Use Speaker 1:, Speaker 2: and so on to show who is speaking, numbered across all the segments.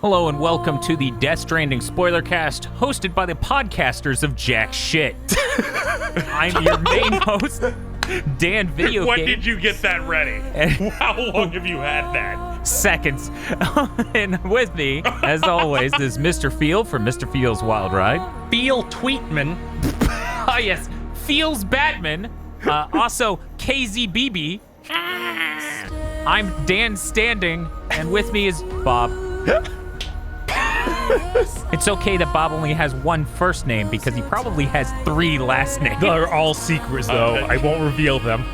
Speaker 1: Hello and welcome to the Death Stranding Spoilercast, hosted by the podcasters of Jack Shit. I'm your main host, Dan Video
Speaker 2: When
Speaker 1: Game.
Speaker 2: did you get that ready? How long have you had that?
Speaker 1: Seconds. And with me, as always, is Mr. Field from Mr. Field's Wild Ride.
Speaker 3: Feel Tweetman.
Speaker 1: Oh yes, Feels Batman. Also, KZBB. I'm Dan Standing, and with me is Bob. It's okay that Bob only has one first name because he probably has three last names.
Speaker 3: They're all secrets, though. I won't reveal them.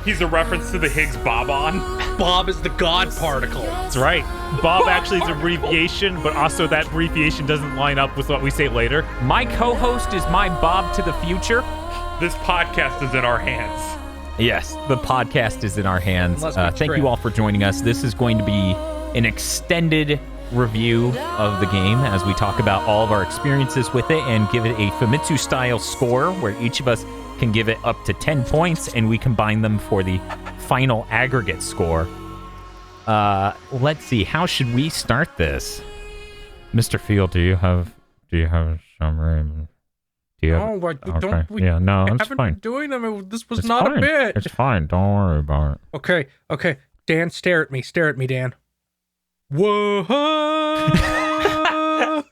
Speaker 2: He's a reference to the Higgs boson.
Speaker 3: Bob is the God particle.
Speaker 4: That's right. Bob actually is an abbreviation, but also that abbreviation doesn't line up with what we say later.
Speaker 1: My co-host is my Bob to the future.
Speaker 2: This podcast is in our hands.
Speaker 1: Yes, the podcast is in our hands.
Speaker 3: Unless we
Speaker 1: Thank you all for joining us. This is going to be an extended review of the game as we talk about all of our experiences with it and give it a Famitsu-style score where each of us can give it up to 10 points and we combine them for the final aggregate score. Let's see, how should we start this? Mr. Field, do you have a summary? Yeah, no, it's fine.
Speaker 3: Been doing them. This was
Speaker 1: It's
Speaker 3: not
Speaker 1: fine.
Speaker 3: a bit.
Speaker 1: It's fine. Don't worry about it.
Speaker 3: Okay. Dan, stare at me. Stare at me, Dan. Whoa!
Speaker 2: I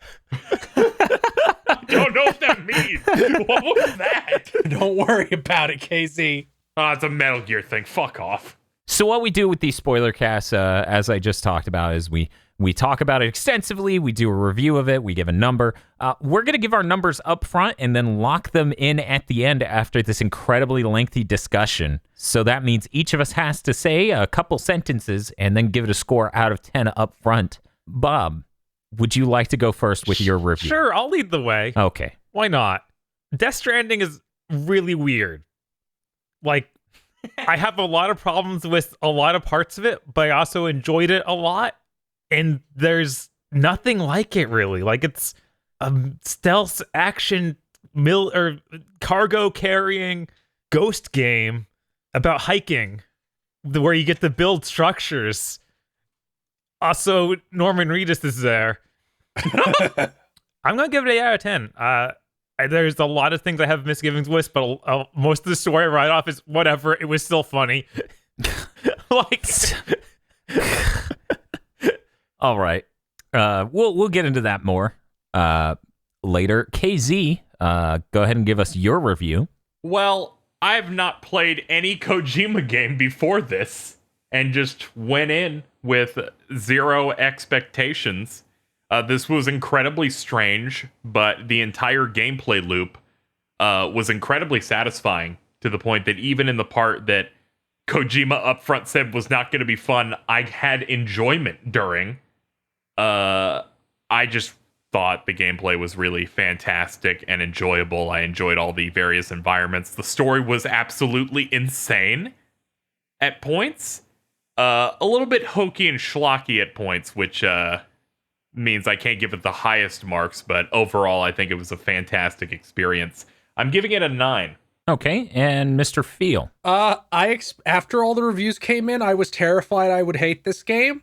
Speaker 2: don't know what that means. What was that?
Speaker 3: Don't worry about it, KZ.
Speaker 2: Oh, it's a Metal Gear thing. Fuck off.
Speaker 1: So what we do with these spoiler casts, as I just talked about, is we talk about it extensively. We do a review of it. We give a number. We're going to give our numbers up front and then lock them in at the end after this incredibly lengthy discussion. So that means each of us has to say a couple sentences and then give it a score out of 10 up front. Bob, would you like to go first with your review?
Speaker 4: Sure, I'll lead the way.
Speaker 1: Okay.
Speaker 4: Why not? Death Stranding is really weird. Like, I have a lot of problems with a lot of parts of it, but I also enjoyed it a lot. And there's nothing like it, really. Like, it's a stealth action cargo carrying ghost game about hiking where you get to build structures. Also, Norman Reedus is there. I'm going to give it an 8 out of 10. There's a lot of things I have misgivings with, but most of the story right off is whatever. It was still funny. Like...
Speaker 1: All right. We'll get into that more later. KZ, go ahead and give us your review.
Speaker 2: Well, I've not played any Kojima game before this and just went in with zero expectations. This was incredibly strange, but the entire gameplay loop was incredibly satisfying to the point that even in the part that Kojima upfront said was not going to be fun, I had enjoyment during. I just thought the gameplay was really fantastic and enjoyable. I enjoyed all the various environments. The story was absolutely insane at points. A little bit hokey and schlocky at points, which means I can't give it the highest marks, but overall I think it was a fantastic experience. I'm giving it a 9.
Speaker 1: Okay, and Mr. Feel.
Speaker 3: After all the reviews came in, I was terrified I would hate this game.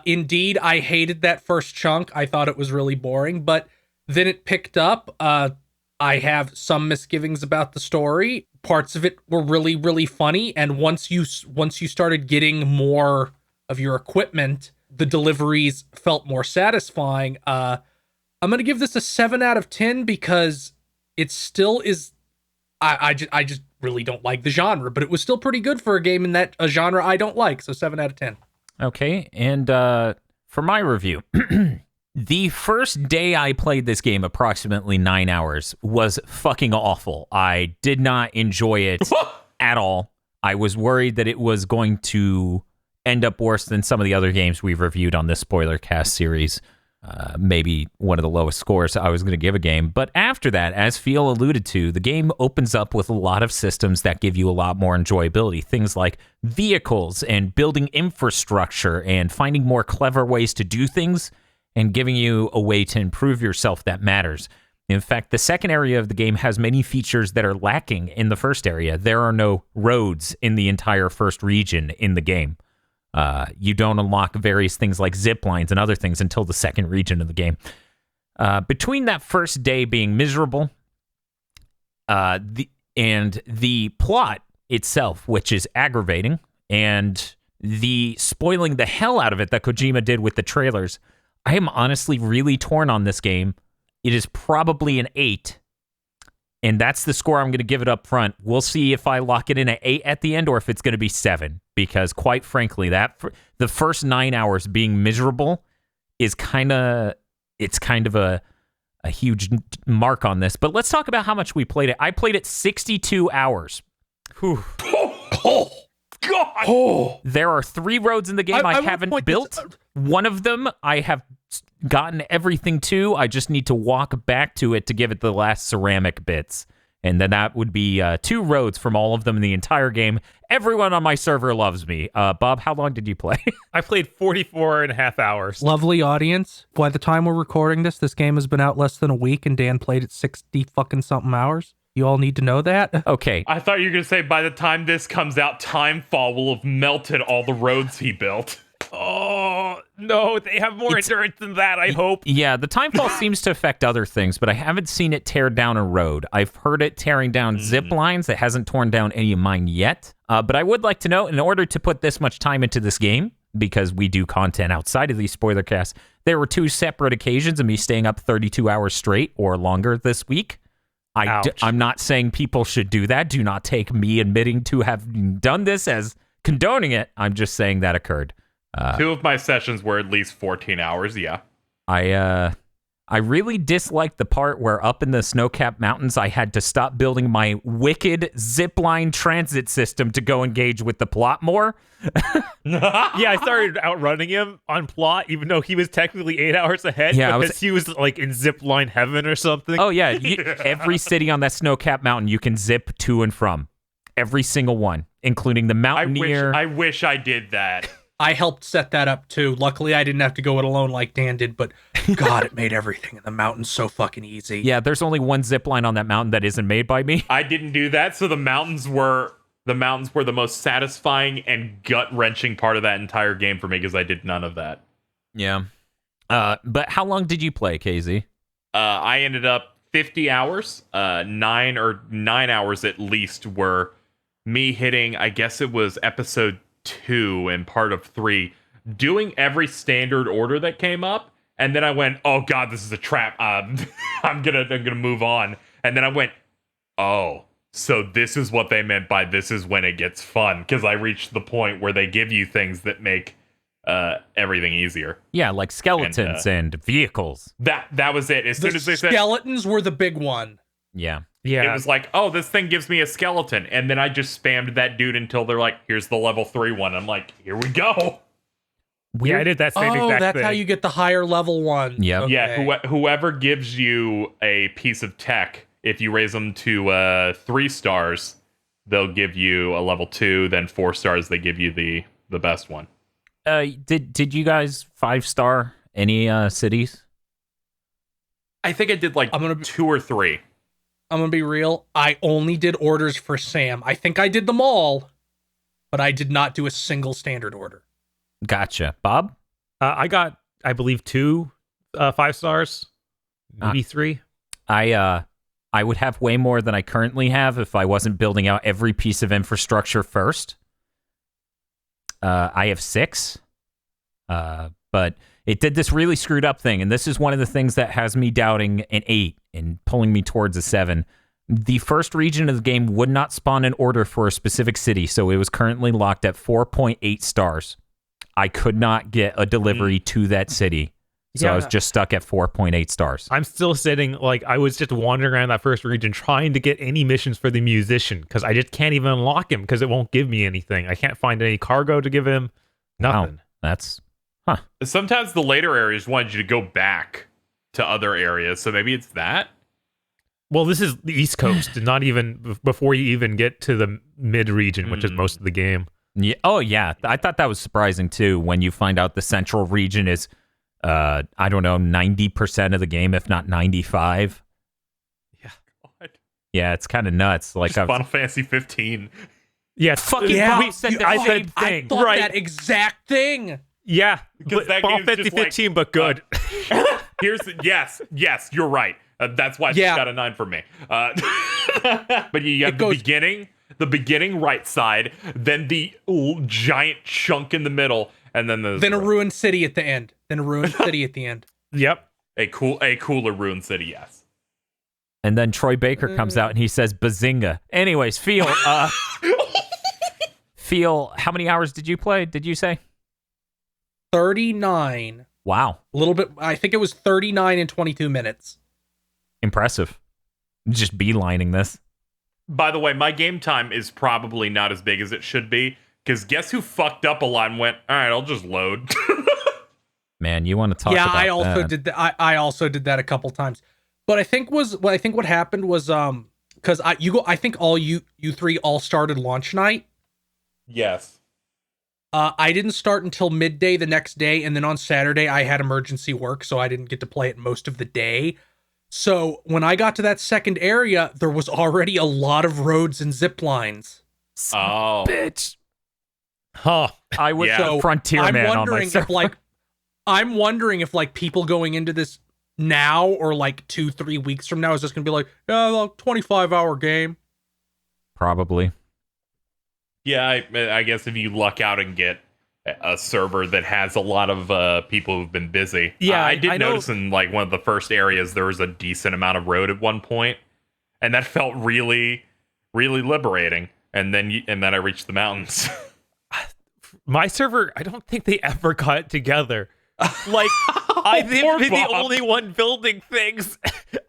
Speaker 3: Indeed, I hated that first chunk. I thought it was really boring, but then it picked up. I have some misgivings about the story. Parts of it were really, really funny, and once you started getting more of your equipment, the deliveries felt more satisfying. I'm gonna give this a 7 out of 10 because it still is. I just really don't like the genre, but it was still pretty good for a game in that a genre I don't like. So 7 out of 10.
Speaker 1: Okay, and for my review, the first day I played this game, approximately 9 hours, was fucking awful. I did not enjoy it at all. I was worried that it was going to end up worse than some of the other games we've reviewed on this spoiler cast series. Maybe one of the lowest scores I was going to give a game. But after that, as Phil alluded to, the game opens up with a lot of systems that give you a lot more enjoyability. Things like vehicles and building infrastructure and finding more clever ways to do things and giving you a way to improve yourself that matters. In fact, the second area of the game has many features that are lacking in the first area. There are no roads in the entire first region in the game. You don't unlock various things like zip lines and other things until the second region of the game. Between that first day being miserable, the plot itself, which is aggravating, and the spoiling the hell out of it that Kojima did with the trailers, I am honestly really torn on this game. It is probably an 8, and that's the score I'm going to give it up front. We'll see if I lock it in at 8 at the end or if it's going to be 7, because quite frankly, the first 9 hours being miserable is kind of a huge mark on this. But let's talk about how much we played it. I played it 62 hours. Whew.
Speaker 2: Oh, God.
Speaker 3: Oh,
Speaker 1: There are 3 roads in the game I
Speaker 3: want to
Speaker 1: haven't
Speaker 3: point
Speaker 1: built. One of them I have gotten everything to. I just need to walk back to it to give it the last ceramic bits. And then that would be 2 roads from all of them in the entire game. Everyone on my server loves me. Bob, how long did you play?
Speaker 4: I played 44 and a half hours.
Speaker 3: lovely audience. By the time we're recording this game has been out less than a week, and Dan played it 60 fucking something hours. You all need to know that.
Speaker 1: Okay.
Speaker 2: I thought you were going to say by the time this comes out, Timefall will have melted all the roads he built.
Speaker 4: Oh, no, they have more endurance than that, I hope.
Speaker 1: Yeah, the timefall seems to affect other things, but I haven't seen it tear down a road. I've heard it tearing down zip lines. It hasn't torn down any of mine yet. But I would like to know, in order to put this much time into this game, because we do content outside of these spoiler casts, there were 2 separate occasions of me staying up 32 hours straight or longer this week. I'm not saying people should do that. Do not take me admitting to have done this as condoning it. I'm just saying that occurred.
Speaker 2: 2 of my sessions were at least 14 hours, yeah.
Speaker 1: I really disliked the part where up in the snow-capped mountains I had to stop building my wicked zipline transit system to go engage with the plot more.
Speaker 4: Yeah, I started outrunning him on plot, even though he was technically 8 hours ahead,
Speaker 1: Yeah,
Speaker 4: because he was like in zipline heaven or something.
Speaker 1: Oh, yeah. Every city on that snow-capped mountain you can zip to and from. Every single one, including the Mountaineer.
Speaker 2: I wish I did that.
Speaker 3: I helped set that up too. Luckily, I didn't have to go it alone like Dan did, but God, it made everything in the mountains so fucking easy.
Speaker 1: Yeah, there's only one zip line on that mountain that isn't made by me.
Speaker 2: I didn't do that, so the mountains were the most satisfying and gut-wrenching part of that entire game for me, because I did none of that.
Speaker 1: Yeah. But how long did you play, KZ?
Speaker 2: I ended up 50 hours. 9 hours at least were me hitting, I guess it was episode 2 and part of 3, doing every standard order that came up, and then I went, oh God, this is a trap. I'm gonna move on. And then I went, oh, so this is what they meant by this is when it gets fun, because I reached the point where they give you things that make everything easier.
Speaker 1: Yeah, like skeletons and vehicles.
Speaker 2: That was it. As soon as they said
Speaker 3: skeletons were the big one.
Speaker 1: Yeah.
Speaker 4: Yeah.
Speaker 2: it was like, oh, this thing gives me a skeleton, and then I just spammed that dude until they're like, here's the level 3 one. I'm like, here we go.
Speaker 4: Yeah, I did that same exact
Speaker 3: that's
Speaker 4: thing.
Speaker 3: how you get the higher level one.
Speaker 1: Yep.
Speaker 3: Okay.
Speaker 2: Yeah, whoever gives you a piece of tech, if you raise them to 3 stars, they'll give you a level 2. Then 4 stars, they give you the best one.
Speaker 1: Did you guys 5-star any cities?
Speaker 2: I think I did like 2 or 3.
Speaker 3: I'm gonna be real. I only did orders for Sam. I think I did them all, but I did not do a single standard order.
Speaker 1: Gotcha. Bob?
Speaker 4: I got, I believe, 2 5 stars, maybe 3.
Speaker 1: I would have way more than I currently have if I wasn't building out every piece of infrastructure first. I have 6. But it did this really screwed up thing, and this is one of the things that has me doubting an 8 and pulling me towards a 7. The first region of the game would not spawn an order for a specific city, so it was currently locked at 4.8 stars. I could not get a delivery to that city, so I was just stuck at 4.8 stars.
Speaker 4: I'm still sitting, like, I was just wandering around that first region trying to get any missions for the musician, because I just can't even unlock him, because it won't give me anything. I can't find any cargo to give him. Nothing.
Speaker 1: Wow, that's...
Speaker 2: Sometimes the later areas wanted you to go back to other areas, so maybe it's that?
Speaker 4: Well, this is the East Coast, not even before you even get to the mid-region, which is most of the game.
Speaker 1: Yeah. Oh, yeah. I thought that was surprising, too, when you find out the central region is, I don't know, 90% of the game, if not 95.
Speaker 4: Yeah.
Speaker 2: God.
Speaker 1: Yeah, it's kind of nuts. Like
Speaker 2: Just Final Fantasy 15.
Speaker 4: Yeah,
Speaker 1: Fucking
Speaker 3: Yeah,
Speaker 1: Bob said the
Speaker 4: I
Speaker 1: same
Speaker 4: said-
Speaker 3: I
Speaker 1: thing.
Speaker 3: thought
Speaker 4: Right.
Speaker 3: that exact thing.
Speaker 4: Yeah,
Speaker 2: Because that
Speaker 4: Final
Speaker 2: game's
Speaker 4: Fantasy
Speaker 2: just like,
Speaker 4: 15, but good.
Speaker 2: Yes, you're right. That's why it's
Speaker 3: Yeah.
Speaker 2: got a 9 from me. But you have
Speaker 3: It
Speaker 2: the
Speaker 3: goes-
Speaker 2: beginning right side, then the giant chunk in the middle, and then
Speaker 3: Then a ruined city at the end.
Speaker 4: Yep.
Speaker 2: a cooler ruined city. Yes.
Speaker 1: And then Troy Baker comes out and he says bazinga. Anyways, Feel, how many hours did you play? Did you say?
Speaker 3: 39.
Speaker 1: Wow.
Speaker 3: A little bit. I think it was 39 and 22 minutes.
Speaker 1: Impressive. Just beelining this.
Speaker 2: By the way, my game time is probably not as big as it should be, because guess who fucked up a lot and went, all right, I'll just load.
Speaker 1: Man, you want to talk
Speaker 3: Yeah,
Speaker 1: about
Speaker 3: I also
Speaker 1: that.
Speaker 3: did that. I also did that a couple times. But I think what happened was because I think all you three all started launch night.
Speaker 2: Yes.
Speaker 3: I didn't start until midday the next day, and then on Saturday I had emergency work, so I didn't get to play it most of the day. So when I got to that second area, there was already a lot of roads and zip lines.
Speaker 2: Oh.
Speaker 1: Bitch.
Speaker 4: Huh.
Speaker 1: I was
Speaker 2: Yeah.
Speaker 1: a frontier
Speaker 3: I'm
Speaker 1: man on my
Speaker 3: wondering
Speaker 1: server.
Speaker 3: I'm wondering if people going into this now or 2-3 weeks from now is just gonna be like, yeah, 25-hour game.
Speaker 1: Probably.
Speaker 2: Yeah, I guess if you luck out and get a server that has a lot of people who've been busy.
Speaker 4: Yeah,
Speaker 2: I did
Speaker 4: I know-
Speaker 2: notice in one of the first areas there was a decent amount of road at one point, and that felt really, really liberating. And then I reached the mountains.
Speaker 4: My server, I don't think they ever got it together. Like, I
Speaker 2: Poor
Speaker 4: didn't be the
Speaker 2: Bob.
Speaker 4: only one building things.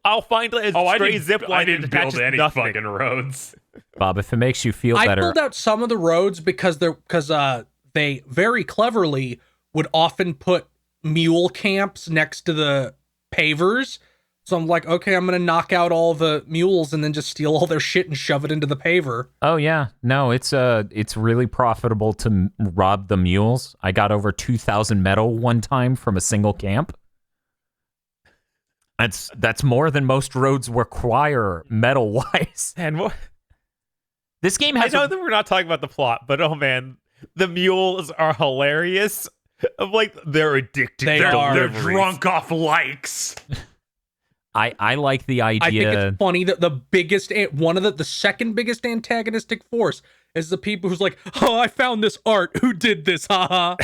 Speaker 4: I'll find a
Speaker 2: I
Speaker 4: stray
Speaker 2: didn't,
Speaker 4: zip line
Speaker 2: I didn't
Speaker 4: that
Speaker 2: build
Speaker 4: attaches
Speaker 2: any
Speaker 4: nothing.
Speaker 2: fucking roads.
Speaker 1: Bob, if it makes you feel
Speaker 3: I
Speaker 1: better.
Speaker 3: pulled out some of the roads because they very cleverly would often put mule camps next to the pavers. So I'm like, okay, I'm gonna knock out all the mules and then just steal all their shit and shove it into the paver.
Speaker 1: Oh yeah, no, it's really profitable to rob the mules. I got over 2,000 metal one time from a single camp. That's more than most roads require metal wise.
Speaker 4: And what?
Speaker 1: This game
Speaker 4: I
Speaker 1: has
Speaker 4: know that we're not talking about the plot, but oh man, the mules are hilarious. I'm like, they're addicted
Speaker 3: They
Speaker 4: to
Speaker 3: are.
Speaker 2: They're
Speaker 4: deliveries.
Speaker 2: drunk off likes.
Speaker 1: I like the
Speaker 3: I think
Speaker 1: idea.
Speaker 3: it's funny that the second biggest antagonistic force is the people who's like, oh, I found this art. Who did this? Haha.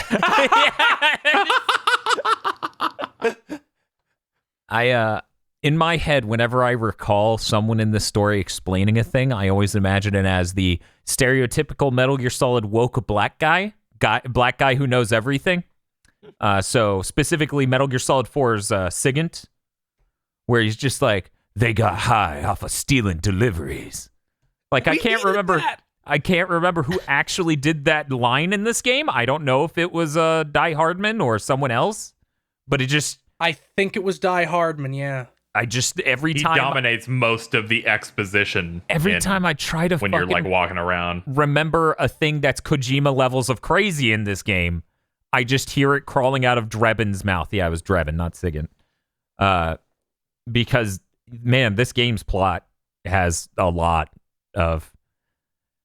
Speaker 1: In my head, whenever I recall someone in the story explaining a thing, I always imagine it as the stereotypical Metal Gear Solid woke black guy who knows everything. So specifically Metal Gear Solid 4's Sigint, where he's just like, they got high off of stealing deliveries. Like, I can't remember who actually did that line in this game. I don't know if it was Die Hardman or someone else, but it just,
Speaker 3: I think it was Die Hardman, yeah.
Speaker 1: every
Speaker 2: He
Speaker 1: time
Speaker 2: dominates most of the exposition.
Speaker 1: time I try to
Speaker 2: when
Speaker 1: fucking
Speaker 2: you're walking around.
Speaker 1: remember a thing that's Kojima levels of crazy in this game, I just hear it crawling out of Drebin's mouth. Yeah, it was Drebin, not Sigint. Because, man, this game's plot has a lot of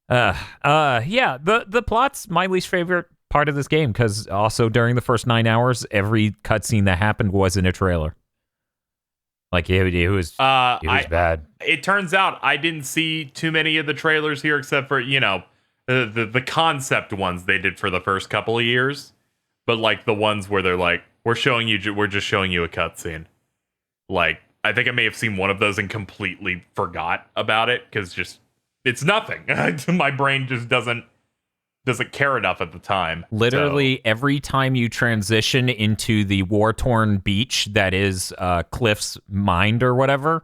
Speaker 1: the plot's my least favorite part of this game, because also during the first 9 hours, every cutscene that happened was in a trailer. Like, it was bad.
Speaker 2: It turns out I didn't see too many of the trailers here, except for the concept ones they did for the first couple of years, but the ones where they're like, we're just showing you a cutscene. I think I may have seen one of those and completely forgot about it because it's nothing. My brain just doesn't care enough at the time.
Speaker 1: Literally every time you transition into the war-torn beach that is Cliff's mind or whatever,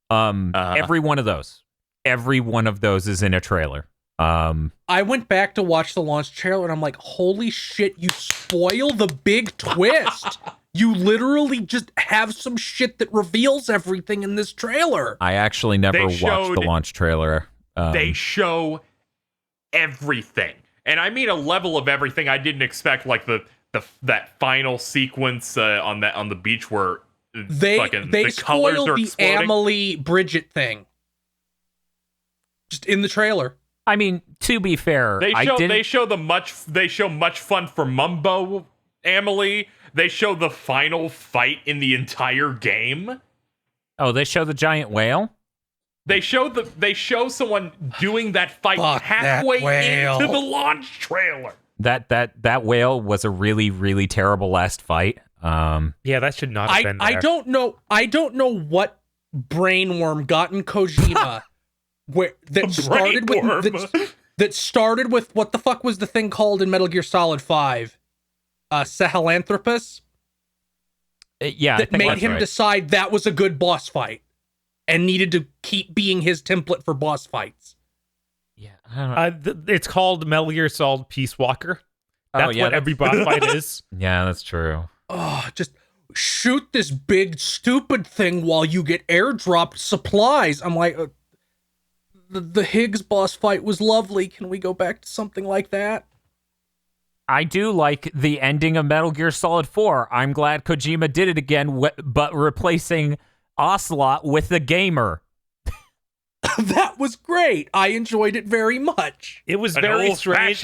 Speaker 1: every one of those is in a trailer.
Speaker 3: I went back to watch the launch trailer and I'm like, holy shit, you spoil the big twist. You literally just have some shit that reveals everything in this trailer.
Speaker 1: I actually never watched the launch trailer.
Speaker 2: They show everything. And I mean a level of everything I didn't expect, that final sequence on the beach where
Speaker 3: They
Speaker 2: the colors
Speaker 3: spoil
Speaker 2: are
Speaker 3: the
Speaker 2: exploding.
Speaker 3: Amelie Bridget thing. Just in the trailer.
Speaker 1: I mean, to be fair,
Speaker 2: They show much fun for Mumbo, Amelie. They show the final fight in the entire game.
Speaker 1: Oh, they show the giant whale?
Speaker 2: They show someone doing that fight halfway into the launch trailer.
Speaker 1: That whale was a really, really terrible last fight.
Speaker 4: Yeah, that should not have been there.
Speaker 3: I don't know what brainworm got in Kojima that started with what the fuck was the thing called in Metal Gear Solid 5? Sahelanthropus?
Speaker 1: Yeah,
Speaker 3: that made him decide that was a good boss fight and needed to keep being his template for boss fights.
Speaker 1: Yeah, I don't know.
Speaker 4: It's called Metal Gear Solid Peace Walker. That's what every boss fight is.
Speaker 1: Yeah, that's true.
Speaker 3: Oh, just shoot this big stupid thing while you get airdropped supplies. I'm like, the Higgs boss fight was lovely. Can we go back to something like that?
Speaker 1: I do like the ending of Metal Gear Solid 4. I'm glad Kojima did it again, but replacing Ocelot with the gamer.
Speaker 3: That was great. I enjoyed it very much.
Speaker 4: It was very strange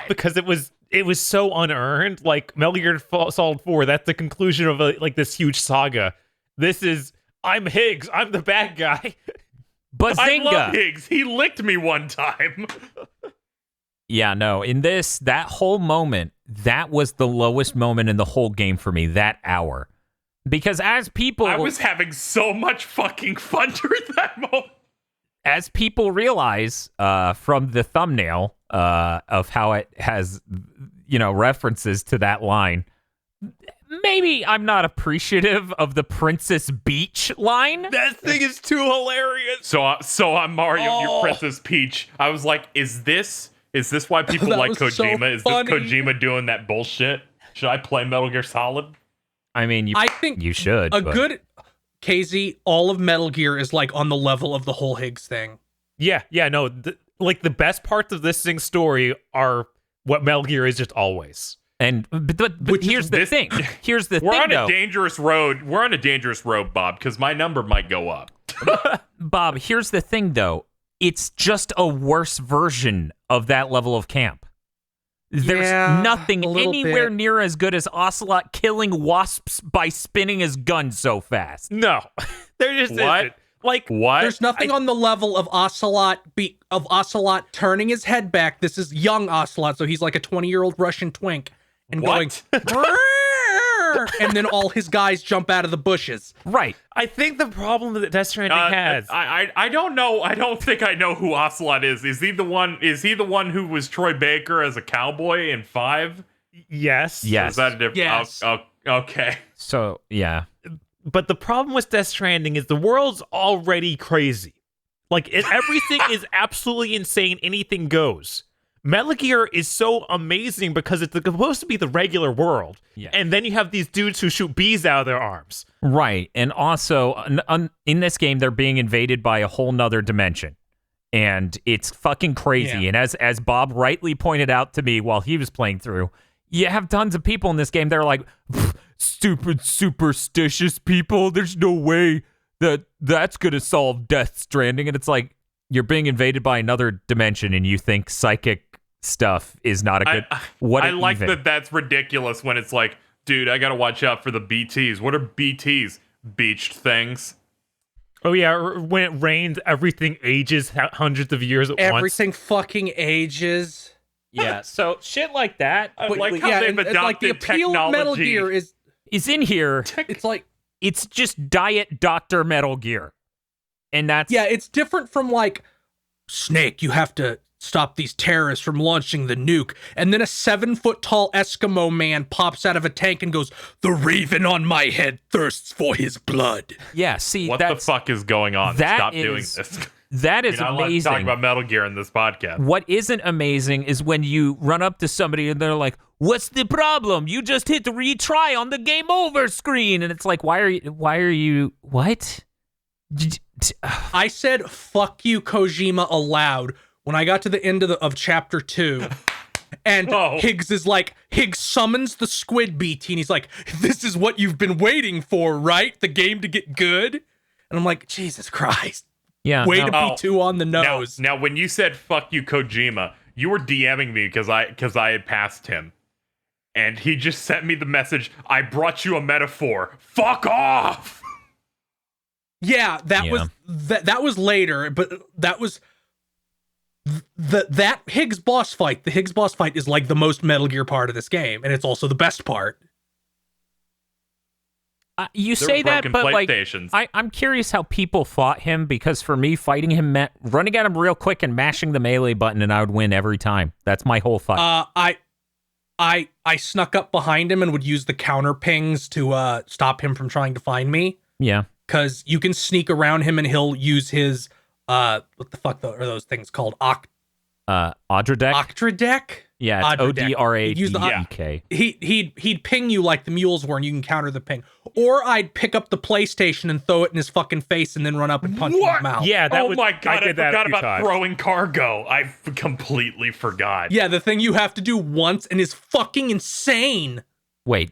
Speaker 4: because it was so unearned. Like Metal Gear Solid 4, that's the conclusion of this huge saga. This is I'm Higgs, I'm the bad guy.
Speaker 1: Bazinga!
Speaker 2: I love Higgs. He licked me one time.
Speaker 1: Yeah, no. In this, that whole moment, that was the lowest moment in the whole game for me. That hour, because as people,
Speaker 2: I was having so much fucking fun during that moment.
Speaker 1: As people realize from the thumbnail of how it has, references to that line, maybe I'm not appreciative of the Princess Beach line.
Speaker 4: That thing is too hilarious.
Speaker 2: So I'm Mario, you're Princess Peach. I was like, is this why people like Kojima?
Speaker 3: So
Speaker 2: is this Kojima doing that bullshit? Should I play Metal Gear Solid?
Speaker 1: I mean, I think you should.
Speaker 3: Good KZ, all of Metal Gear is like on the level of the whole Higgs thing.
Speaker 4: Yeah, no. The best parts of this thing's story are what Metal Gear is just always.
Speaker 1: And but here's the thing. Here's the thing.
Speaker 2: We're on a dangerous road. We're on a dangerous road, Bob, because my number might go up.
Speaker 1: Bob, here's the thing, though. It's just a worse version of that level of camp. There's nothing anywhere near as good as Ocelot killing wasps by spinning his gun so fast.
Speaker 4: No, there just isn't. Like
Speaker 2: what?
Speaker 3: There's nothing on the level of Ocelot turning his head back. This is young Ocelot, so he's like a 20-year-old Russian twink, and going, and then all his guys jump out of the bushes.
Speaker 1: Right.
Speaker 4: I think the problem that Death Stranding has.
Speaker 2: I don't know. I don't think I know who Ocelot is. Is he the one who was Troy Baker as a cowboy in 5?
Speaker 4: Yes.
Speaker 2: Is that a different?
Speaker 3: Yes.
Speaker 2: Okay.
Speaker 1: So yeah.
Speaker 4: But the problem with Death Stranding is the world's already crazy. Like, everything is absolutely insane. Anything goes. Metal Gear is so amazing because it's supposed to be the regular world. Yeah. And then you have these dudes who shoot bees out of their arms.
Speaker 1: Right. And also, in this game, they're being invaded by a whole nother dimension. And it's fucking crazy. Yeah. And as Bob rightly pointed out to me while he was playing through, you have tons of people in this game that are like, stupid, superstitious people. There's no way that's going to solve Death Stranding. And it's like, you're being invaded by another dimension and you think psychic stuff is not a good...
Speaker 2: I like that that's ridiculous when it's like, dude, I got to watch out for the BTs. What are BTs? Beached things.
Speaker 4: Oh, yeah. When it rains, everything ages hundreds of years at once.
Speaker 3: Everything fucking ages.
Speaker 1: Yeah, so shit like that.
Speaker 2: I like how they've adopted
Speaker 3: like the appeal
Speaker 2: technology.
Speaker 3: Of Metal Gear
Speaker 1: is in here.
Speaker 3: It's like
Speaker 1: it's just Diet Dr. Metal Gear. And that's
Speaker 3: it's different from like Snake, you have to stop these terrorists from launching the nuke. And then a 7-foot-tall Eskimo man pops out of a tank and goes, "The raven on my head thirsts for his blood."
Speaker 1: Yeah, see,
Speaker 2: what the fuck is going on? Stop doing this.
Speaker 1: That is amazing.
Speaker 2: I like talking about Metal Gear in this podcast.
Speaker 1: What isn't amazing is when you run up to somebody and they're like, "What's the problem? You just hit retry on the game over screen." And it's like, why are you, what?
Speaker 3: I said, "Fuck you, Kojima," aloud when I got to the end of chapter 2. And Higgs summons the squid BT and he's like, "This is what you've been waiting for, right? The game to get good?" And I'm like, Jesus Christ.
Speaker 1: Yeah.
Speaker 3: Way
Speaker 1: no.
Speaker 3: to be too on the nose.
Speaker 2: Now, when you said "fuck you, Kojima," you were DMing me because I had passed him, and he just sent me the message. I brought you a metaphor. Fuck off.
Speaker 3: Yeah, that was later, but that was that Higgs boss fight. The Higgs boss fight is like the most Metal Gear part of this game, and it's also the best part.
Speaker 1: You say that, but like, I'm curious how people fought him, because for me, fighting him meant running at him real quick and mashing the melee button, and I would win every time. That's my whole fight.
Speaker 3: I snuck up behind him and would use the counter pings to stop him from trying to find me.
Speaker 1: Yeah,
Speaker 3: because you can sneak around him and he'll use his what the fuck are those things called?
Speaker 1: Odradek.
Speaker 3: Octradek?
Speaker 1: Yeah, it's Odradek.
Speaker 3: He'd ping you like the mules were, and you can counter the ping. Or I'd pick up the PlayStation and throw it in his fucking face, and then run up and punch him in the mouth.
Speaker 4: Yeah,
Speaker 2: my god, I forgot about throwing cargo. I completely forgot.
Speaker 3: Yeah, the thing you have to do once and is fucking insane.
Speaker 1: Wait,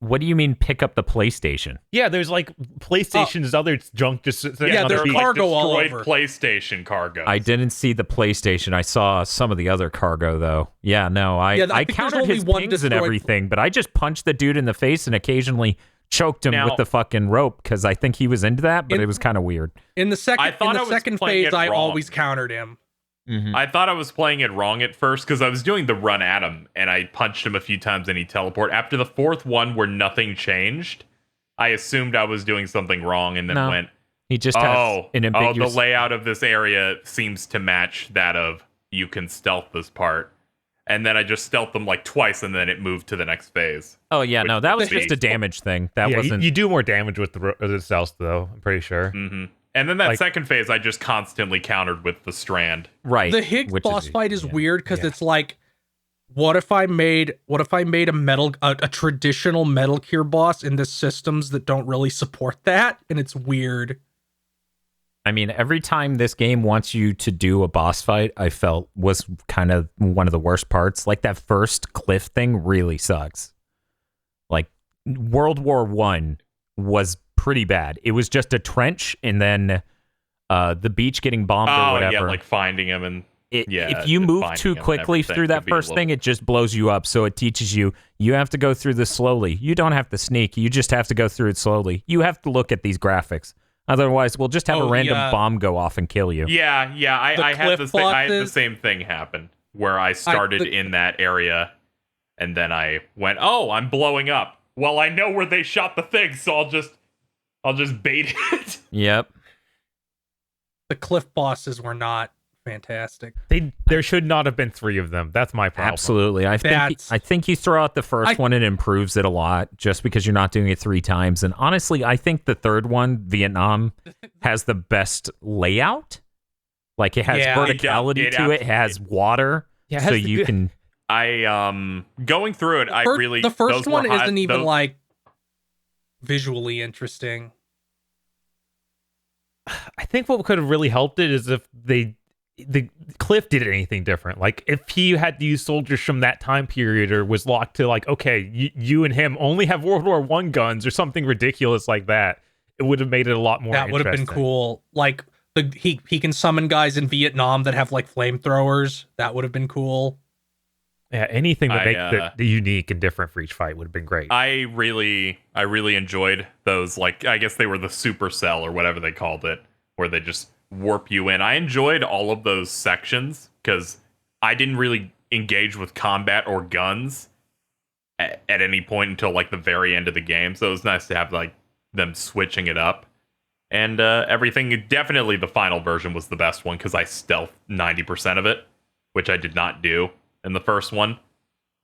Speaker 1: what do you mean pick up the PlayStation?
Speaker 4: Yeah, there's like PlayStation's other junk just sitting on
Speaker 3: there's
Speaker 4: the beach.
Speaker 3: cargo all
Speaker 2: destroyed
Speaker 3: over.
Speaker 2: PlayStation cargo.
Speaker 1: I didn't see the PlayStation. I saw some of the other cargo, though. Yeah, no, I
Speaker 3: think
Speaker 1: countered his pings and everything, but I just punched the dude in the face and occasionally choked him with the fucking rope, because I think he was into that, but it was kind of weird.
Speaker 3: In the second phase, I always countered him.
Speaker 1: Mm-hmm.
Speaker 2: I thought I was playing it wrong at first because I was doing the run at him and I punched him a few times and he teleported. After the fourth one where nothing changed, I assumed I was doing something wrong and then went,
Speaker 1: he just has an ambiguous...
Speaker 2: the layout of this area seems to match that of you can stealth this part. And then I just stealthed them like twice and then it moved to the next phase.
Speaker 1: Oh, yeah, no, that was just a damage thing. That wasn't...
Speaker 4: You do more damage with the stealth, though, I'm pretty sure.
Speaker 2: Mm-hmm. And then that second phase, I just constantly countered with the strand.
Speaker 1: Right.
Speaker 3: The Higgs boss fight is weird because it's like, what if I made a traditional Metal Gear boss in the systems that don't really support that, and it's weird.
Speaker 1: I mean, every time this game wants you to do a boss fight, I felt was kind of one of the worst parts. Like that first cliff thing really sucks. Like World War I was pretty bad. It was just a trench and then the beach getting bombed or whatever.
Speaker 2: Yeah, like finding him and
Speaker 1: if you move too quickly through that first thing, it just blows you up. So it teaches you have to go through this slowly. You don't have to sneak. You just have to go through it slowly. You have to look at these graphics. Otherwise, we'll just have a random bomb go off and kill you.
Speaker 2: Yeah. I had the same thing happen where I started in that area and then I went, I'm blowing up. Well, I know where they shot the thing, so I'll just bait it.
Speaker 1: Yep.
Speaker 3: The cliff bosses were not fantastic.
Speaker 4: There should not have been 3 of them. That's my problem.
Speaker 1: Absolutely. I think you throw out the first one, it improves it a lot just because you're not doing it 3 times. And honestly, I think the third one, Vietnam, has the best layout. Like it has verticality to it. It has water. Yeah, so you can...
Speaker 2: going through it,
Speaker 3: the first one isn't even like visually interesting.
Speaker 4: I think what could have really helped it is if the Cliff did anything different. Like if he had to use soldiers from that time period or was locked to like, okay, you and him only have World War I guns or something ridiculous like that, it would have made it a lot more interesting.
Speaker 3: That would have been cool. Like he can summon guys in Vietnam that have like flamethrowers. That would have been cool.
Speaker 4: Yeah, anything to make the unique and different for each fight would have been great.
Speaker 2: I really enjoyed those. Like, I guess they were the supercell or whatever they called it, where they just warp you in. I enjoyed all of those sections because I didn't really engage with combat or guns at any point until like the very end of the game. So it was nice to have like them switching it up. And everything, definitely the final version was the best one because I stealthed 90% of it, which I did not do in the first one,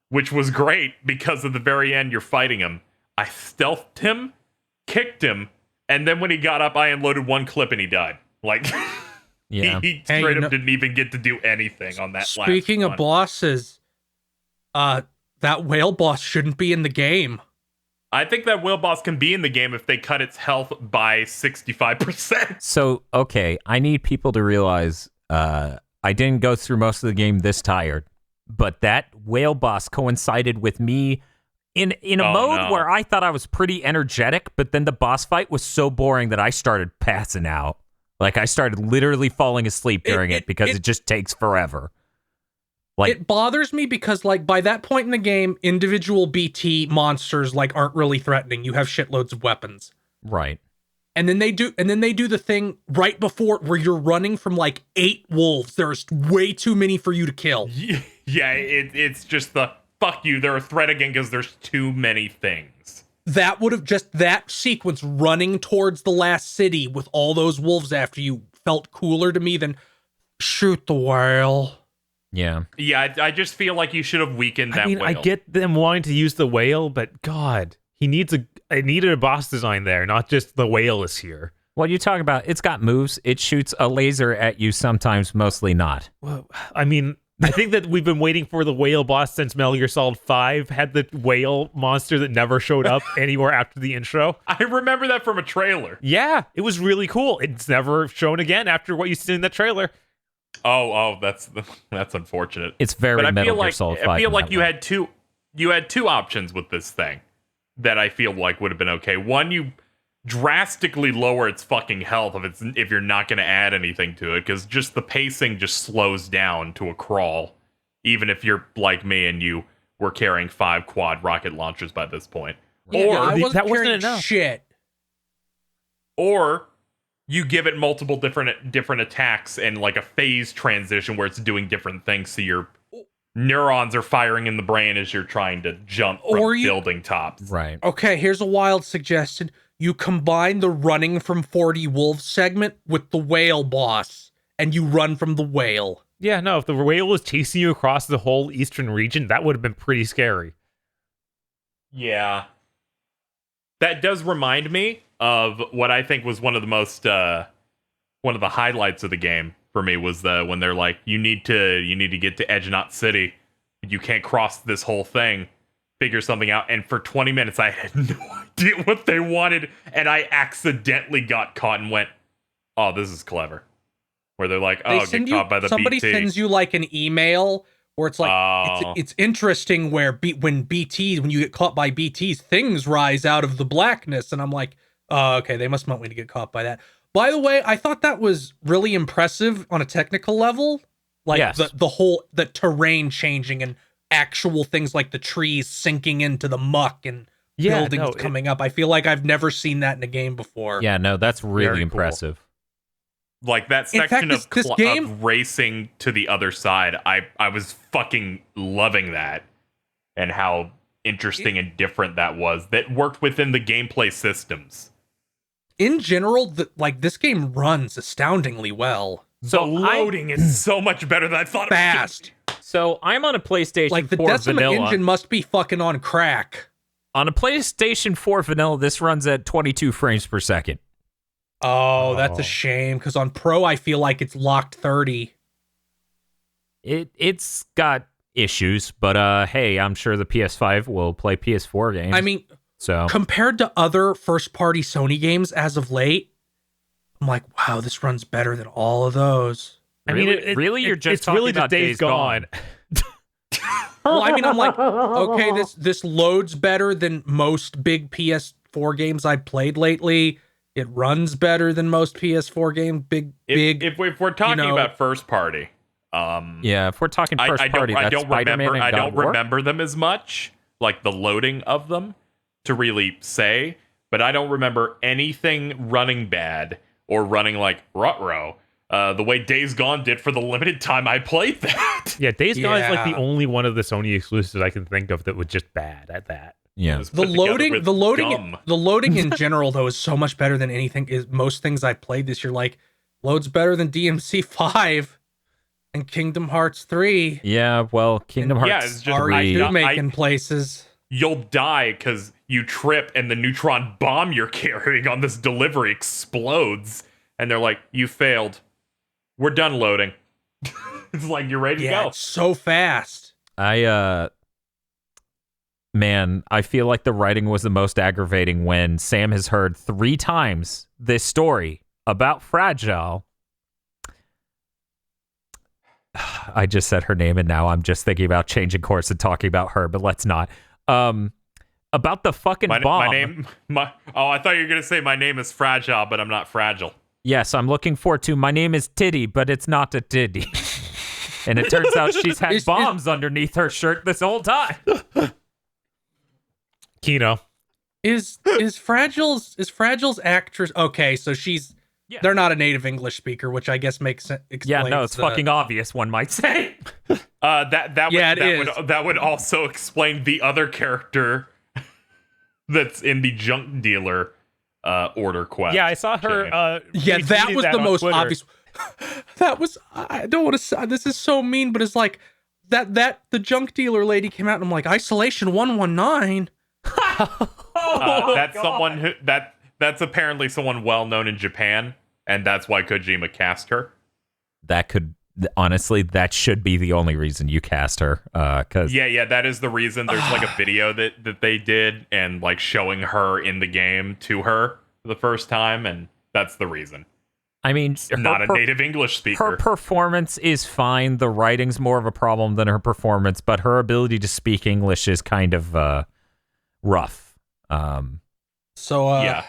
Speaker 2: which was great because at the very end you're fighting him. I stealthed him, kicked him, and then when he got up, I unloaded one clip and he died. Like,
Speaker 1: yeah,
Speaker 2: he straight up didn't even get to do anything on that.
Speaker 3: Speaking of bosses, that whale boss shouldn't be in the game.
Speaker 2: I think that whale boss can be in the game if they cut its health by 65%.
Speaker 1: So, okay, I need people to realize I didn't go through most of the game this tired, but that whale boss coincided with me in a mode where I thought I was pretty energetic, but then the boss fight was so boring that I started passing out. Like, I started literally falling asleep during it because it just takes forever. Like,
Speaker 3: it bothers me because, like, by that point in the game, individual BT monsters, like, aren't really threatening. You have shitloads of weapons.
Speaker 1: right.
Speaker 3: And then they do the thing right before where you're running from, like, 8 wolves. There's way too many for you to kill.
Speaker 2: Yeah, it's just the, fuck you, they're a threat again because there's too many things.
Speaker 3: That would have just, that sequence running towards the last city with all those wolves after you felt cooler to me than shoot the whale.
Speaker 1: Yeah.
Speaker 2: Yeah, I just feel like you should have weakened that whale.
Speaker 4: I get them wanting to use the whale, but God, it needed a boss design there, not just the whale is here.
Speaker 1: What are you talking about? It's got moves. It shoots a laser at you sometimes, mostly not.
Speaker 4: Well, I mean, I think that we've been waiting for the whale boss since Metal Gear Solid 5 had the whale monster that never showed up anywhere after the intro.
Speaker 2: I remember that from a trailer.
Speaker 4: Yeah, it was really cool. It's never shown again after what you see in that trailer.
Speaker 2: Oh, that's unfortunate.
Speaker 1: It's very
Speaker 2: But
Speaker 1: Metal Gear Solid 5.
Speaker 2: I feel
Speaker 1: in
Speaker 2: like
Speaker 1: that
Speaker 2: you
Speaker 1: way.
Speaker 2: had two options with this thing that I feel like would have been okay. One, you drastically lower its fucking health if you're not going to add anything to it, because just the pacing just slows down to a crawl, even if you're like me and you were carrying 5 quad rocket launchers by this point.
Speaker 3: I wasn't
Speaker 4: that wasn't
Speaker 3: carrying
Speaker 4: enough.
Speaker 3: shit.
Speaker 2: Or you give it multiple different attacks and like a phase transition where it's doing different things, so your neurons are firing in the brain as you're trying to jump from building tops.
Speaker 1: Right.
Speaker 3: Okay, here's a wild suggestion. You combine the running from 40 wolves segment with the whale boss, and you run from the whale.
Speaker 4: Yeah, no, if the whale was chasing you across the whole eastern region, that would have been pretty scary.
Speaker 2: Yeah. That does remind me of what I think was one of the highlights of the game for me was when they're like, you need to get to Edgenot City. You can't cross this whole thing. Figure something out. And for 20 minutes, I had no idea what they wanted, and I accidentally got caught and went, "Oh, this is clever." Where they're like, "Oh, get caught by the
Speaker 3: somebody
Speaker 2: BT."
Speaker 3: sends you like an email where it's like, it's interesting where when you get caught by BTs, things rise out of the blackness, and I'm like, oh, okay, they must want me to get caught by that. By the way, I thought that was really impressive on a technical level, like
Speaker 1: Yes.
Speaker 3: the terrain changing and actual things like the trees sinking into the muck and buildings coming up. I feel like I've never seen that in a game before.
Speaker 1: Yeah, no, that's really
Speaker 2: Very cool.
Speaker 1: impressive.
Speaker 2: Like that
Speaker 3: In fact,
Speaker 2: section
Speaker 3: this game-
Speaker 2: of racing to the other side, I was fucking loving that, and how interesting and different that was. That worked within the gameplay systems.
Speaker 3: In general, this game runs astoundingly well.
Speaker 2: The loading is so much better than I thought.
Speaker 3: Fast.
Speaker 1: So I'm on a PlayStation
Speaker 3: Like the
Speaker 1: 4
Speaker 3: Decima
Speaker 1: vanilla.
Speaker 3: engine must be fucking on crack.
Speaker 1: On a PlayStation 4 vanilla, this runs at 22 frames per second.
Speaker 3: Oh, that's a shame, because on Pro, I feel like it's locked 30.
Speaker 1: It's got issues, but hey, I'm sure the PS5 will play PS4 games.
Speaker 3: I mean,
Speaker 1: so
Speaker 3: compared to other first-party Sony games as of late, I'm like, wow, this runs better than all of those.
Speaker 1: Really, you're just
Speaker 4: it's
Speaker 1: talking
Speaker 4: really
Speaker 1: about
Speaker 4: the Days Gone.
Speaker 3: Well, I mean, I'm like, okay, this loads better than most big PS4 games I've played lately. It runs better than most PS4 games.
Speaker 2: If we're talking about first party,
Speaker 1: yeah, if we're talking first party,
Speaker 2: I
Speaker 1: that's
Speaker 2: don't
Speaker 1: Spider-Man
Speaker 2: remember.
Speaker 1: and
Speaker 2: I
Speaker 1: God
Speaker 2: don't
Speaker 1: of War.
Speaker 2: remember them as much, like the loading of them, to really say. But I don't remember anything running bad or running like Rut-Row. The way Days Gone did for the limited time I played that.
Speaker 4: Yeah, Days Gone is like the
Speaker 3: Yeah.
Speaker 4: only one of the Sony exclusives I can think of that was just bad at that.
Speaker 1: Yeah,
Speaker 2: Was
Speaker 3: The
Speaker 2: put together
Speaker 3: loading,
Speaker 2: with
Speaker 3: the loading,
Speaker 2: gum.
Speaker 3: the loading in general though is so much better than anything. Is most things I've played this year. Like loads better than DMC 5 and Kingdom Hearts 3.
Speaker 1: yeah. Well, Kingdom
Speaker 2: Yeah,
Speaker 1: Hearts
Speaker 2: it's just-
Speaker 1: three.
Speaker 3: RE2 making places.
Speaker 2: You'll die because you trip and the neutron bomb you're carrying on this delivery explodes, and they're like, "You failed. We're done loading." It's like you're ready to
Speaker 3: Yeah,
Speaker 2: go.
Speaker 3: it's so fast.
Speaker 1: Man, I feel like the writing was the most aggravating when Sam has heard 3 times this story about Fragile. I just said her name and now I'm just thinking about changing course and talking about her, but let's not. About the fucking bomb.
Speaker 2: I thought you were gonna say my name is Fragile, but I'm not fragile.
Speaker 1: Yes, I'm looking forward to. My name is Titty, but it's not a titty. And it turns out she's had bombs underneath her shirt this whole time.
Speaker 4: Kino.
Speaker 3: Is Fragile's actress okay? So they're not a native English speaker, which I guess makes sense.
Speaker 1: Yeah, no, it's fucking obvious. One might say.
Speaker 2: That would also explain the other character that's in the junk dealer order quest.
Speaker 4: Yeah, I saw her.
Speaker 3: That was the most
Speaker 4: Twitter.
Speaker 3: obvious. That was. I don't want to. This is so mean, but it's like that the junk dealer lady came out and I'm like, Isolation 119.
Speaker 2: That's someone who that's apparently someone well known in Japan, and that's why Kojima cast her.
Speaker 1: That should be the only reason you cast her. Cause
Speaker 2: that is the reason. There's like a video that they did and like showing her in the game to her for the first time, and that's the reason.
Speaker 1: I mean,
Speaker 2: not a native English speaker.
Speaker 1: Her performance is fine. The writing's more of a problem than her performance, but her ability to speak English is kind of rough.
Speaker 3: Yeah.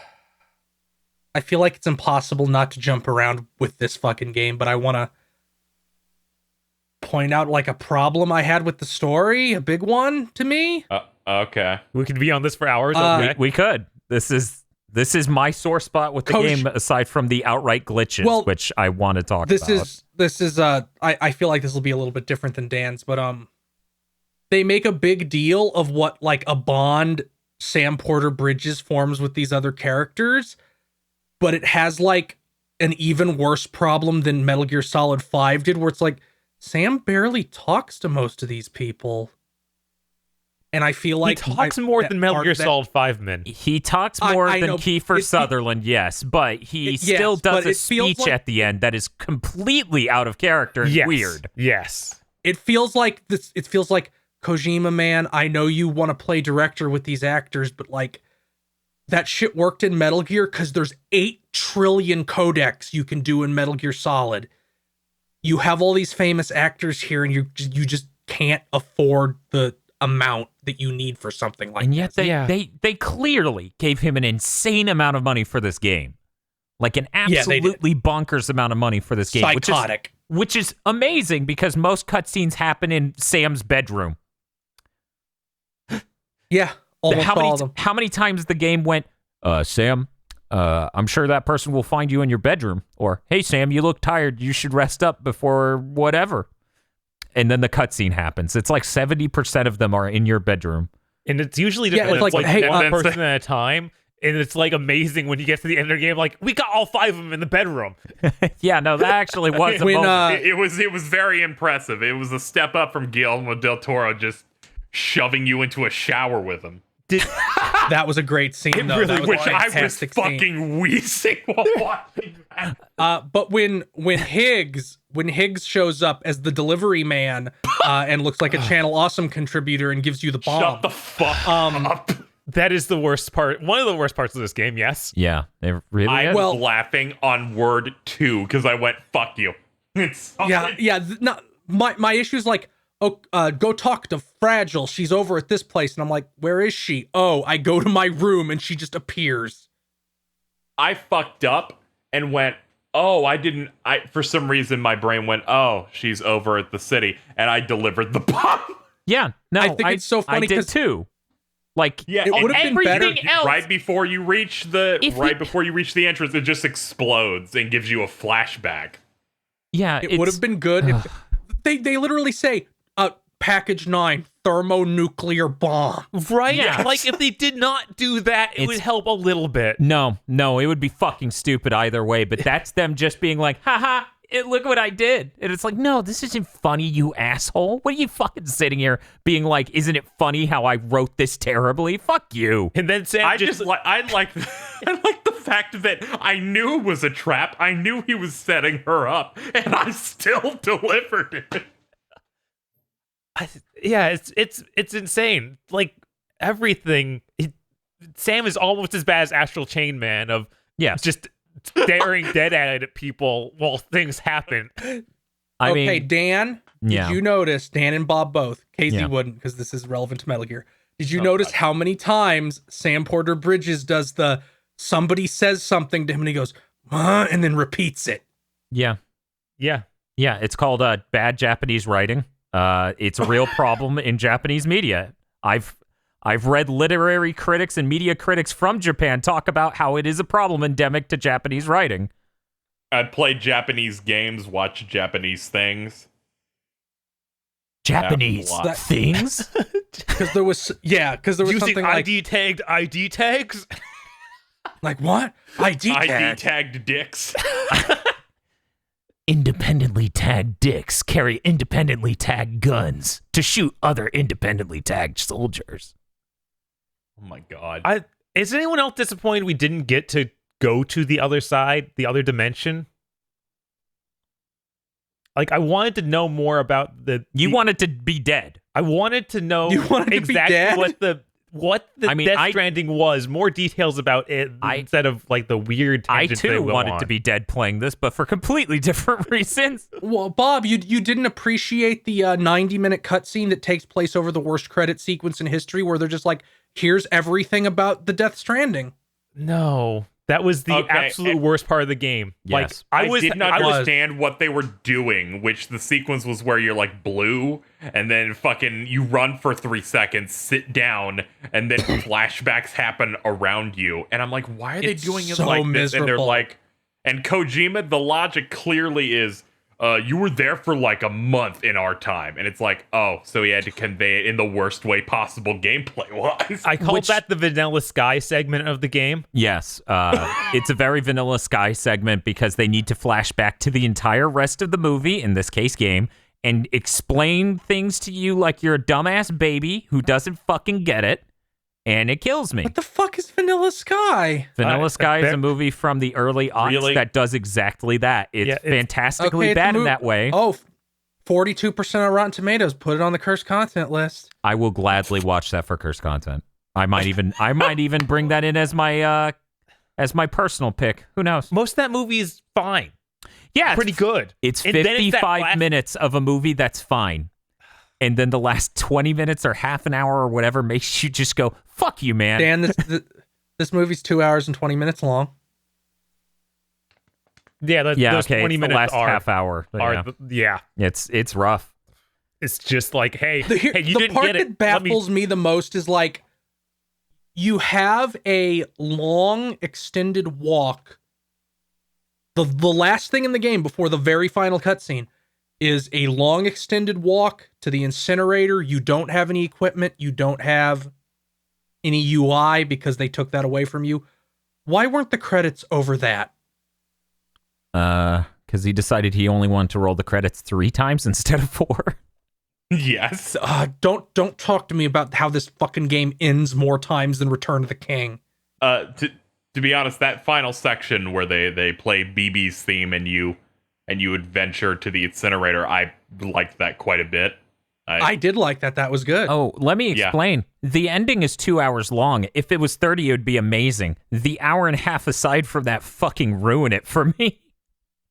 Speaker 3: I feel like it's impossible not to jump around with this fucking game, but I want to point out like a problem I had with the story, a big one to me.
Speaker 2: Okay.
Speaker 4: We could be on this for hours. Okay.
Speaker 1: We could. This is my sore spot with the game, aside from the outright glitches, which I want to talk about.
Speaker 3: This is I feel like this will be a little bit different than Dan's, but they make a big deal of what like a bond Sam Porter Bridges forms with these other characters, but it has like an even worse problem than Metal Gear Solid 5 did, where it's like Sam barely talks to most of these people. And I feel like
Speaker 4: he talks more than Metal Gear Solid 5 men.
Speaker 1: He talks more than Kiefer Sutherland, yes, but he still does a speech at the end that is completely out of character and weird.
Speaker 4: Yes.
Speaker 3: It feels like this. It feels like, Kojima, man, I know you want to play director with these actors, but like that shit worked in Metal Gear because there's 8 trillion codecs you can do in Metal Gear Solid. You have all these famous actors here, and you just can't afford the amount that you need for something like that.
Speaker 1: And yet they clearly gave him an insane amount of money for this game. Like an absolutely bonkers amount of money for this game.
Speaker 3: Psychotic.
Speaker 1: Which is amazing because most cutscenes happen in Sam's bedroom.
Speaker 3: Yeah, almost all of them.
Speaker 1: How many times the game went, Sam, I'm sure that person will find you in your bedroom. Or, hey, Sam, you look tired. You should rest up before whatever. And then the cutscene happens. It's like 70% of them are in your bedroom.
Speaker 4: And it's usually just
Speaker 3: it's like hey,
Speaker 4: one person at a time. And it's like amazing when you get to the end of the game, like, we got all 5 of them in the bedroom.
Speaker 1: Yeah, no, that actually was a moment.
Speaker 2: It was very impressive. It was a step up from Guillermo del Toro just shoving you into a shower with him.
Speaker 3: That was a great scene, though.
Speaker 2: Which I was fucking wheezing while watching that.
Speaker 3: But when Higgs shows up as the delivery man and looks like a Channel Awesome contributor and gives you the bomb.
Speaker 2: Shut the fuck up.
Speaker 4: That is the worst part. One of the worst parts of this game, yes.
Speaker 1: Yeah, it really
Speaker 2: I was laughing on word 2 because I went, fuck you.
Speaker 3: My issue is like, go talk to Fragile. She's over at this place. And I'm like, where is she? Oh, I go to my room and she just appears.
Speaker 2: I fucked up and went, for some reason my brain went, oh, she's over at the city. And I delivered the bomb.
Speaker 1: Yeah, no,
Speaker 3: I think it's so funny.
Speaker 1: I did too. Like,
Speaker 3: it would have been better.
Speaker 1: Else,
Speaker 2: right before you reach the entrance, it just explodes and gives you a flashback.
Speaker 1: Yeah,
Speaker 3: it would have been good if they literally say, package 9 thermonuclear bomb.
Speaker 4: Right? Yes. Like if they did not do that, it would help a little bit.
Speaker 1: No, it would be fucking stupid either way, but that's them just being like, haha, look what I did. And it's like, no, this isn't funny, you asshole. What are you fucking sitting here being like, isn't it funny how I wrote this terribly? Fuck you.
Speaker 4: And then Sam
Speaker 2: I like the fact that I knew it was a trap. I knew he was setting her up, and I still delivered it.
Speaker 4: It's insane. Like everything, Sam is almost as bad as Astral Chain Man of just staring dead at people while things happen.
Speaker 1: I mean,
Speaker 3: Dan, did you notice, Dan and Bob both, Casey wouldn't because this is relevant to Metal Gear. Did you notice how many times Sam Porter Bridges does somebody says something to him and he goes, and then repeats it.
Speaker 1: Yeah.
Speaker 4: Yeah.
Speaker 1: Yeah, it's called bad Japanese writing. It's a real problem in Japanese media. I've read literary critics and media critics from Japan talk about how it is a problem endemic to Japanese writing.
Speaker 2: I'd play Japanese games, watch Japanese things.
Speaker 1: Japanese
Speaker 2: That-
Speaker 1: things?
Speaker 3: Because there was
Speaker 4: Using
Speaker 3: something like
Speaker 4: ID tagged ID tags.
Speaker 3: like what? ID
Speaker 2: ID
Speaker 3: tag.
Speaker 2: tagged dicks.
Speaker 1: Independently tagged dicks carry independently tagged guns to shoot other independently tagged soldiers.
Speaker 2: Oh my god.
Speaker 4: Is anyone else disappointed we didn't get to go to the other side, the other dimension? Like, I wanted to know more about
Speaker 1: You wanted to be dead.
Speaker 4: I wanted to know
Speaker 3: You wanted to be
Speaker 4: exactly
Speaker 3: dead?
Speaker 4: what the Death Stranding was, more details about it instead of like the weird
Speaker 1: I
Speaker 4: tangent they
Speaker 1: too
Speaker 4: go
Speaker 1: wanted
Speaker 4: on.
Speaker 1: to be dead playing this, but for completely different reasons.
Speaker 3: Well, Bob, you didn't appreciate the 90-minute cutscene that takes place over the worst credit sequence in history, where they're just like, "Here's everything about the Death Stranding."
Speaker 4: No, that was the absolute worst part of the game.
Speaker 1: Yes.
Speaker 2: I didn't understand what they were doing, which the sequence was where you're like blue, and then fucking you run for 3 seconds, sit down, and then flashbacks happen around you. And I'm like, why are they
Speaker 3: It's
Speaker 2: doing it
Speaker 3: so
Speaker 2: like this? And they're
Speaker 3: miserable.
Speaker 2: like, and Kojima, the logic clearly is, you were there for like a month in our time. And it's like, oh, so he had to convey it in the worst way possible gameplay wise.
Speaker 4: I called that the Vanilla Sky segment of the game.
Speaker 1: Yes, it's a very Vanilla Sky segment because they need to flash back to the entire rest of the movie, in this case game, and explain things to you like you're a dumbass baby who doesn't fucking get it, and it kills me.
Speaker 3: What the fuck is Vanilla Sky?
Speaker 1: Vanilla Sky is a movie from the early aughts
Speaker 2: Really?
Speaker 1: that does exactly that. It's fantastically
Speaker 3: Okay,
Speaker 1: bad in that way.
Speaker 3: Oh, 42% on Rotten Tomatoes. Put it on the cursed content list.
Speaker 1: I will gladly watch that for cursed content. I might even bring that in as my personal pick. Who knows?
Speaker 4: Most of that movie is fine.
Speaker 1: Yeah,
Speaker 4: Pretty good.
Speaker 1: It's
Speaker 4: And then it's that
Speaker 1: 55
Speaker 4: last-
Speaker 1: minutes of a movie that's fine. And then the last 20 minutes or half an hour or whatever makes you just go, fuck you, man.
Speaker 3: Dan, this movie's 2 hours and 20 minutes long.
Speaker 4: Yeah, those
Speaker 1: okay,
Speaker 4: 20
Speaker 1: it's
Speaker 4: minutes
Speaker 1: the last
Speaker 4: are,
Speaker 1: half hour. Yeah. It's rough.
Speaker 4: It's just like, hey,
Speaker 3: The
Speaker 4: you didn't
Speaker 3: part
Speaker 4: get it.
Speaker 3: that baffles me the most is like, you have a long extended walk. The last thing in the game before the very final cutscene is a long extended walk to the incinerator. You don't have any equipment. You don't have any UI because they took that away from you. Why weren't the credits over that?
Speaker 1: Because he decided he only wanted to roll the credits 3 times instead of 4.
Speaker 2: Yes.
Speaker 3: Don't talk to me about how this fucking game ends more times than Return of the King.
Speaker 2: To be honest, that final section where they play BB's theme and you adventure to the incinerator, I liked that quite a bit.
Speaker 3: I did like that. That was good.
Speaker 1: Oh, let me explain. The ending is 2 hours long. If it was 30, it would be amazing. The hour and a half aside from that fucking ruin it for me.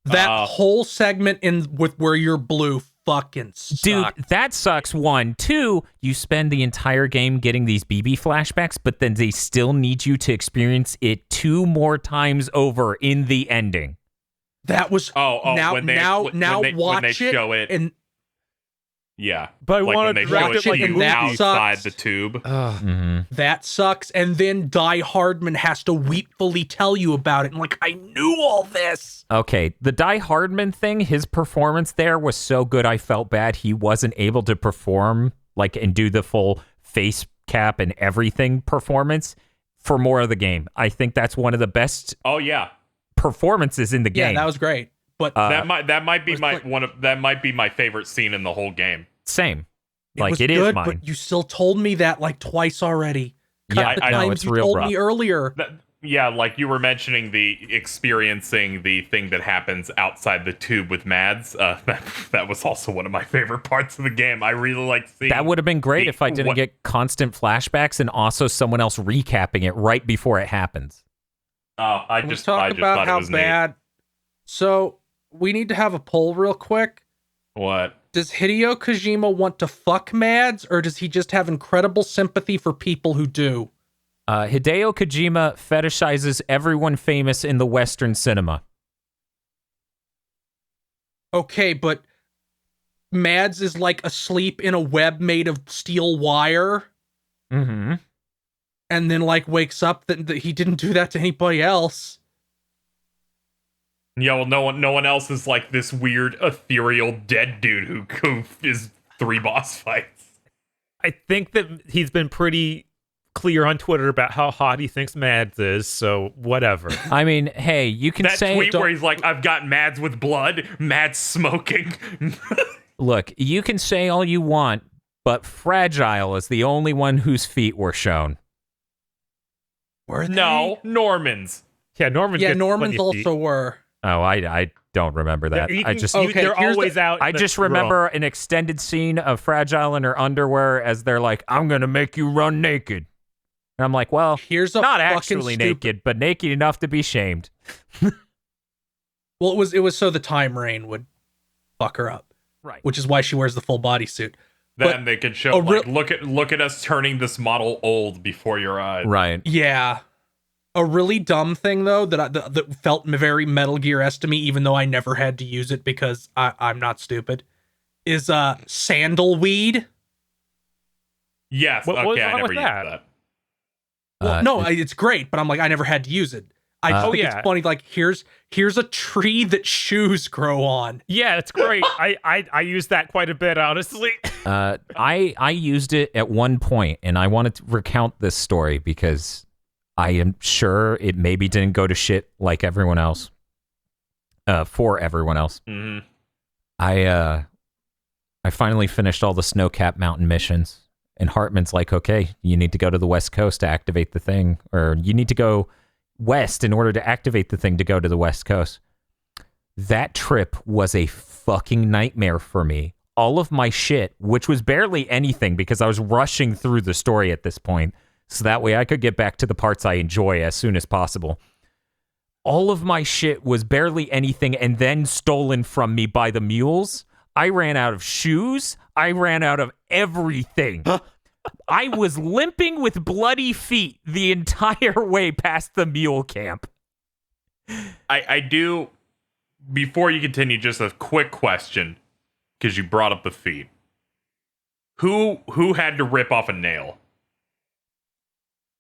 Speaker 3: That whole segment with where you're blue fucking sucked.
Speaker 1: Dude, that sucks. 1. 2, you spend the entire game getting these BB flashbacks, but then they still need you to experience it 2 more times over in the ending.
Speaker 3: That was now
Speaker 2: when they show it,
Speaker 3: and
Speaker 2: yeah,
Speaker 4: But I
Speaker 2: like
Speaker 4: wanted
Speaker 2: when they
Speaker 4: to
Speaker 2: show
Speaker 4: watch
Speaker 2: it
Speaker 4: it like
Speaker 2: you
Speaker 3: in that
Speaker 2: outside
Speaker 3: sucks.
Speaker 2: the tube.
Speaker 3: that sucks. And then Die Hardman has to weepfully tell you about it. And like, I knew all this.
Speaker 1: Okay, the Die Hardman thing, his performance there was so good I felt bad he wasn't able to perform and do the full face cap and everything performance for more of the game. I think that's one of the best
Speaker 2: Oh yeah,
Speaker 1: performances in the game.
Speaker 3: Yeah, that was great. But
Speaker 2: that might be my favorite scene in the whole game.
Speaker 1: Same.
Speaker 3: was
Speaker 1: it is
Speaker 3: good,
Speaker 1: mine.
Speaker 3: But you still told me that like twice already.
Speaker 1: Yeah,
Speaker 3: the
Speaker 2: I know,
Speaker 3: times
Speaker 1: it's
Speaker 3: you
Speaker 1: real
Speaker 3: told
Speaker 1: rough.
Speaker 3: me earlier.
Speaker 2: Yeah, like you were mentioning experiencing the thing that happens outside the tube with Mads. That was also one of my favorite parts of the game. I really like seeing.
Speaker 1: That would have been great if I didn't get constant flashbacks and also someone else recapping it right before it happens.
Speaker 2: I
Speaker 3: Let's
Speaker 2: just
Speaker 3: talk about
Speaker 2: thought
Speaker 3: how
Speaker 2: it was
Speaker 3: bad. So we need to have a poll real quick.
Speaker 2: neat. What?
Speaker 3: Does Hideo Kojima want to fuck Mads, or does he just have incredible sympathy for people who do?
Speaker 1: Hideo Kojima fetishizes everyone famous in the Western cinema.
Speaker 3: Okay, but Mads is like asleep in a web made of steel wire,
Speaker 1: Mm-hmm.
Speaker 3: and then like wakes up that he didn't do that to anybody else.
Speaker 2: Yeah, well, no one else is like this weird ethereal dead dude who is 3 boss fights.
Speaker 4: I think that he's been pretty clear on Twitter about how hot he thinks Mads is, so whatever.
Speaker 1: I mean, hey, you can
Speaker 2: That
Speaker 1: say
Speaker 2: tweet where he's like, "I've got Mads with blood, Mads smoking."
Speaker 1: look, you can say all you want, but Fragile is the only one whose feet were shown.
Speaker 3: Were they?
Speaker 2: No, Norman's.
Speaker 4: Yeah, Norman's
Speaker 3: Yeah,
Speaker 4: gets
Speaker 3: Norman's
Speaker 4: plenty of feet.
Speaker 3: also were.
Speaker 1: Oh, I don't remember that.
Speaker 4: Yeah, you
Speaker 1: I
Speaker 4: can-
Speaker 1: just
Speaker 3: Okay,
Speaker 4: they're
Speaker 3: here's
Speaker 4: always out.
Speaker 1: I just remember an extended scene of Fragile in her underwear as they're like, "I'm gonna make you run naked," and I'm like, "Well,
Speaker 3: Here's a
Speaker 1: not
Speaker 3: fucking
Speaker 1: actually
Speaker 3: stupid-
Speaker 1: naked, but naked enough to be shamed."
Speaker 3: Well, it was so the time rain would fuck her up,
Speaker 1: Right.
Speaker 3: which is why she wears the full bodysuit.
Speaker 2: Then they could show
Speaker 3: a real-
Speaker 2: like, look at us turning this model old before your eyes.
Speaker 1: Right.
Speaker 3: Yeah. A really dumb thing though that felt very Metal Gear-esque to me, even though I never had to use it because I'm not stupid, is sandalweed.
Speaker 2: Yes.
Speaker 4: What was
Speaker 2: okay, I
Speaker 4: wrong
Speaker 2: never
Speaker 4: with
Speaker 2: used
Speaker 4: that?
Speaker 2: that.
Speaker 3: Well, no, it's great, but I'm like I never had to use it. I just think
Speaker 4: yeah.
Speaker 3: it's funny. Like here's a tree that shoes grow on.
Speaker 4: Yeah, it's great. I use that quite a bit, honestly.
Speaker 1: I used it at one point, and I wanted to recount this story because I am sure it maybe didn't go to shit like everyone else. For everyone else.
Speaker 2: Mm-hmm.
Speaker 1: I finally finished all the Snowcap Mountain missions, and Hartman's like, "Okay, you need to go to the West Coast to activate the thing, or you need to go west in order to activate the thing to go to the West Coast." That trip was a fucking nightmare for me. All of my shit, which was barely anything because I was rushing through the story at this point, so that way I could get back to the parts I enjoy as soon as possible. All of my shit was barely anything and then stolen from me by the mules. I ran out of shoes. I ran out of everything. I was limping with bloody feet the entire way past the mule camp.
Speaker 2: I do. Before you continue, just a quick question, because you brought up the feet. Who had to rip off a nail?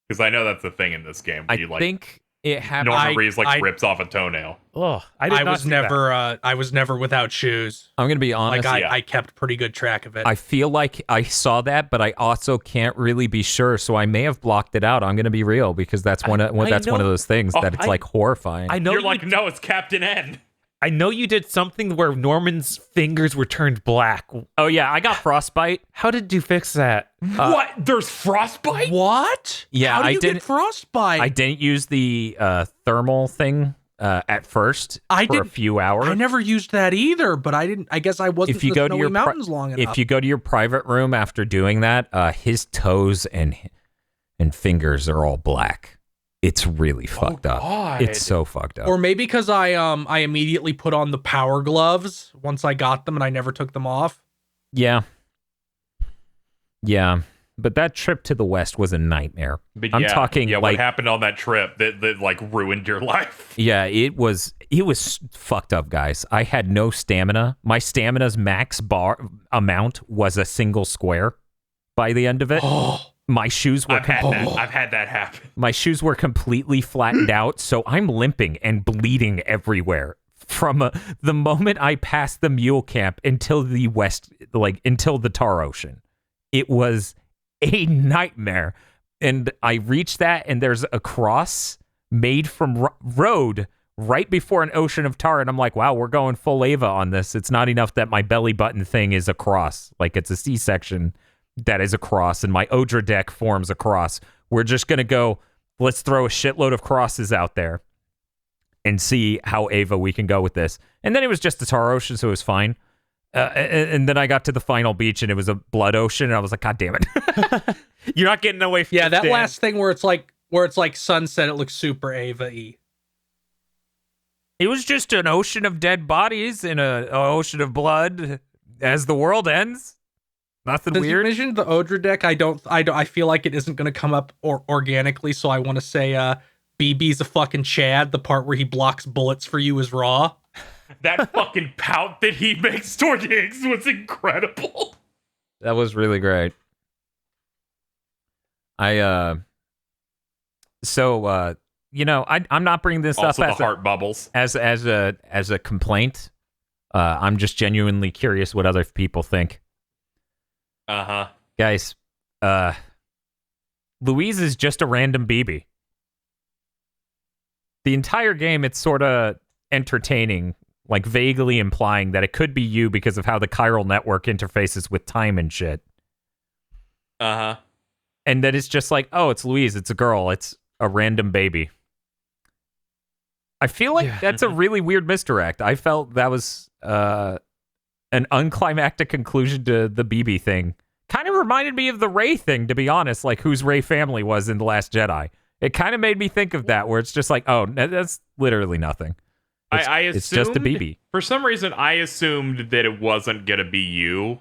Speaker 2: Because I know that's the thing in this game.
Speaker 1: I
Speaker 2: You, like,
Speaker 1: think it happened.
Speaker 2: Norman Reedus
Speaker 3: I-
Speaker 2: rips off a toenail.
Speaker 4: Oh, I
Speaker 3: was never without shoes.
Speaker 1: I'm going to be honest.
Speaker 3: Like
Speaker 2: yeah.
Speaker 3: I kept pretty good track of it.
Speaker 1: I feel like I saw that, but I also can't really be sure, so I may have blocked it out. I'm going to be real because that's one of one of those things that it's like horrifying.
Speaker 4: I know
Speaker 2: You're like, no, it's Captain N.
Speaker 4: I know you did something where Norman's fingers were turned black.
Speaker 1: Oh yeah, I got frostbite.
Speaker 4: How did you fix that?
Speaker 2: What? There's frostbite?
Speaker 3: What?
Speaker 1: Yeah,
Speaker 3: How do
Speaker 1: I
Speaker 3: you
Speaker 1: didn't-
Speaker 3: get frostbite?
Speaker 1: I didn't use the thermal thing at first for a
Speaker 3: didn't-
Speaker 1: few hours.
Speaker 3: I never used that either, but I didn't. I guess I wasn't
Speaker 1: If you
Speaker 3: in
Speaker 1: go
Speaker 3: the
Speaker 1: to
Speaker 3: snowy
Speaker 1: your
Speaker 3: mountains long enough.
Speaker 1: If you go to your private room after doing that, his toes and fingers are all black. It's really fucked up.
Speaker 2: God.
Speaker 1: It's so fucked up.
Speaker 3: or maybe because I immediately put on the power gloves once I got them and I never took them off.
Speaker 1: Yeah. But that trip to the West was a nightmare.
Speaker 2: But
Speaker 1: I'm talking
Speaker 2: Yeah,
Speaker 1: like
Speaker 2: what happened on that trip that like ruined your life?
Speaker 1: yeah, it was fucked up, guys. I had no stamina. My stamina's max bar amount was a single square by the end of it.
Speaker 3: Oh,
Speaker 1: My shoes were
Speaker 2: I've had that happen.
Speaker 1: my shoes were completely flattened out, so I'm limping and bleeding everywhere from the moment I passed the mule camp until the west, like until the Tar Ocean. It was a nightmare. And I reached that, and there's a cross made from road right before an ocean of tar, and I'm like, wow, we're going full Ava on this. It's not enough that my belly button thing is a cross, like it's a C-section that is a cross, and my Odra deck forms a cross. We're just going to go, let's throw a shitload of crosses out there and see how Ava we can go with this. And then it was just the Tar Ocean, so it was fine. And then I got to the final beach, and it was a blood ocean, and I was like, God damn it.
Speaker 4: You're not getting away from
Speaker 3: yeah, that
Speaker 4: Dan.
Speaker 3: last thing where it's like sunset. It looks super Ava-y.
Speaker 1: It was just an ocean of dead bodies in an ocean of blood as the world ends. Nothing
Speaker 3: Since you
Speaker 1: weird.
Speaker 3: mentioned the Odra deck, I feel like it isn't going to come up organically, so I want to say BB's a fucking Chad. The part where he blocks bullets for you is raw.
Speaker 2: that fucking pout that he makes toward Higgs was incredible.
Speaker 1: That was really great. I'm not bringing this
Speaker 2: Also,
Speaker 1: up
Speaker 2: the heart bubbles.
Speaker 1: as a complaint. I'm just genuinely curious what other people think. Guys, Louise is just a random BB. The entire game, it's sort of entertaining, like vaguely implying that it could be you because of how the chiral network interfaces with time and shit. And that it's just like, oh, it's Louise, it's a girl, it's a random baby. I feel like that's a really weird misdirect. I felt that was an unclimactic conclusion to the BB thing. Kind of reminded me of the Rey thing, to be honest, like whose Rey family was in The Last Jedi. It kind of made me think of that, where it's just like, oh, that's literally nothing. It's just a BB.
Speaker 2: For some reason, I assumed that it wasn't going to be you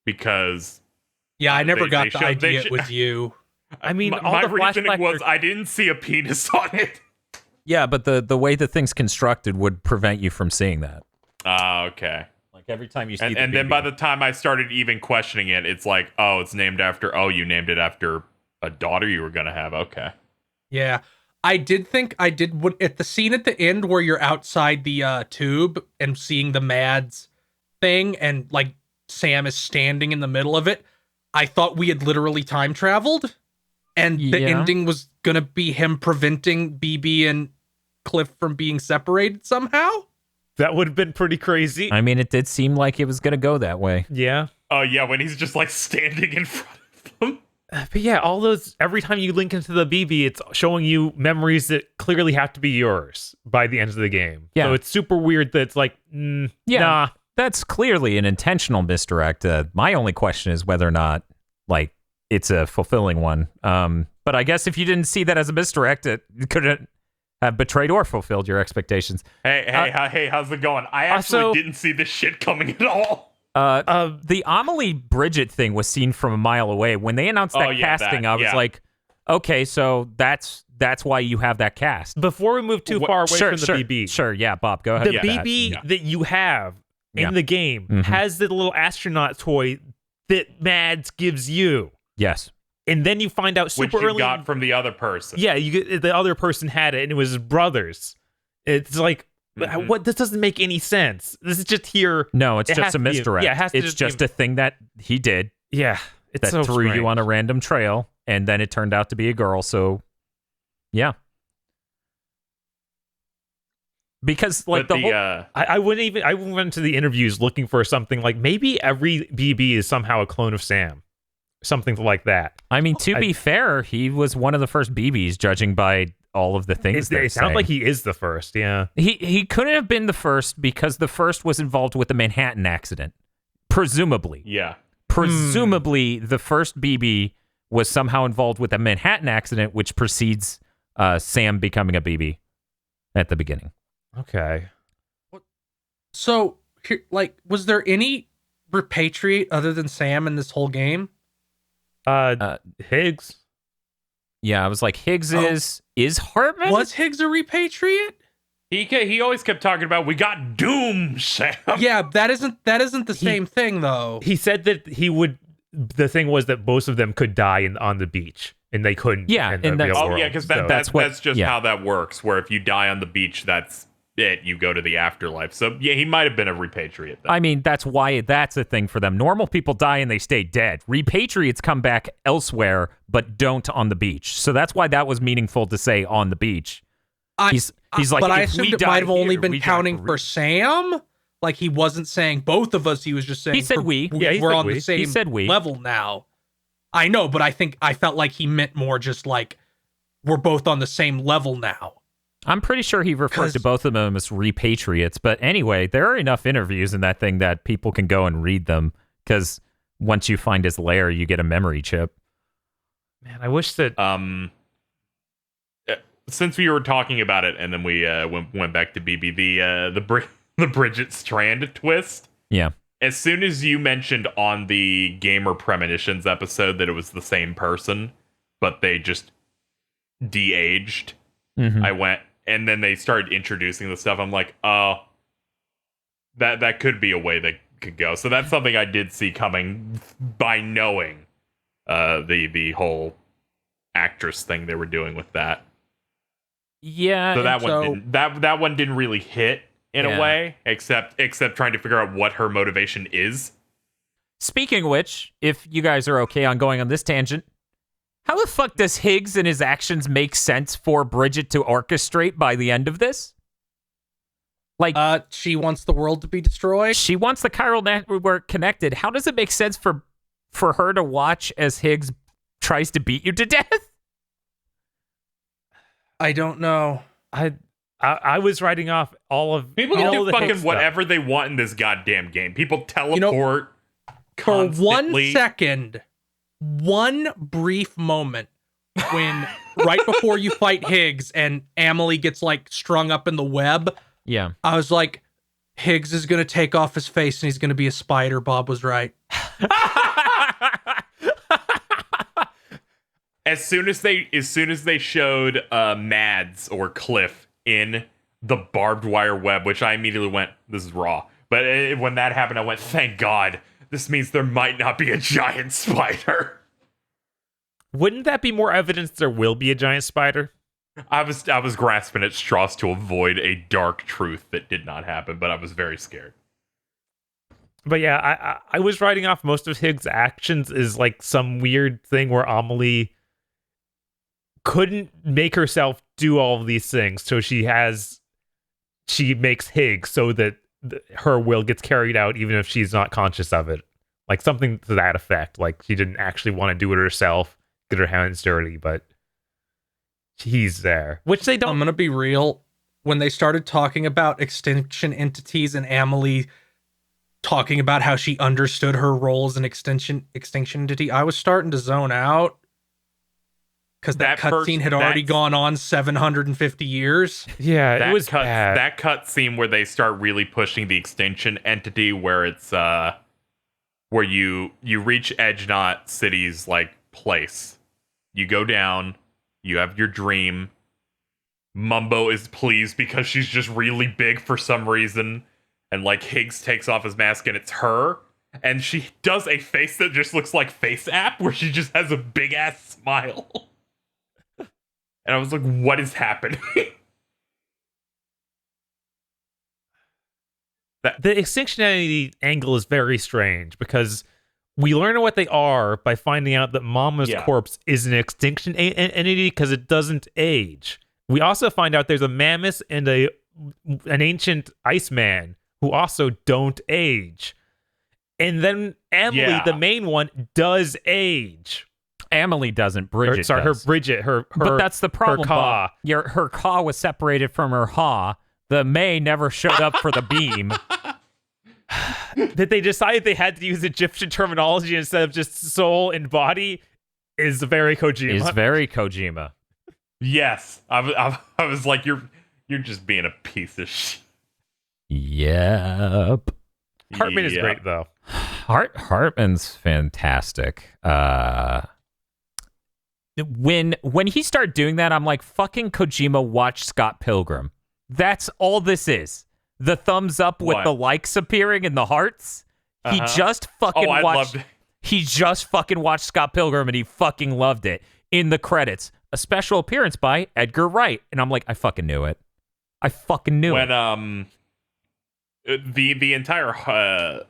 Speaker 2: because...
Speaker 3: Yeah, I never got the idea it was you.
Speaker 4: I mean,
Speaker 2: my reasoning was I didn't see a penis on it.
Speaker 1: Yeah, but the way the thing's constructed would prevent you from seeing that.
Speaker 2: Okay.
Speaker 1: Like every time you see
Speaker 2: and then by the time I started even questioning it, it's like, oh, it's named after, you named it after a daughter you were going to have. Okay.
Speaker 3: Yeah. I did at the scene at the end where you're outside the tube and seeing the Mads thing and like Sam is standing in the middle of it, I thought we had literally time traveled and the ending was going to be him preventing BB and Cliff from being separated somehow.
Speaker 4: That would have been pretty crazy.
Speaker 1: I mean, it did seem like it was going to go that way.
Speaker 4: Yeah.
Speaker 2: Oh, yeah, when he's just like standing in front of them.
Speaker 4: But yeah, all those, every time you link into the BB, it's showing you memories that clearly have to be yours by the end of the game.
Speaker 1: Yeah.
Speaker 4: So it's super weird that it's like, nah.
Speaker 1: That's clearly an intentional misdirect. My only question is whether or not, like, it's a fulfilling one. But I guess if you didn't see that as a misdirect, it couldn't have betrayed or fulfilled your expectations.
Speaker 2: Hey, how's it going? I actually didn't see this shit coming at all.
Speaker 1: The Amelie Bridget thing was seen from a mile away. When they announced that casting, I was like, okay, so that's why you have that cast.
Speaker 4: Before we move too far away from the BB.
Speaker 1: Sure, yeah, Bob, go ahead.
Speaker 4: The BB that you have in the game has the little astronaut toy that Mads gives you.
Speaker 1: Yes.
Speaker 4: And then you find out super
Speaker 2: Which you
Speaker 4: early
Speaker 2: got from the other person.
Speaker 4: Yeah, the other person had it, and it was his brother's. It's like, what? This doesn't make any sense. This is just here.
Speaker 1: No, it's just a misdirect. It's just a thing that he did.
Speaker 4: Yeah, it's
Speaker 1: that
Speaker 4: so
Speaker 1: threw
Speaker 4: strange.
Speaker 1: you on a random trail, and then it turned out to be a girl. So, yeah. Because like
Speaker 4: I went to the interviews looking for something like maybe every BB is somehow a clone of Sam. Something like that.
Speaker 1: I mean, to be fair, he was one of the first BBs, judging by all of the things.
Speaker 4: It sounds like he is the first. Yeah,
Speaker 1: he couldn't have been the first because the first was involved with the Manhattan accident, presumably.
Speaker 2: Yeah,
Speaker 1: presumably the first BB was somehow involved with a Manhattan accident, which precedes Sam becoming a BB at the beginning.
Speaker 4: Okay.
Speaker 3: So, like, was there any repatriate other than Sam in this whole game?
Speaker 4: Higgs.
Speaker 1: Yeah, I was like, Higgs is Hartman?
Speaker 3: Was Higgs a repatriate?
Speaker 2: He always kept talking about we got Doom, Sam.
Speaker 3: Yeah, that isn't the same thing though.
Speaker 4: He said that he would. The thing was that both of them could die on the beach, and they couldn't.
Speaker 1: Yeah,
Speaker 4: in the real world.
Speaker 2: Yeah, because that's just how that works. Where if you die on the beach, that's it. You go to the afterlife. So yeah, he might have been a repatriate. Then.
Speaker 1: I mean, that's why that's a thing for them. Normal people die and they stay dead. Repatriates come back elsewhere, but don't on the beach. So that's why that was meaningful to say on the beach. He's like,
Speaker 3: but I assumed it might have only been counting for Sam. Like he wasn't saying both of us. He was just saying
Speaker 1: he said we. Yeah,
Speaker 3: we're on the same
Speaker 1: we.
Speaker 3: level now. I know, but I felt like he meant more just like we're both on the same level now.
Speaker 1: I'm pretty sure he referred to both of them as repatriates. But anyway, there are enough interviews in that thing that people can go and read them because once you find his lair, you get a memory chip.
Speaker 4: Man, I wish that...
Speaker 2: Since we were talking about it and then we went back to BB, the Bridget Strand twist.
Speaker 1: Yeah.
Speaker 2: As soon as you mentioned on the Gamer Premonitions episode that it was the same person, but they just de-aged, I went... And then they started introducing the stuff. I'm like, oh, that could be a way that could go. So that's something I did see coming by knowing the whole actress thing they were doing with that.
Speaker 1: Yeah.
Speaker 2: So that one didn't really hit in a way, except trying to figure out what her motivation is.
Speaker 1: Speaking of which, if you guys are okay on going on this tangent, how the fuck does Higgs and his actions make sense for Bridget to orchestrate by the end of this? Like,
Speaker 3: she wants the world to be destroyed.
Speaker 1: she wants the chiral network connected. How does it make sense for her to watch as Higgs tries to beat you to death?
Speaker 3: I don't know.
Speaker 4: I was writing off all of
Speaker 2: People can do
Speaker 4: the
Speaker 2: fucking
Speaker 4: Higgs
Speaker 2: whatever they want in this goddamn game. People teleport
Speaker 3: For
Speaker 2: constantly.
Speaker 3: 1 second, one brief moment, when right before you fight Higgs and Amelie gets like strung up in the web,
Speaker 1: Yeah.
Speaker 3: I was like, Higgs is gonna take off his face and he's gonna be a spider. Bob was right.
Speaker 2: As soon as they showed Mads or Cliff in the barbed wire web, which I immediately went, this is raw. But when that happened, I went, thank God. This means there might not be a giant spider.
Speaker 4: Wouldn't that be more evidence there will be a giant spider?
Speaker 2: I was grasping at straws to avoid a dark truth that did not happen, but I was very scared.
Speaker 4: But yeah, I was writing off most of Higgs' actions as like some weird thing where Amelie couldn't make herself do all of these things, so she makes Higgs so that her will gets carried out even if she's not conscious of it. Like something to that effect. Like she didn't actually want to do it herself, get her hands dirty, but he's there. Which they don't.
Speaker 3: I'm gonna be real. When they started talking about extinction entities and Amelie talking about how she understood her role as an extinction entity, I was starting to zone out. Because that cutscene had already gone on 750 years.
Speaker 4: Yeah, it was bad.
Speaker 2: That cutscene where they start really pushing the extinction entity, where it's where you reach Edge Knot City's like place. You go down, you have your dream. Mumbo is pleased because she's just really big for some reason, and like Higgs takes off his mask and it's her, and she does a face that just looks like Face App, where she just has a big ass smile. And I was like, what is happening?
Speaker 4: The extinction entity angle is very strange because we learn what they are by finding out that Mama's corpse is an extinction entity because it doesn't age. We also find out there's a mammoth and an ancient Iceman who also don't age. And then Amelie, the main one, does age.
Speaker 1: Amelie doesn't. Bridget does.
Speaker 4: But
Speaker 1: that's the problem.
Speaker 4: Her Ka.
Speaker 1: Her Ka was separated from her Ha. The May never showed up for the beam.
Speaker 4: That they decided they had to use Egyptian terminology instead of just soul and body is very Kojima.
Speaker 2: Yes, I was like, you're just being a piece of shit.
Speaker 1: Yep.
Speaker 4: Hartman is great though.
Speaker 1: Hartman's fantastic. When he started doing that, I'm like, fucking Kojima, watch Scott Pilgrim. That's all this is. The thumbs up with the likes appearing and the hearts. He just fucking watched. He just fucking watched Scott Pilgrim and he fucking loved it. In the credits, a special appearance by Edgar Wright, and I'm like, I fucking knew it. I fucking knew it.
Speaker 2: When the entire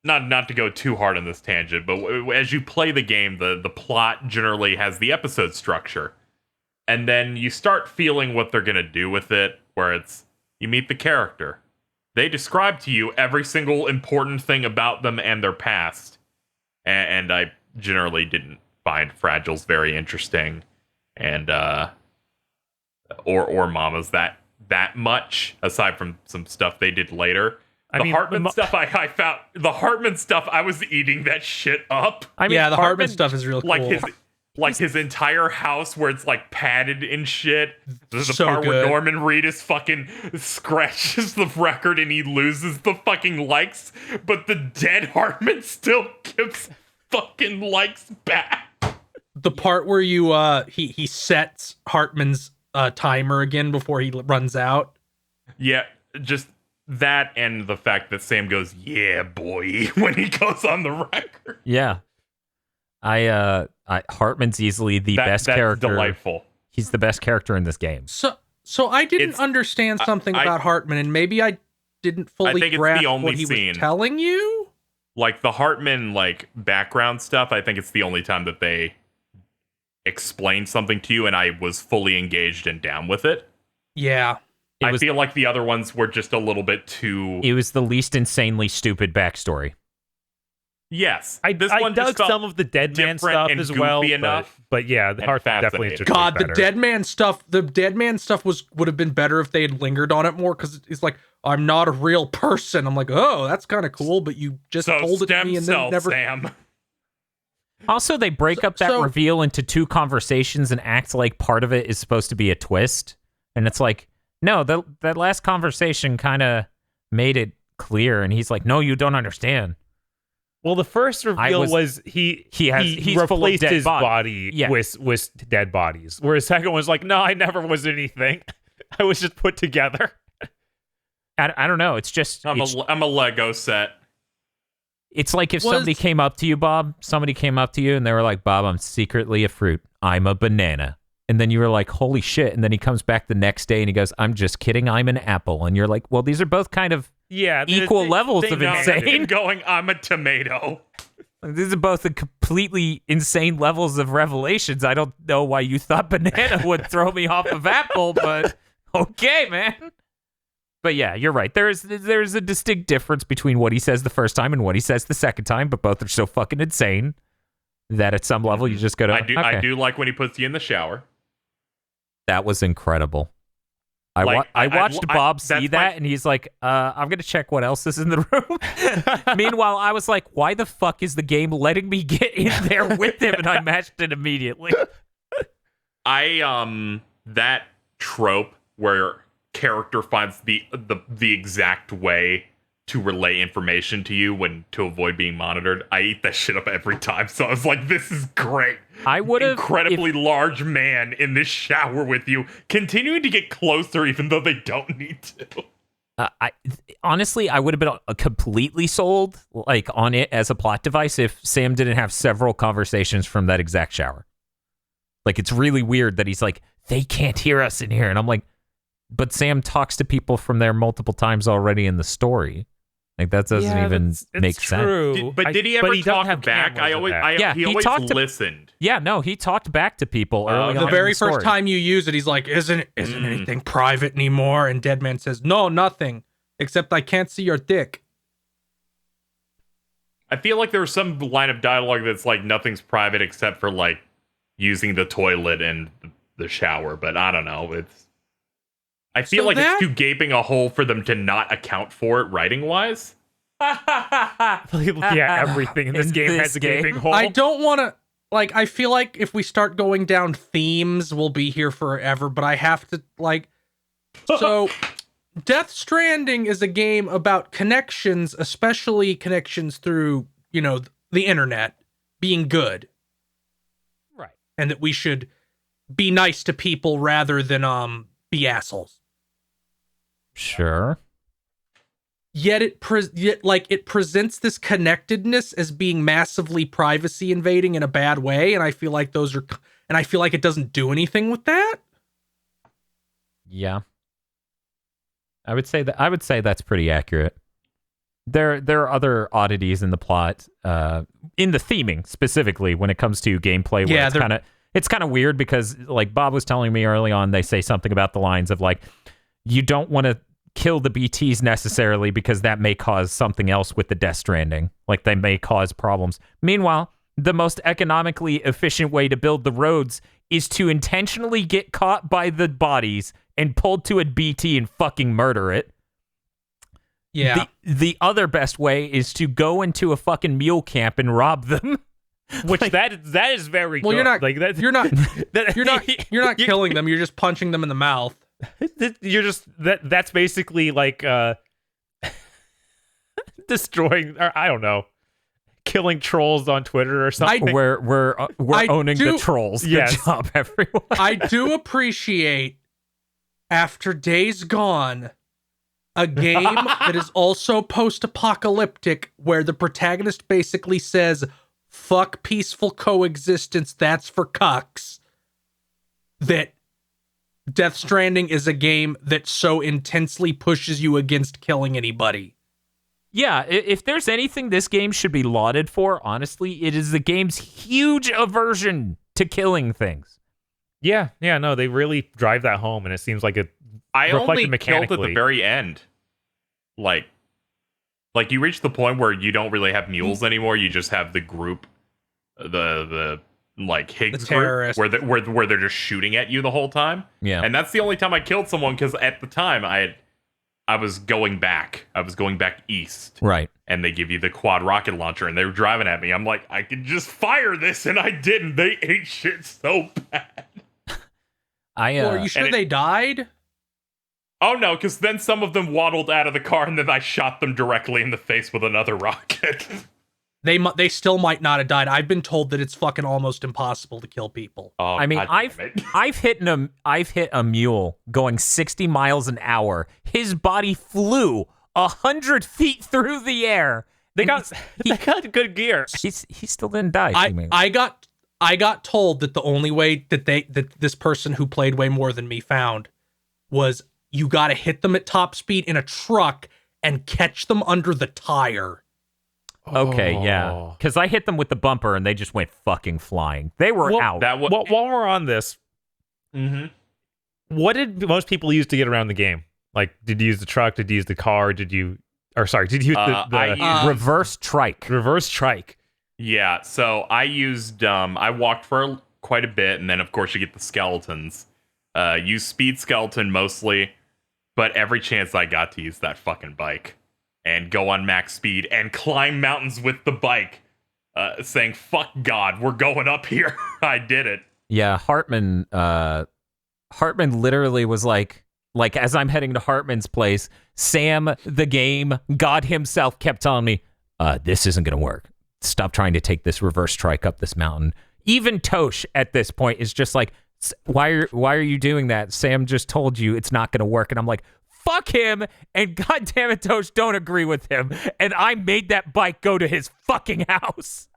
Speaker 2: not to go too hard on this tangent, but as you play the game, the plot generally has the episode structure. And then you start feeling what they're going to do with it, where it's, you meet the character. They describe to you every single important thing about them and their past. And I generally didn't find Fragiles very interesting. And, or Mamas that much, aside from some stuff they did later. Hartman stuff, I found the Hartman stuff. I was eating that shit up.
Speaker 3: I mean, the Hartman stuff is real cool.
Speaker 2: His entire house where it's like padded and shit. There's the
Speaker 3: so
Speaker 2: part
Speaker 3: good.
Speaker 2: where Norman Reedus fucking scratches the record and he loses the fucking likes, but the dead Hartman still gives fucking likes back.
Speaker 3: The part where you he sets Hartman's timer again before he runs out.
Speaker 2: Yeah, just that and the fact that Sam goes, "Yeah, boy," when he goes on the record.
Speaker 1: Yeah. Hartman's easily the best
Speaker 2: that's
Speaker 1: character.
Speaker 2: Delightful.
Speaker 1: He's the best character in this game.
Speaker 3: So I didn't understand something about Hartman, and maybe I didn't fully grasp what he was telling you.
Speaker 2: Like the Hartman background stuff, I think it's the only time that they explain something to you, and I was fully engaged and down with it.
Speaker 3: Yeah.
Speaker 2: I feel like the other ones were just a little bit too...
Speaker 1: It was the least insanely stupid backstory.
Speaker 2: Yes.
Speaker 4: I dug some of the Dead Man stuff as well, but yeah, the Hartman definitely just
Speaker 3: God, the Dead Man stuff would have been better if they had lingered on it more, because it's like, I'm not a real person. I'm like, oh, that's kind of cool, but you just told it to me and then never...
Speaker 2: Sam.
Speaker 1: Also, they break up that reveal into two conversations and act like part of it is supposed to be a twist. And it's like, no, that last conversation kind of made it clear. And he's like, no, you don't understand.
Speaker 4: Well, the first reveal was he replaced his body with dead bodies. Whereas the second one was like, no, I never was anything. I was just put together.
Speaker 1: I don't know. It's just...
Speaker 2: I'm a Lego set.
Speaker 1: It's like if somebody came up to you, Bob, and they were like, Bob, I'm secretly a fruit. I'm a banana. And then you were like, holy shit. And then he comes back the next day and he goes, I'm just kidding. I'm an apple. And you're like, well, these are both kind of equal levels of insane.
Speaker 2: Going, I'm a tomato.
Speaker 1: These are both the completely insane levels of revelations. I don't know why you thought banana would throw me off of apple, but okay, man. But yeah, you're right. There's a distinct difference between what he says the first time and what he says the second time, but both are so fucking insane that at some level you just go to...
Speaker 2: I do like when he puts you in the shower.
Speaker 1: That was incredible. I watched Bob see that, and he's like, I'm going to check what else is in the room. Meanwhile, I was like, why the fuck is the game letting me get in there with him? And I matched it immediately.
Speaker 2: That trope where character finds the exact way to relay information to you to avoid being monitored, I eat that shit up every time. So I was like, this is great.
Speaker 1: I would have
Speaker 2: incredibly large man in this shower with you, continuing to get closer even though they don't need to.
Speaker 1: Honestly, I would have been completely sold on it as a plot device if Sam didn't have several conversations from that exact shower. It's really weird that he's like, they can't hear us in here, and I'm like, but Sam talks to people from there multiple times already in the story. That doesn't even make sense.
Speaker 2: But did he ever talk back? He always listened.
Speaker 1: Yeah, no, he talked back to people early on.
Speaker 3: The very first time you use it, he's like, isn't anything private anymore? And Deadman says, no, nothing, except I can't see your dick.
Speaker 2: I feel like there was some line of dialogue that's like, nothing's private except for using the toilet and the shower, but I don't know. I feel it's too gaping a hole for them to not account for it writing-wise.
Speaker 4: Yeah, everything in this game has a gaping hole.
Speaker 3: I don't want to... I feel like if we start going down themes, we'll be here forever, but I have to, So, Death Stranding is a game about connections, especially connections through, the internet, being good.
Speaker 4: Right.
Speaker 3: And that we should be nice to people rather than, be assholes.
Speaker 1: Sure.
Speaker 3: Yet it presents this connectedness as being massively privacy invading in a bad way, and I feel like it doesn't do anything with that.
Speaker 1: Yeah. I would say that's pretty accurate. There are other oddities in the plot, in the theming specifically when it comes to gameplay where it's kind of weird because Bob was telling me early on, they say something about the lines of you don't want to kill the BTs necessarily because that may cause something else with the Death Stranding. They may cause problems. Meanwhile, the most economically efficient way to build the roads is to intentionally get caught by the bodies and pulled to a BT and fucking murder it.
Speaker 3: Yeah.
Speaker 1: The other best way is to go into a fucking mule camp and rob them.
Speaker 4: Which that is very good.
Speaker 3: You're not killing them. You're just punching them in the mouth.
Speaker 4: You're just that's basically destroying, or I don't know, killing trolls on Twitter or something.
Speaker 1: We're owning the trolls. Good job, everyone.
Speaker 3: I do appreciate after Days Gone A game that is also post-apocalyptic, where the protagonist basically says, fuck peaceful coexistence, that's for cucks. That Death Stranding is a game that so intensely pushes you against killing anybody.
Speaker 1: Yeah, if there's anything this game should be lauded for, honestly, it is the game's huge aversion to killing things.
Speaker 4: Yeah, no, they really drive that home, and it seems like it
Speaker 2: I only
Speaker 4: reflected
Speaker 2: killed at the
Speaker 4: mechanically.
Speaker 2: very end. Like you reach the point where you don't really have mules anymore. You just have the group, the like higgs
Speaker 3: The terrorists.
Speaker 2: group, where they're just shooting at you the whole time.
Speaker 1: Yeah.
Speaker 2: And that's the only time I killed someone, because at the time I was going back. I was going back east.
Speaker 1: Right.
Speaker 2: And they give you the quad rocket launcher, and they were driving at me. I'm like, I could just fire this, and I didn't. They ate shit so bad.
Speaker 3: Are you sure they died?
Speaker 2: Oh no, because then some of them waddled out of the car, and then I shot them directly in the face with another rocket.
Speaker 3: They still might not have died. I've been told that it's fucking almost impossible to kill people.
Speaker 2: Oh,
Speaker 1: I mean,
Speaker 2: God damn it.
Speaker 1: I've hit a mule going 60 miles an hour. His body flew 100 feet through the air.
Speaker 4: They got good gear.
Speaker 1: He still didn't die.
Speaker 3: I got told that the only way that this person who played way more than me found was you got to hit them at top speed in a truck and catch them under the tire.
Speaker 1: Okay, yeah. Because I hit them with the bumper and they just went fucking flying. They were out.
Speaker 4: While we're on this, what did most people use to get around the game? Like, did you use the truck? Did you use the car? Did you use the
Speaker 1: reverse trike?
Speaker 4: Reverse trike.
Speaker 2: Yeah, so I used, I walked for quite a bit, and then of course you get the skeletons. Use speed skeleton mostly, but every chance I got to use that fucking bike and go on max speed and climb mountains with the bike, saying, fuck God, we're going up here. I did it.
Speaker 1: Yeah, Hartman literally was like as I'm heading to Hartman's place, Sam, the game, God himself kept telling me, this isn't going to work. Stop trying to take this reverse trike up this mountain. Even Tosh at this point is just like, why are you doing that? Sam just told you it's not going to work. And I'm like, fuck him. And goddamn it, Tosh, don't agree with him. And I made that bike go to his fucking house.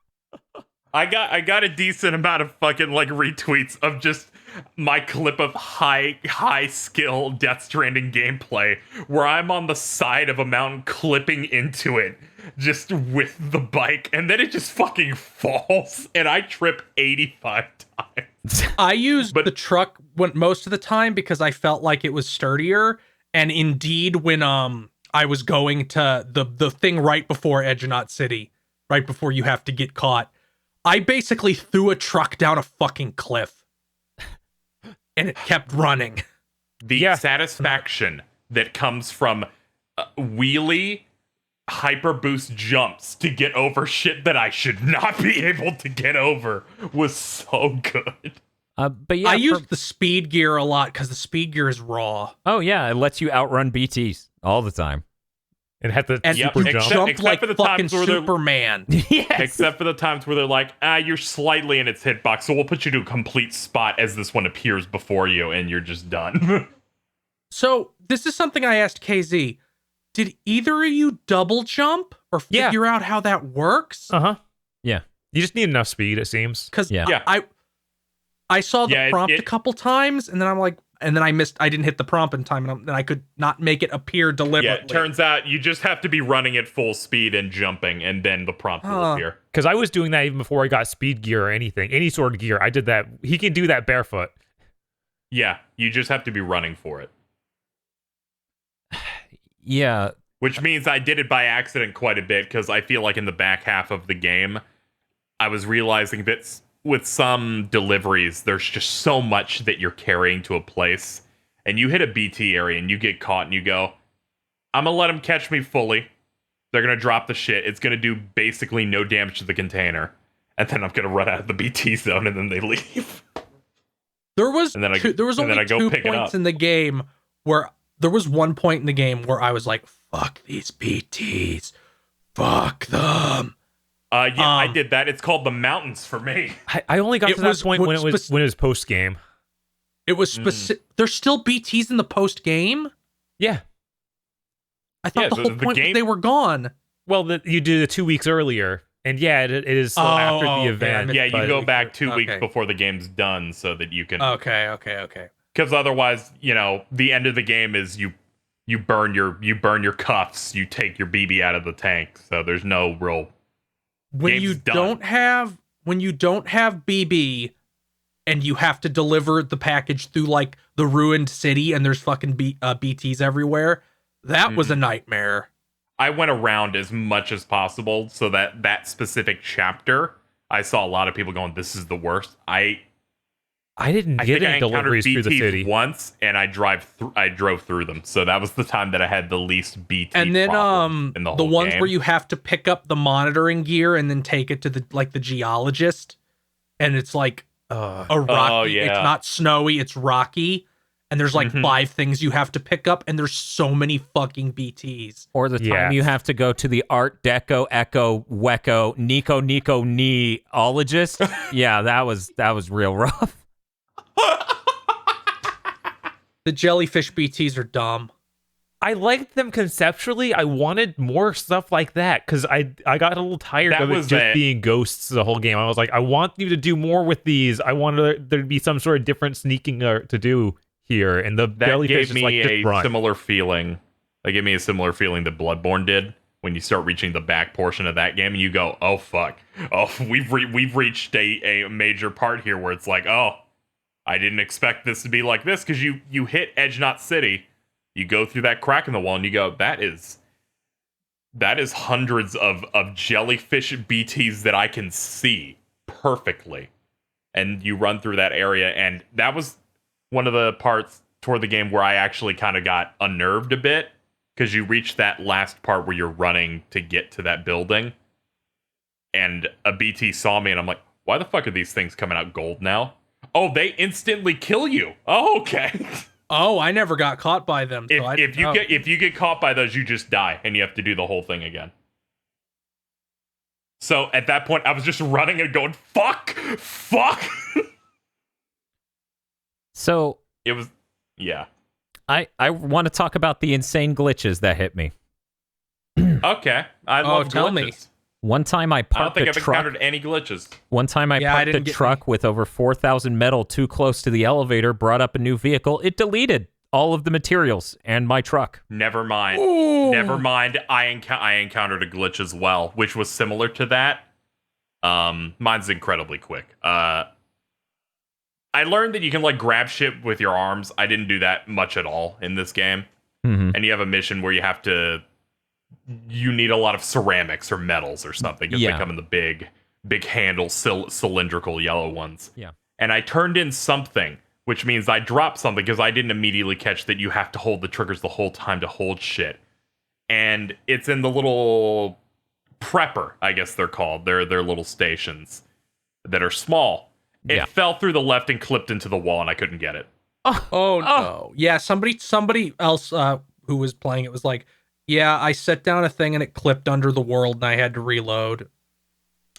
Speaker 2: I got a decent amount of fucking like retweets of just my clip of high skill Death Stranding gameplay where I'm on the side of a mountain clipping into it just with the bike, and then it just fucking falls and I trip 85 times.
Speaker 3: I used the truck most of the time because I felt like it was sturdier, and indeed when I was going to the thing right before Edgenaut City, right before you have to get caught, I basically threw a truck down a fucking cliff. And it kept running.
Speaker 2: The satisfaction that comes from wheelie hyper boost jumps to get over shit that I should not be able to get over was so good.
Speaker 1: But yeah,
Speaker 3: I used the speed gear a lot because the speed gear is raw.
Speaker 1: Oh yeah, it lets you outrun BTs all the time.
Speaker 4: And had to
Speaker 3: super jump
Speaker 2: except
Speaker 3: like
Speaker 2: for the
Speaker 3: fucking
Speaker 2: times where
Speaker 3: Superman.
Speaker 1: Yes.
Speaker 2: Except for the times where they're like, you're slightly in its hitbox, so we'll put you to a complete spot as this one appears before you, and you're just done.
Speaker 3: So, this is something I asked KZ. Did either of you double jump or figure out how that works?
Speaker 4: Uh-huh.
Speaker 1: Yeah.
Speaker 4: You just need enough speed, it seems.
Speaker 3: Because I saw the prompt a couple times, and then I'm like, and then I didn't hit the prompt in time, and I could not make it appear deliberately.
Speaker 2: Yeah, it turns out you just have to be running at full speed and jumping, and then the prompt will appear.
Speaker 4: Because I was doing that even before I got speed gear or anything. Any sort of gear, I did that. He can do that barefoot.
Speaker 2: Yeah, you just have to be running for it.
Speaker 1: Yeah.
Speaker 2: Which means I did it by accident quite a bit, because I feel like in the back half of the game, I was realizing that with some deliveries, there's just so much that you're carrying to a place, and you hit a BT area and you get caught and you go, I'm gonna let them catch me fully. They're gonna drop the shit. It's gonna do basically no damage to the container, and then I'm gonna run out of the BT zone, and then they leave.
Speaker 3: There was only 2 points in the game where there was one point in the game where I was like, fuck these BTs. Fuck them.
Speaker 2: I did that. It's called the mountains for me.
Speaker 4: I only got to that point when it was post game.
Speaker 3: It was specific. There's still BTs in the post game.
Speaker 4: Yeah.
Speaker 3: I thought
Speaker 2: Yeah,
Speaker 3: the whole
Speaker 2: the
Speaker 3: point was
Speaker 2: game-
Speaker 3: they were gone.
Speaker 4: Well, you do the 2 weeks earlier, and yeah, it is still after the
Speaker 3: okay, I
Speaker 4: event.
Speaker 3: missed
Speaker 2: Yeah,
Speaker 3: but-
Speaker 2: you go back 2 weeks
Speaker 3: Okay.
Speaker 2: before the game's done so that you can.
Speaker 3: Okay.
Speaker 2: Because otherwise, the end of the game is you burn your cuffs, you take your BB out of the tank, so there's no real.
Speaker 3: When
Speaker 2: Game's
Speaker 3: you
Speaker 2: done.
Speaker 3: don't have BB and you have to deliver the package through like the ruined city and there's fucking BTs everywhere, that was a nightmare.
Speaker 2: I went around as much as possible so that specific chapter, I saw a lot of people going, "This is the worst." I
Speaker 4: didn't get
Speaker 2: think I
Speaker 4: any
Speaker 2: encountered
Speaker 4: deliveries through the
Speaker 2: BTs
Speaker 4: city.
Speaker 2: once, and I drove through them. So that was the time that I had the least BT.
Speaker 3: And then
Speaker 2: problems in the whole
Speaker 3: ones
Speaker 2: game.
Speaker 3: where you have to pick up the monitoring gear and then take it to the geologist, and it's like a rocky.
Speaker 2: yeah.
Speaker 3: It's not snowy, it's rocky, and there's like 5 things you have to pick up, and there's so many fucking BTs.
Speaker 1: Or the time
Speaker 4: Yes.
Speaker 1: you have to go to the Art Deco Echo Wecco Nico Neologist. Yeah, that was real rough.
Speaker 3: The jellyfish BTs are dumb.
Speaker 4: I liked them conceptually. I wanted more stuff like that because I got a little tired
Speaker 2: That
Speaker 4: of it
Speaker 2: was
Speaker 4: just
Speaker 2: it.
Speaker 4: being ghosts the whole game. I was like, I want you to do more with these. I wanted there to be some sort of different sneaking to do here. And the
Speaker 2: that
Speaker 4: jellyfish
Speaker 2: gave
Speaker 4: is like,
Speaker 2: me
Speaker 4: just
Speaker 2: a
Speaker 4: run.
Speaker 2: similar feeling. That gave me a similar feeling that Bloodborne did when you start reaching the back portion of that game and you go, "Oh fuck, oh we've reached a major part here where it's like, oh, I didn't expect this to be like this," because you hit Edge Knot City, you go through that crack in the wall and you go, that is hundreds of jellyfish BTs that I can see perfectly, and you run through that area, and that was one of the parts toward the game where I actually kind of got unnerved a bit, because you reach that last part where you're running to get to that building, and a BT saw me, and I'm like, why the fuck are these things coming out gold now? Oh, they instantly kill you. Oh, okay.
Speaker 3: Oh, I never got caught by them. So I
Speaker 2: If
Speaker 3: didn't know.
Speaker 2: you get caught by those, you just die, and you have to do the whole thing again. So at that point, I was just running and going, fuck.
Speaker 1: So
Speaker 2: It was, yeah.
Speaker 1: I want to talk about the insane glitches that hit me.
Speaker 2: Okay, I love
Speaker 3: tell
Speaker 2: glitches.
Speaker 3: me.
Speaker 1: One time I
Speaker 2: I don't
Speaker 1: parked
Speaker 2: think
Speaker 1: the
Speaker 2: I've
Speaker 1: truck.
Speaker 2: encountered any glitches.
Speaker 1: One time I
Speaker 3: Yeah, I
Speaker 1: parked the
Speaker 3: didn't get
Speaker 1: truck with over 4,000 metal too close to the elevator, brought up a new vehicle. It deleted all of the materials and my truck.
Speaker 2: Never mind.
Speaker 3: Ooh.
Speaker 2: Never mind. I encountered a glitch as well, which was similar to that. Mine's incredibly quick. I learned that you can like grab shit with your arms. I didn't do that much at all in this game.
Speaker 1: Mm-hmm.
Speaker 2: And you have a mission where you need a lot of ceramics or metals or something, because
Speaker 1: Yeah.
Speaker 2: they come in the big handle cylindrical yellow ones.
Speaker 1: Yeah.
Speaker 2: And I turned in something, which means I dropped something because I didn't immediately catch that you have to hold the triggers the whole time to hold shit. And it's in the little prepper, I guess they're called. They're little stations that are small. It
Speaker 1: Yeah.
Speaker 2: fell through the left and clipped into the wall, and I couldn't get it.
Speaker 3: Oh no. Yeah, somebody else who was playing it was like, yeah, I set down a thing and it clipped under the world and I had to reload.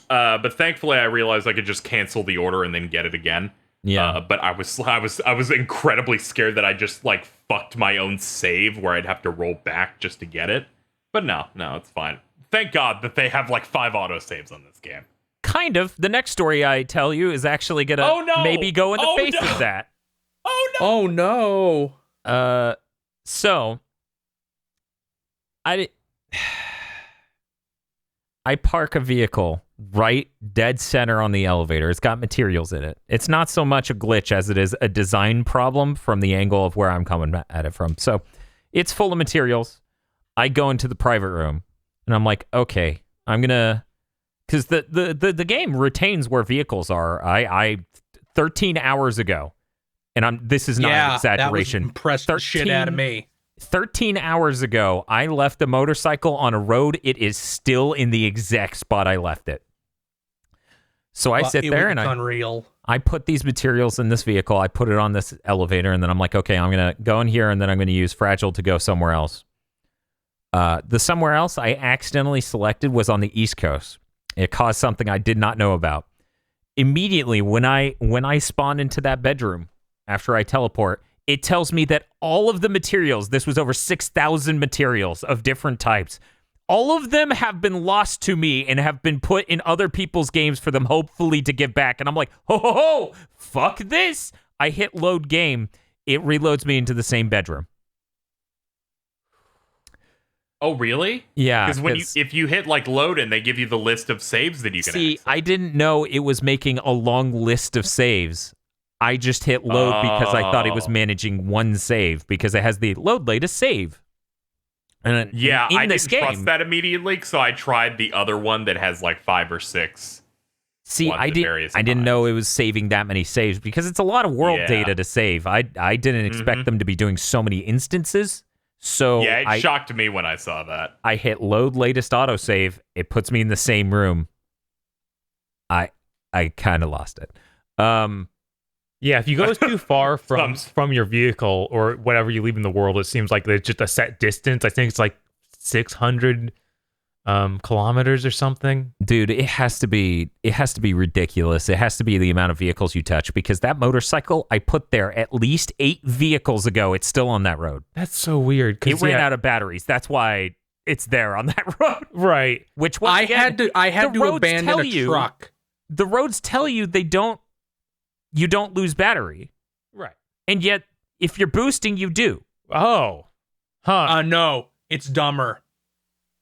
Speaker 2: But thankfully, I realized I could just cancel the order and then get it again.
Speaker 1: Yeah.
Speaker 2: But I was incredibly scared that I just like fucked my own save where I'd have to roll back just to get it. But no, it's fine. Thank God that they have like 5 autosaves on this game.
Speaker 1: Kind of. The next story I tell you is actually gonna
Speaker 2: Oh, no!
Speaker 1: maybe go in the
Speaker 2: Oh,
Speaker 1: face
Speaker 2: no!
Speaker 1: of that.
Speaker 2: Oh no!
Speaker 3: Oh no.
Speaker 1: So I park a vehicle right dead center on the elevator. It's got materials in it. It's not so much a glitch as it is a design problem from the angle of where I'm coming at it from. So it's full of materials. I go into the private room and I'm like, okay, I'm gonna, because the game retains where vehicles are. I 13 hours ago, and this is not an exaggeration.
Speaker 3: That was impressed the shit out of me.
Speaker 1: 13 hours ago, I left the motorcycle on a road. It is still in the exact spot I left it. So I sit there and
Speaker 3: unreal.
Speaker 1: I put these materials in this vehicle. I put it on this elevator, and then I'm like, okay, I'm going to go in here, and then I'm going to use Fragile to go somewhere else. The somewhere else I accidentally selected was on the East Coast. It caused something I did not know about. Immediately, when I spawn into that bedroom, after I teleport, it tells me that all of the materials, this was over 6,000 materials of different types, all of them have been lost to me and have been put in other people's games for them hopefully to give back. And I'm like, ho, fuck this. I hit load game. It reloads me into the same bedroom.
Speaker 2: Oh, really?
Speaker 1: Yeah.
Speaker 2: Because if you hit like load and they give you the list of saves that you can access.
Speaker 1: I didn't know it was making a long list of saves. I just hit load because I thought it was managing one save because it has the load latest save. And
Speaker 2: yeah,
Speaker 1: in
Speaker 2: I
Speaker 1: this
Speaker 2: didn't
Speaker 1: game,
Speaker 2: trust that immediately, so I tried the other one that has like 5 or 6.
Speaker 1: See, I didn't know it was saving that many saves because it's a lot of world data to save. I didn't expect them to be doing so many instances. So
Speaker 2: yeah, it shocked me when I saw that.
Speaker 1: I hit load latest autosave. It puts me in the same room. I kind of lost it.
Speaker 4: Yeah, if you go too far from your vehicle or whatever you leave in the world, it seems like there's just a set distance. I think it's like 600 kilometers or something.
Speaker 1: Dude, it has to be ridiculous. It has to be the amount of vehicles you touch because that motorcycle I put there at least 8 vehicles ago. It's still on that road.
Speaker 4: That's so weird.
Speaker 1: It ran out of batteries. That's why it's there on that road.
Speaker 4: Right.
Speaker 1: Which
Speaker 3: I had to abandon a truck.
Speaker 1: The roads tell you you don't lose battery.
Speaker 4: Right.
Speaker 1: And yet, if you're boosting, you do.
Speaker 4: Oh. Huh.
Speaker 3: No, it's dumber.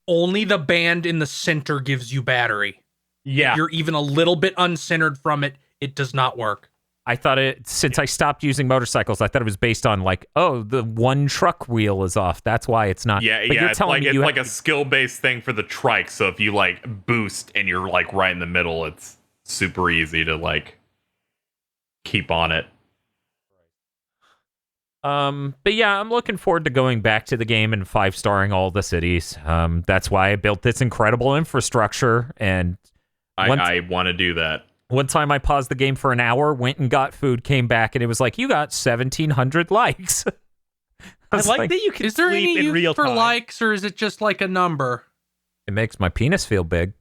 Speaker 3: Only the band in the center gives you battery.
Speaker 2: Yeah.
Speaker 3: If you're even a little bit uncentered from it, it does not work.
Speaker 1: I thought since I stopped using motorcycles, I thought it was based on like, oh, the one truck wheel is off. That's why it's not.
Speaker 2: Yeah,
Speaker 1: but
Speaker 2: yeah.
Speaker 1: You're telling
Speaker 2: it's
Speaker 1: me
Speaker 2: like a skill-based thing for the trike. So if you like boost and you're like right in the middle, it's super easy to like keep on it.
Speaker 1: But yeah, I'm looking forward to going back to the game and 5-starring all the cities. That's why I built this incredible infrastructure. And
Speaker 2: I want to do that.
Speaker 1: One time I paused the game for an hour, went and got food, came back, and it was like, you got 1,700 likes.
Speaker 4: I like that you can
Speaker 3: is there
Speaker 4: sleep
Speaker 3: any
Speaker 4: in
Speaker 3: use
Speaker 4: real
Speaker 3: for
Speaker 4: time.
Speaker 3: likes, or is it just like a number?
Speaker 1: It makes my penis feel big.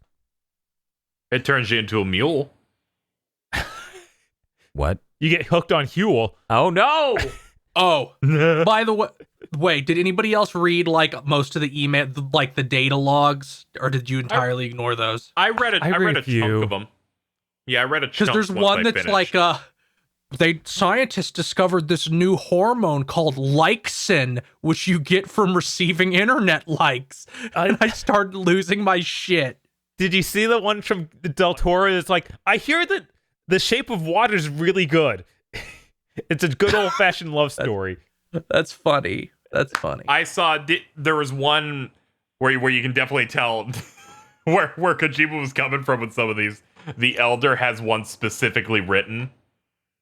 Speaker 2: It turns you into a mule.
Speaker 1: What?
Speaker 4: You get hooked on Huel.
Speaker 1: Oh, no!
Speaker 3: Oh, by the way, wait, did anybody else read like most of the email, like the data logs, or did you entirely ignore those?
Speaker 2: I read a chunk of them. Yeah, I read a chunk.
Speaker 3: Because there's one that's
Speaker 2: finished.
Speaker 3: like scientists discovered this new hormone called likesin, which you get from receiving internet likes. And I started losing my shit.
Speaker 4: Did you see the one from Del Toro? It's like, I hear that The Shape of Water is really good. It's a good old-fashioned love story.
Speaker 3: That's funny. That's funny.
Speaker 2: I saw there was one where you can definitely tell where Kojima was coming from with some of these. The Elder has one specifically written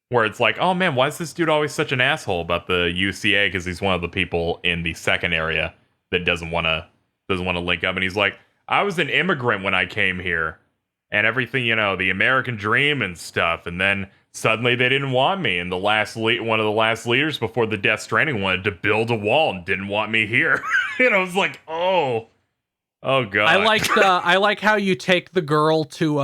Speaker 2: where it's like, oh man, why is this dude always such an asshole about the UCA? Because he's one of the people in the second area that doesn't want to link up, and he's like, I was an immigrant when I came here, and everything, the American dream and stuff, and then suddenly they didn't want me, and one of the last leaders before the Death Stranding wanted to build a wall and didn't want me here. And I was like, oh god.
Speaker 3: I like how you take the girl to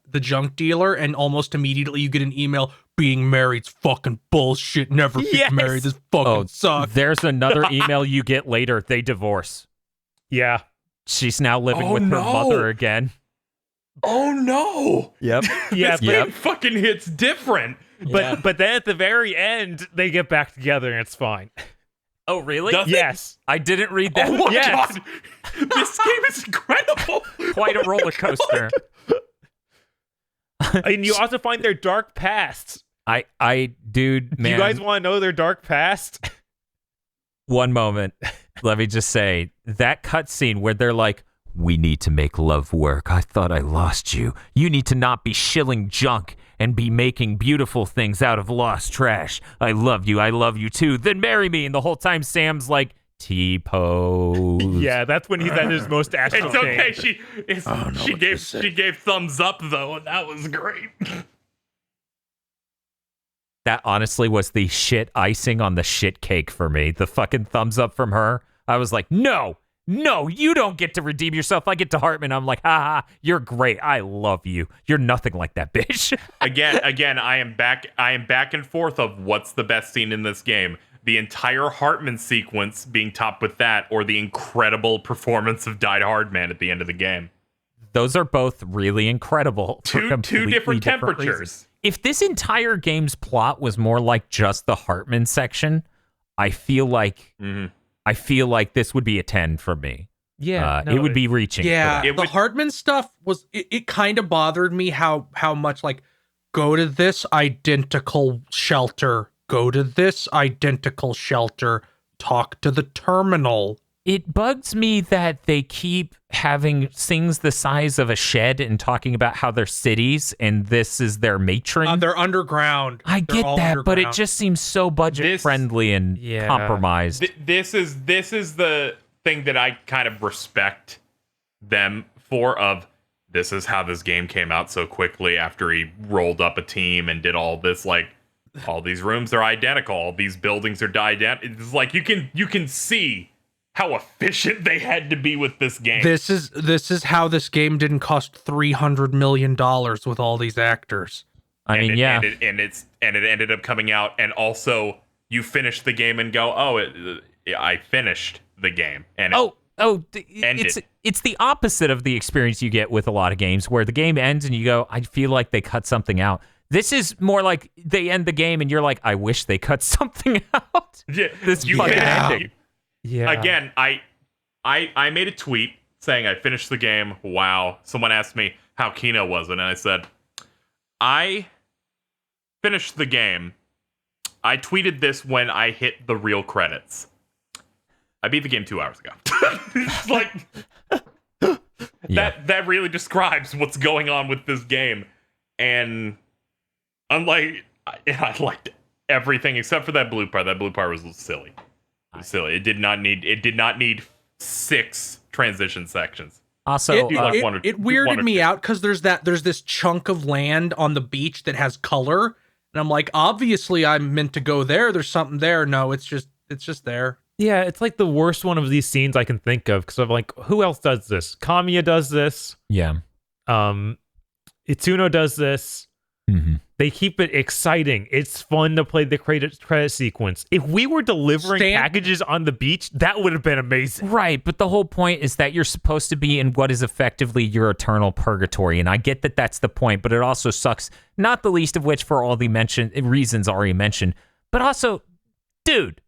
Speaker 3: the junk dealer and almost immediately you get an email, being married's fucking bullshit, never get married, this fucking sucks.
Speaker 1: There's another email you get later, they divorce.
Speaker 4: Yeah.
Speaker 1: She's now living with her mother again.
Speaker 2: Oh no!
Speaker 1: Yep.
Speaker 2: This game fucking hits different.
Speaker 4: But then at the very end, they get back together and it's fine.
Speaker 1: Oh really?
Speaker 4: Yes.
Speaker 1: I didn't read that.
Speaker 2: Oh my god! This game is incredible.
Speaker 1: Quite a roller coaster.
Speaker 4: And you also find their dark pasts.
Speaker 1: Dude, man.
Speaker 4: You guys want to know their dark past?
Speaker 1: One moment. Let me just say, that cutscene where they're like, we need to make love work. I thought I lost you. You need to not be shilling junk and be making beautiful things out of lost trash. I love you too. Then marry me. And the whole time Sam's like, T-pose.
Speaker 4: Yeah, that's when he's at his most astral
Speaker 2: It's
Speaker 4: state.
Speaker 2: okay. She gave thumbs up though, and that was great.
Speaker 1: That honestly was the shit icing on the shit cake for me. The fucking thumbs up from her. I was like, no, you don't get to redeem yourself. I get to Hartman. I'm like, haha, you're great. I love you. You're nothing like that bitch.
Speaker 2: Again, I am back and forth of what's the best scene in this game. the entire Hartman sequence being topped with that, or the incredible performance of Die Hard Man at the end of the game.
Speaker 1: Those are both really incredible.
Speaker 2: Two different temperatures.
Speaker 1: Reasons. If this entire game's plot was more like just the Hartman section, I feel like this would be a 10 for me.
Speaker 4: Yeah,
Speaker 1: it would be reaching.
Speaker 3: Yeah,
Speaker 1: for
Speaker 3: the Hartman stuff was it kind of bothered me how much like go to this identical shelter, go to this identical shelter, talk to the terminal.
Speaker 1: It bugs me that they keep having things the size of a shed and talking about how they're cities and this is their matron.
Speaker 3: They're underground.
Speaker 1: I get that, but it just seems so budget friendly and compromised.
Speaker 2: This is the thing that I kind of respect them for. Of this is how this game came out so quickly after he rolled up a team and did all this, like all these rooms are identical, all these buildings are identical. It's like you can see how efficient they had to be with this game.
Speaker 3: This is how this game didn't cost $300 million with all these actors.
Speaker 2: And it ended up coming out, and also you finish the game and go, I finished the game, and
Speaker 1: it's the opposite of the experience you get with a lot of games where the game ends and you go, I feel like they cut something out. This is more like they end the game and you're like, I wish they cut something out.
Speaker 2: Yeah,
Speaker 1: this fucking ending.
Speaker 2: Yeah. Again, I made a tweet saying I finished the game. Wow. Someone asked me how Kino was, and I said, I finished the game. I tweeted this when I hit the real credits. I beat the game 2 hours ago. Like that really describes what's going on with this game. And unlike I liked everything except for that blue part. That blue part was silly. Silly. It did not need 6 transition sections.
Speaker 1: Also,
Speaker 3: it weirded me out because there's this chunk of land on the beach that has color, and I'm like, obviously I'm meant to go there. There's something there. No, it's just there.
Speaker 4: Yeah, it's like the worst one of these scenes I can think of because I'm like, who else does this? Kamiya does this.
Speaker 1: Yeah.
Speaker 4: Itsuno does this.
Speaker 1: Mm-hmm.
Speaker 4: They keep it exciting. It's fun to play the credit sequence. If we were delivering packages on the beach, that would have been amazing.
Speaker 1: Right, but the whole point is that you're supposed to be in what is effectively your eternal purgatory, and I get that that's the point, but it also sucks, not the least of which for all the reasons already mentioned, but also, dude,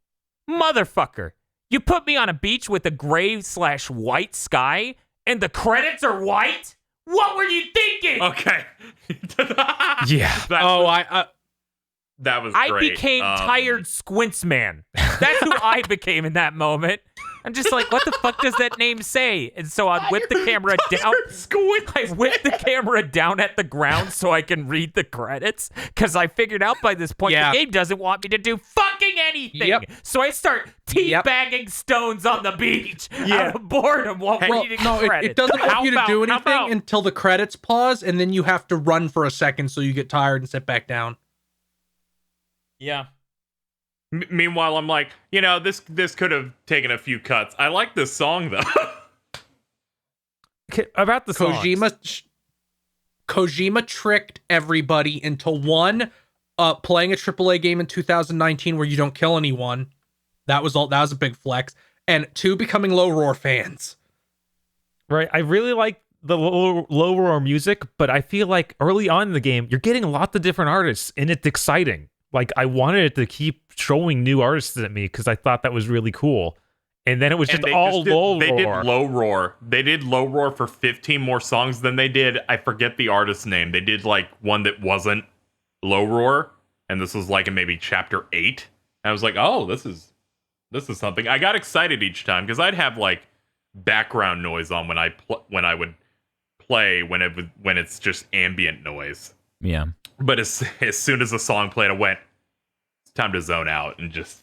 Speaker 1: motherfucker, you put me on a beach with a gray/white sky, and the credits are white? What were you thinking?
Speaker 2: Okay.
Speaker 4: Yeah.
Speaker 2: That was great.
Speaker 1: I became tired Squints Man. That's who I became in that moment. I'm just like, what the fuck does that name say? And so I whip the camera down. I whip the camera down at the ground so I can read the credits because I figured out by this point the game doesn't want me to do fucking anything.
Speaker 3: Yep.
Speaker 1: So I start teabagging stones on the beach out of boredom while reading the credits.
Speaker 3: It doesn't want you to do anything until the credits pause, and then you have to run for a second so you get tired and sit back down.
Speaker 1: Yeah.
Speaker 2: Meanwhile, I'm like, this could have taken a few cuts. I like this song, though.
Speaker 4: About the songs.
Speaker 3: Kojima tricked everybody into one, playing a AAA game in 2019 where you don't kill anyone. That was a big flex. And 2, becoming low roar fans.
Speaker 4: Right. I really like the low roar music, but I feel like early on in the game, you're getting lots of different artists, and it's exciting. Like, I wanted it to keep showing new artists at me because I thought that was really cool. And then it was low roar.
Speaker 2: They did low roar. They did low roar for 15 more songs than they did. I forget the artist's name. They did like one that wasn't low roar, and this was like in maybe chapter 8. And I was like, oh, this is something. I got excited each time because I'd have like background noise on when I would play when it's just ambient noise.
Speaker 1: Yeah.
Speaker 2: But as soon as the song played, I went, it's time to zone out and just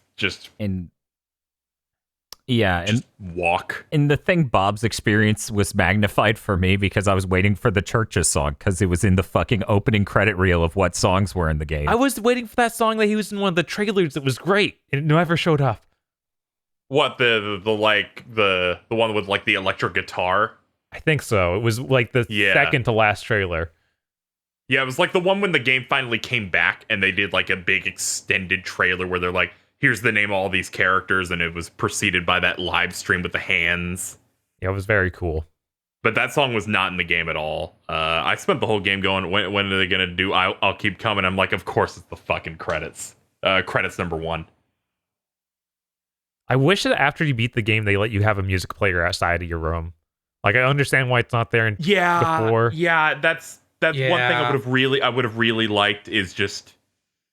Speaker 2: walk.
Speaker 1: And the thing, Bob's experience was magnified for me because I was waiting for the Churches song because it was in the fucking opening credit reel of what songs were in the game.
Speaker 4: I was waiting for that song that he was in one of the trailers that was great, and it never showed up.
Speaker 2: What, the one with like the electric guitar?
Speaker 4: I think so. It was like the second to last trailer.
Speaker 2: Yeah, it was like the one when the game finally came back and they did like a big extended trailer where they're like, here's the name of all these characters, and it was preceded by that live stream with the hands.
Speaker 4: Yeah, it was very cool.
Speaker 2: But that song was not in the game at all. I spent the whole game going, when are they going to do I'll Keep Coming? I'm like, of course it's the fucking credits. Credits number 1.
Speaker 4: I wish that after you beat the game, they let you have a music player outside of your room. Like, I understand why it's not there before.
Speaker 2: Yeah, that's one thing I would have really liked is just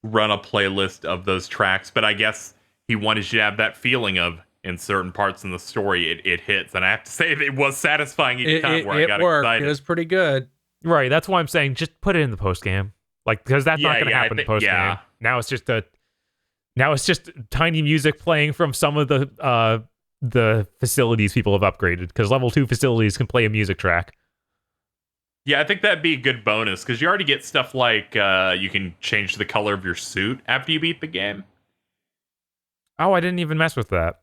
Speaker 2: run a playlist of those tracks. But I guess he wanted you to have that feeling of, in certain parts in the story, it hits. And I have to say, it was satisfying each time where I got excited.
Speaker 3: It was pretty good.
Speaker 4: Right, that's why I'm saying just put it in the post game. Like, because that's not going to happen in the post game. Now it's just tiny music playing from some of the facilities people have upgraded, because level 2 facilities can play a music track.
Speaker 2: Yeah, I think that'd be a good bonus, because you already get stuff like you can change the color of your suit after you beat the game.
Speaker 4: Oh, I didn't even mess with that.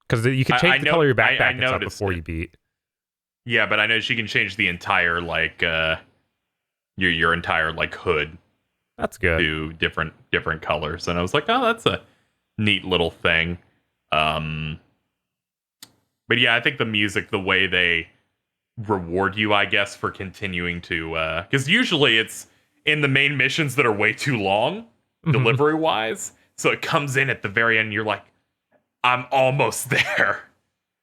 Speaker 4: Because you can change the color of your backpack and stuff before you beat.
Speaker 2: Yeah, but I know she can change the entire, like, your entire, like, hood.
Speaker 4: That's good.
Speaker 2: To different colors. And I was like, oh, that's a neat little thing. But yeah, I think the music, the way they reward you, I guess, for continuing to... Because usually it's in the main missions that are way too long, delivery-wise. So it comes in at the very end, and you're like, I'm almost there.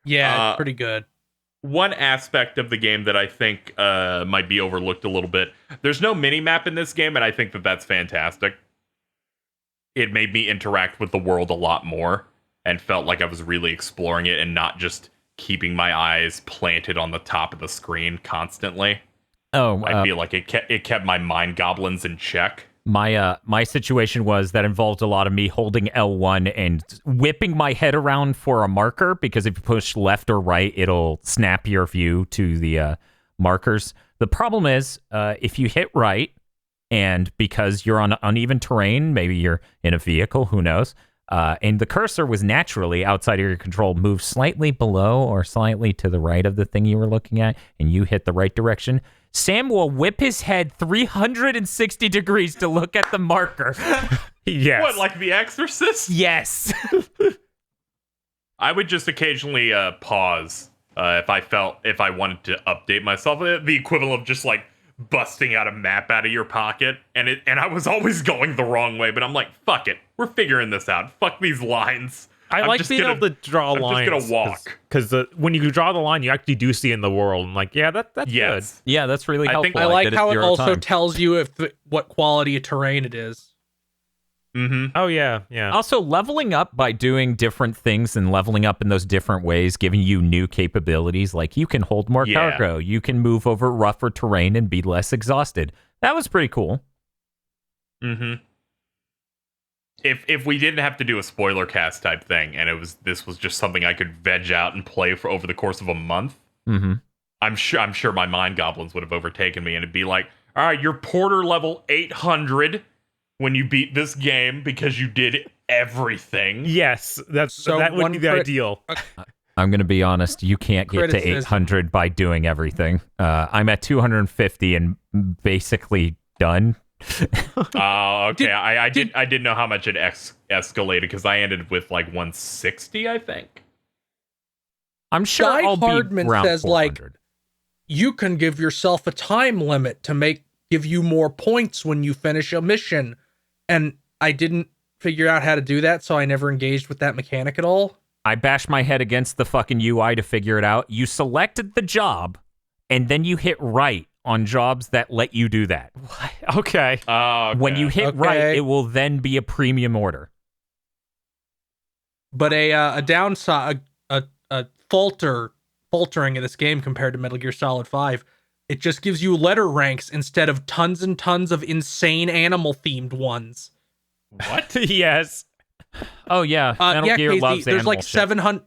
Speaker 3: Yeah, it's pretty good.
Speaker 2: One aspect of the game that I think might be overlooked a little bit, there's no mini-map in this game, and I think that that's fantastic. It made me interact with the world a lot more, and felt like I was really exploring it and not just keeping my eyes planted on the top of the screen constantly. I feel like it kept my mind goblins in check.
Speaker 1: My situation was that involved a lot of me holding L1 and whipping my head around for a marker, because if you push left or right, it'll snap your view to the markers. The problem is, if you hit right, and because you're on uneven terrain, maybe you're in a vehicle, who knows, and the cursor was naturally outside of your control, moved slightly below or slightly to the right of the thing you were looking at, and you hit the right direction, Sam will whip his head 360 degrees to look at the marker.
Speaker 4: Yes.
Speaker 2: What, like The Exorcist?
Speaker 1: Yes.
Speaker 2: I would just occasionally pause if I wanted to update myself. The equivalent of just like busting out a map out of your pocket, and I was always going the wrong way, but I'm like, fuck it, we're figuring this out. Fuck these lines.
Speaker 4: I like being able to draw lines.
Speaker 2: I'm just gonna walk.
Speaker 4: Because when you draw the line, you actually do see in the world. And like, yeah, that's good.
Speaker 1: Yeah, that's really helpful.
Speaker 3: I like how it also tells you what quality of terrain it is.
Speaker 2: Mm-hmm.
Speaker 4: Oh, yeah, yeah.
Speaker 1: Also, leveling up by doing different things and leveling up in those different ways, giving you new capabilities. Like, you can hold more cargo. You can move over rougher terrain and be less exhausted. That was pretty cool.
Speaker 2: Mm-hmm. If we didn't have to do a spoiler cast type thing, and this was just something I could veg out and play for over the course of a month, I'm sure my mind goblins would have overtaken me, and it'd be like, all right, you're Porter level 800 when you beat this game because you did everything.
Speaker 4: Yes, that would be the ideal.
Speaker 1: I'm going to be honest, you can't get to 800 by doing everything. I'm at 250 and basically done.
Speaker 2: Oh, okay. I didn't know how much it escalated, because I ended with like 160, I think.
Speaker 1: I'm sure I'll
Speaker 3: Hardman
Speaker 1: be around
Speaker 3: says
Speaker 1: 400.
Speaker 3: like you can give yourself a time limit to give you more points when you finish a mission, and I didn't figure out how to do that, so I never engaged with that mechanic at all.
Speaker 1: I bashed my head against the fucking UI to figure it out. You selected the job, and then you hit right on jobs that let you do that.
Speaker 4: Okay.
Speaker 1: When you hit right, it will then be a premium order.
Speaker 3: But a downside, a faltering of this game compared to Metal Gear Solid 5, it just gives you letter ranks instead of tons and tons of insane animal-themed ones.
Speaker 2: What?
Speaker 4: Yes.
Speaker 1: Oh, yeah. Metal Gear
Speaker 3: Casey,
Speaker 1: loves
Speaker 3: there's like
Speaker 1: animal shit.
Speaker 3: 700...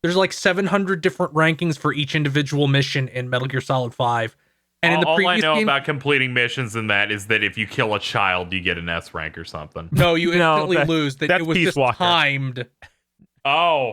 Speaker 3: There's like 700 different rankings for each individual mission in Metal Gear Solid 5. And in the
Speaker 2: all I
Speaker 3: previous
Speaker 2: know
Speaker 3: game,
Speaker 2: about completing missions in that is that if you kill a child, you get an S rank or something.
Speaker 3: no, you instantly lose.
Speaker 4: that's
Speaker 3: It was
Speaker 4: Peace
Speaker 3: just
Speaker 4: Walker.
Speaker 3: timed.
Speaker 1: Yeah.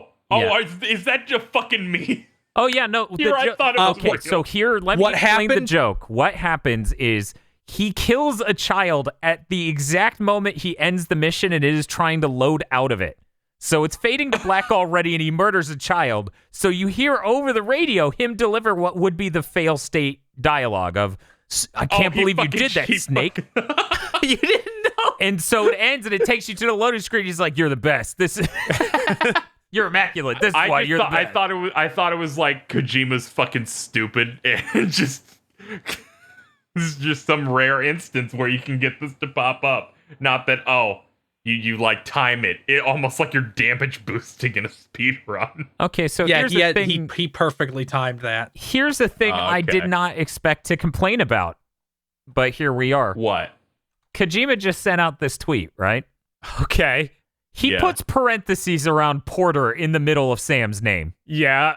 Speaker 2: Is that just fucking me?
Speaker 1: Oh, yeah, no.
Speaker 2: I thought it was real.
Speaker 1: So here, let me explain the joke. What happens is He kills a child at the exact moment he ends the mission and it is trying to load out of it. So it's fading to black already and he murders a child. So you hear over the radio him deliver what would be the fail state dialogue of, I can't believe you did that, Snake.
Speaker 4: You didn't know.
Speaker 1: And so it ends and it takes you to the loading screen. He's like, you're the best. This is... You're immaculate. This is why you're the best.
Speaker 2: I thought it was like Kojima's fucking stupid and just... This is just some rare instance where you can get this to pop up. Not that, you like time it. It almost like you're damage boosting in a speed run.
Speaker 1: Okay, so here's the thing.
Speaker 3: He perfectly timed that.
Speaker 1: Here's the thing I did not expect to complain about, but here we are.
Speaker 2: What?
Speaker 1: Kojima just sent out this tweet, right?
Speaker 4: Okay.
Speaker 1: He puts parentheses around Porter in the middle of Sam's name.
Speaker 4: Yeah.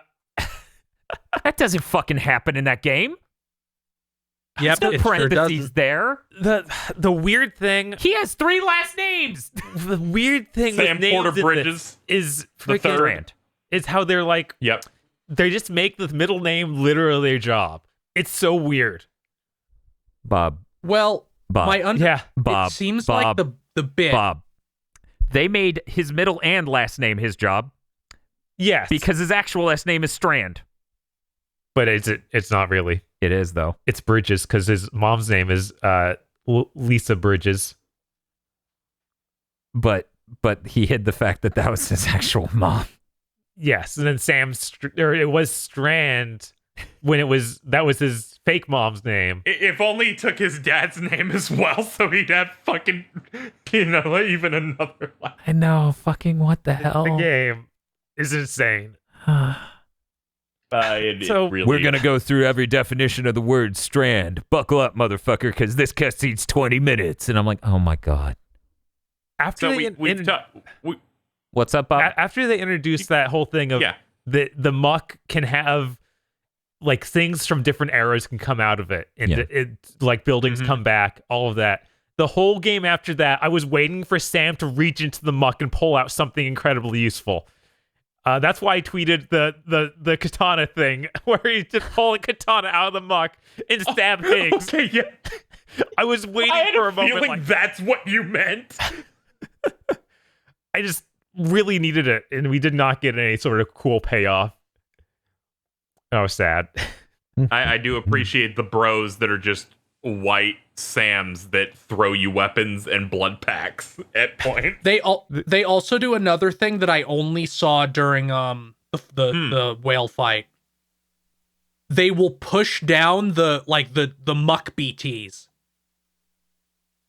Speaker 1: That doesn't fucking happen in that game.
Speaker 3: Yep,
Speaker 1: There's no parentheses
Speaker 3: sure
Speaker 1: there.
Speaker 4: The weird thing.
Speaker 1: He has 3 last names.
Speaker 4: The weird thing
Speaker 2: Sam
Speaker 4: with
Speaker 2: Porter
Speaker 4: names
Speaker 2: Bridges
Speaker 4: is
Speaker 2: the
Speaker 4: freaking
Speaker 2: third.
Speaker 4: Is how they're like.
Speaker 2: Yep.
Speaker 4: They just make the middle name literally their job. It's so weird.
Speaker 1: Bob.
Speaker 3: Well,
Speaker 1: Bob. Bob.
Speaker 3: It seems
Speaker 1: Bob,
Speaker 3: like the bit.
Speaker 1: Bob. They made his middle and last name his job.
Speaker 4: Yes.
Speaker 1: Because his actual last name is Strand.
Speaker 4: But it's not really.
Speaker 1: It is, though.
Speaker 4: It's Bridges because his mom's name is Lisa Bridges.
Speaker 1: But he hid the fact that was his actual mom.
Speaker 4: Yes, and then it was Strand when that was his fake mom's name.
Speaker 2: If only he took his dad's name as well, so he'd have fucking, even another life.
Speaker 1: I know, fucking what the hell?
Speaker 4: The game is insane.
Speaker 1: We're going to go through every definition of the word strand. Buckle up, motherfucker, because this cutscene's 20 minutes. And I'm like, oh my God.
Speaker 4: After
Speaker 1: what's up, Bob?
Speaker 4: After they introduced that whole thing of the muck can have like things from different eras can come out of it. And it like buildings come back, all of that. The whole game after that, I was waiting for Sam to reach into the muck and pull out something incredibly useful. That's why I tweeted the katana thing, where he just pulled a katana out of the muck and stabbed Higgs.
Speaker 2: Okay, yeah.
Speaker 4: I was waiting for a moment.
Speaker 2: Feeling
Speaker 4: like
Speaker 2: that's what you meant.
Speaker 4: I just really needed it, and we did not get any sort of cool payoff. I was sad.
Speaker 2: I do appreciate the bros that are just white Sams that throw you weapons and blood packs at points.
Speaker 3: They also do another thing that I only saw during the whale fight. They will push down the muck BTs.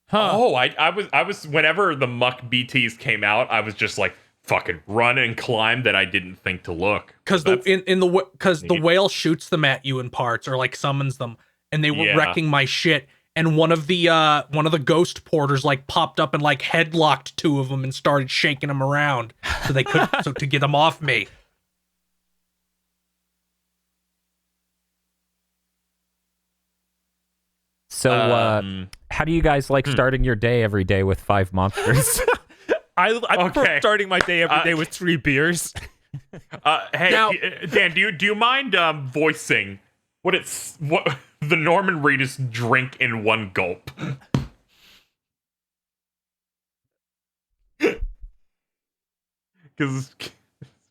Speaker 2: Huh. Oh, I was whenever the muck BTs came out, I was just like fucking run and climb that I didn't think to look.
Speaker 3: Because the whale shoots them at you in parts or like summons them. And they were wrecking my shit, and one of the ghost porters like popped up and like headlocked 2 of them and started shaking them around so they could to get them off me.
Speaker 1: So, how do you guys like starting your day every day with 5 monsters?
Speaker 4: I prefer starting my day every day with 3 beers.
Speaker 2: Hey,
Speaker 3: now,
Speaker 2: Dan, do you mind voicing what the Norman Reedus drink in one gulp? Because it's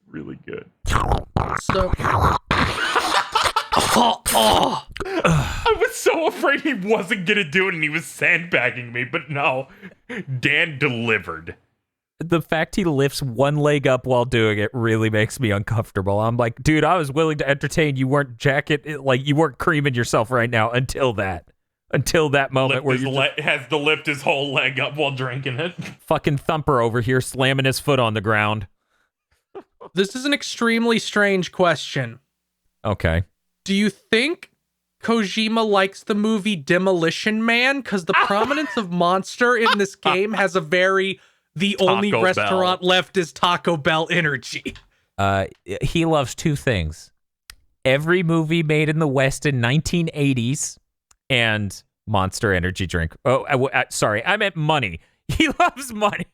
Speaker 2: really good.
Speaker 3: So,
Speaker 2: I was so afraid he wasn't gonna do it and he was sandbagging me, but no, Dan delivered.
Speaker 1: The fact he lifts one leg up while doing it really makes me uncomfortable. I'm like, dude, I was willing to entertain. You weren't you weren't creaming yourself right now until that moment where you
Speaker 2: has to lift his whole leg up while drinking it.
Speaker 1: Fucking Thumper over here slamming his foot on the ground.
Speaker 3: This is an extremely strange question.
Speaker 1: Okay.
Speaker 3: Do you think Kojima likes the movie Demolition Man? Because the prominence of monster in this game has the only
Speaker 2: Taco
Speaker 3: restaurant
Speaker 2: Bell.
Speaker 3: left is Taco Bell energy.
Speaker 1: He loves 2 things. Every movie made in the West in 1980s and Monster Energy drink. Oh, sorry. I meant money. He loves money.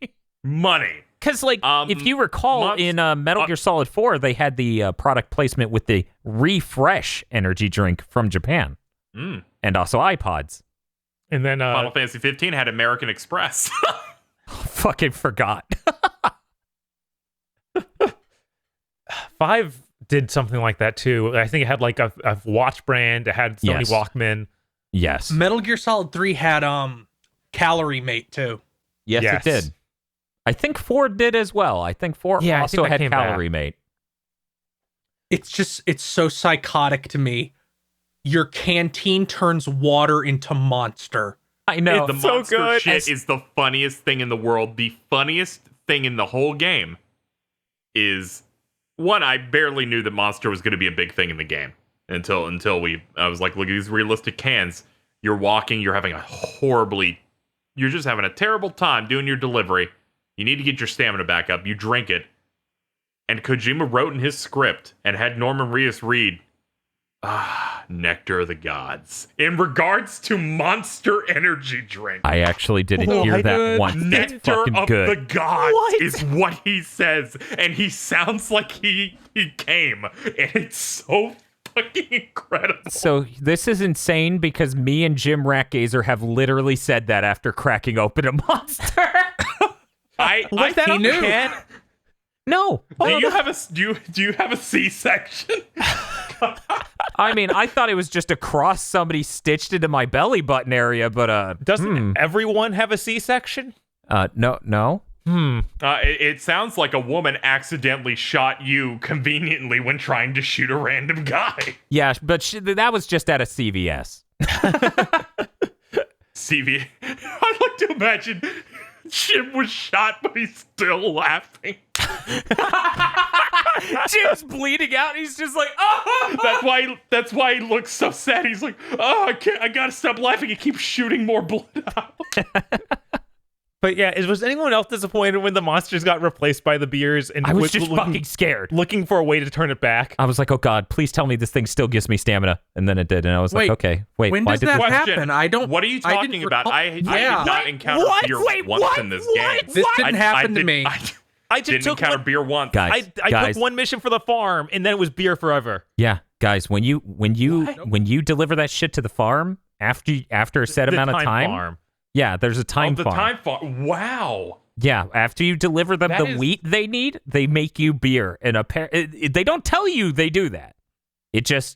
Speaker 2: Money.
Speaker 1: Because, if you recall, in Metal Gear Solid 4, they had the product placement with the Refresh energy drink from Japan. And also iPods.
Speaker 4: And then
Speaker 2: Final Fantasy 15 had American Express.
Speaker 1: Fucking forgot.
Speaker 4: 5 did something like that too. I think it had like a watch brand. It had Sony
Speaker 1: Yes.
Speaker 4: Walkman.
Speaker 1: Yes.
Speaker 3: Metal Gear Solid 3 had Calorie Mate too.
Speaker 1: Yes,
Speaker 4: Yes.
Speaker 1: it did. I think 4 did as well. I think 4
Speaker 4: Yeah, I
Speaker 1: also
Speaker 4: think that
Speaker 1: had
Speaker 4: came back.
Speaker 1: Calorie Mate.
Speaker 3: It's so psychotic to me. Your canteen turns water into Monster.
Speaker 1: I know.
Speaker 2: The
Speaker 4: so
Speaker 2: monster
Speaker 4: good.
Speaker 2: shit is the funniest thing in the world. The funniest thing in the whole game is one. I barely knew that Monster was going to be a big thing in the game until I was like, look at these realistic cans. You're walking. You're having you're just having a terrible time doing your delivery. You need to get your stamina back up. You drink it. And Kojima wrote in his script and had Norman Reedus read, Nectar of the Gods, in regards to Monster Energy drink.
Speaker 1: I actually didn't hear that once. That's
Speaker 2: Nectar
Speaker 1: fucking
Speaker 2: of
Speaker 1: good.
Speaker 2: the Gods
Speaker 4: What?
Speaker 2: is what he says, and he sounds like he came, and it's so fucking incredible.
Speaker 1: So this is insane because me and Jim Ratgazer have literally said that after cracking open a monster.
Speaker 2: I
Speaker 4: that
Speaker 3: he
Speaker 4: on
Speaker 3: knew.
Speaker 4: the can?
Speaker 1: No.
Speaker 2: do you have a do you have a C-section?
Speaker 1: I mean, I thought it was just a cross somebody stitched into my belly button area, but
Speaker 4: Doesn't everyone have a C-section?
Speaker 1: no.
Speaker 2: It sounds like a woman accidentally shot you conveniently when trying to shoot a random guy.
Speaker 1: Yeah, but that was just at a CVS.
Speaker 2: CV. I'd like to imagine Jim was shot, but he's still laughing.
Speaker 1: Jim's bleeding out. And he's just like, oh.
Speaker 2: That's why he looks so sad. He's like, I gotta stop laughing. He keeps shooting more blood out.
Speaker 4: But yeah, was anyone else disappointed when the monsters got replaced by the beers? And
Speaker 1: I was just fucking scared.
Speaker 4: looking for a way to turn it back.
Speaker 1: I was like, oh God, please tell me this thing still gives me stamina. And then it did. And I was like, okay, wait.
Speaker 3: When
Speaker 1: why
Speaker 3: does
Speaker 1: did
Speaker 3: that
Speaker 1: this-
Speaker 3: happen? I don't.
Speaker 2: What are you
Speaker 3: I
Speaker 2: talking
Speaker 3: didn't
Speaker 2: about?
Speaker 3: recall-
Speaker 2: I did not encounter
Speaker 4: What?
Speaker 2: beer
Speaker 4: Wait,
Speaker 2: once
Speaker 4: what?
Speaker 2: in this
Speaker 4: What?
Speaker 2: game.
Speaker 3: This didn't happen to me.
Speaker 4: I just
Speaker 2: didn't
Speaker 4: took
Speaker 2: encounter
Speaker 4: one,
Speaker 2: beer once.
Speaker 1: Guys,
Speaker 4: I
Speaker 1: guys.
Speaker 4: took one mission for the farm, and then it was beer forever.
Speaker 1: Yeah, guys, when you deliver that shit to the farm after a set
Speaker 4: The
Speaker 1: amount of time,
Speaker 4: farm.
Speaker 1: yeah, there's a time
Speaker 2: the
Speaker 1: farm.
Speaker 2: time farm. Wow.
Speaker 1: Yeah, after you deliver them
Speaker 2: That
Speaker 1: the
Speaker 2: is-
Speaker 1: wheat they need, they make you beer. And they don't tell you they do that.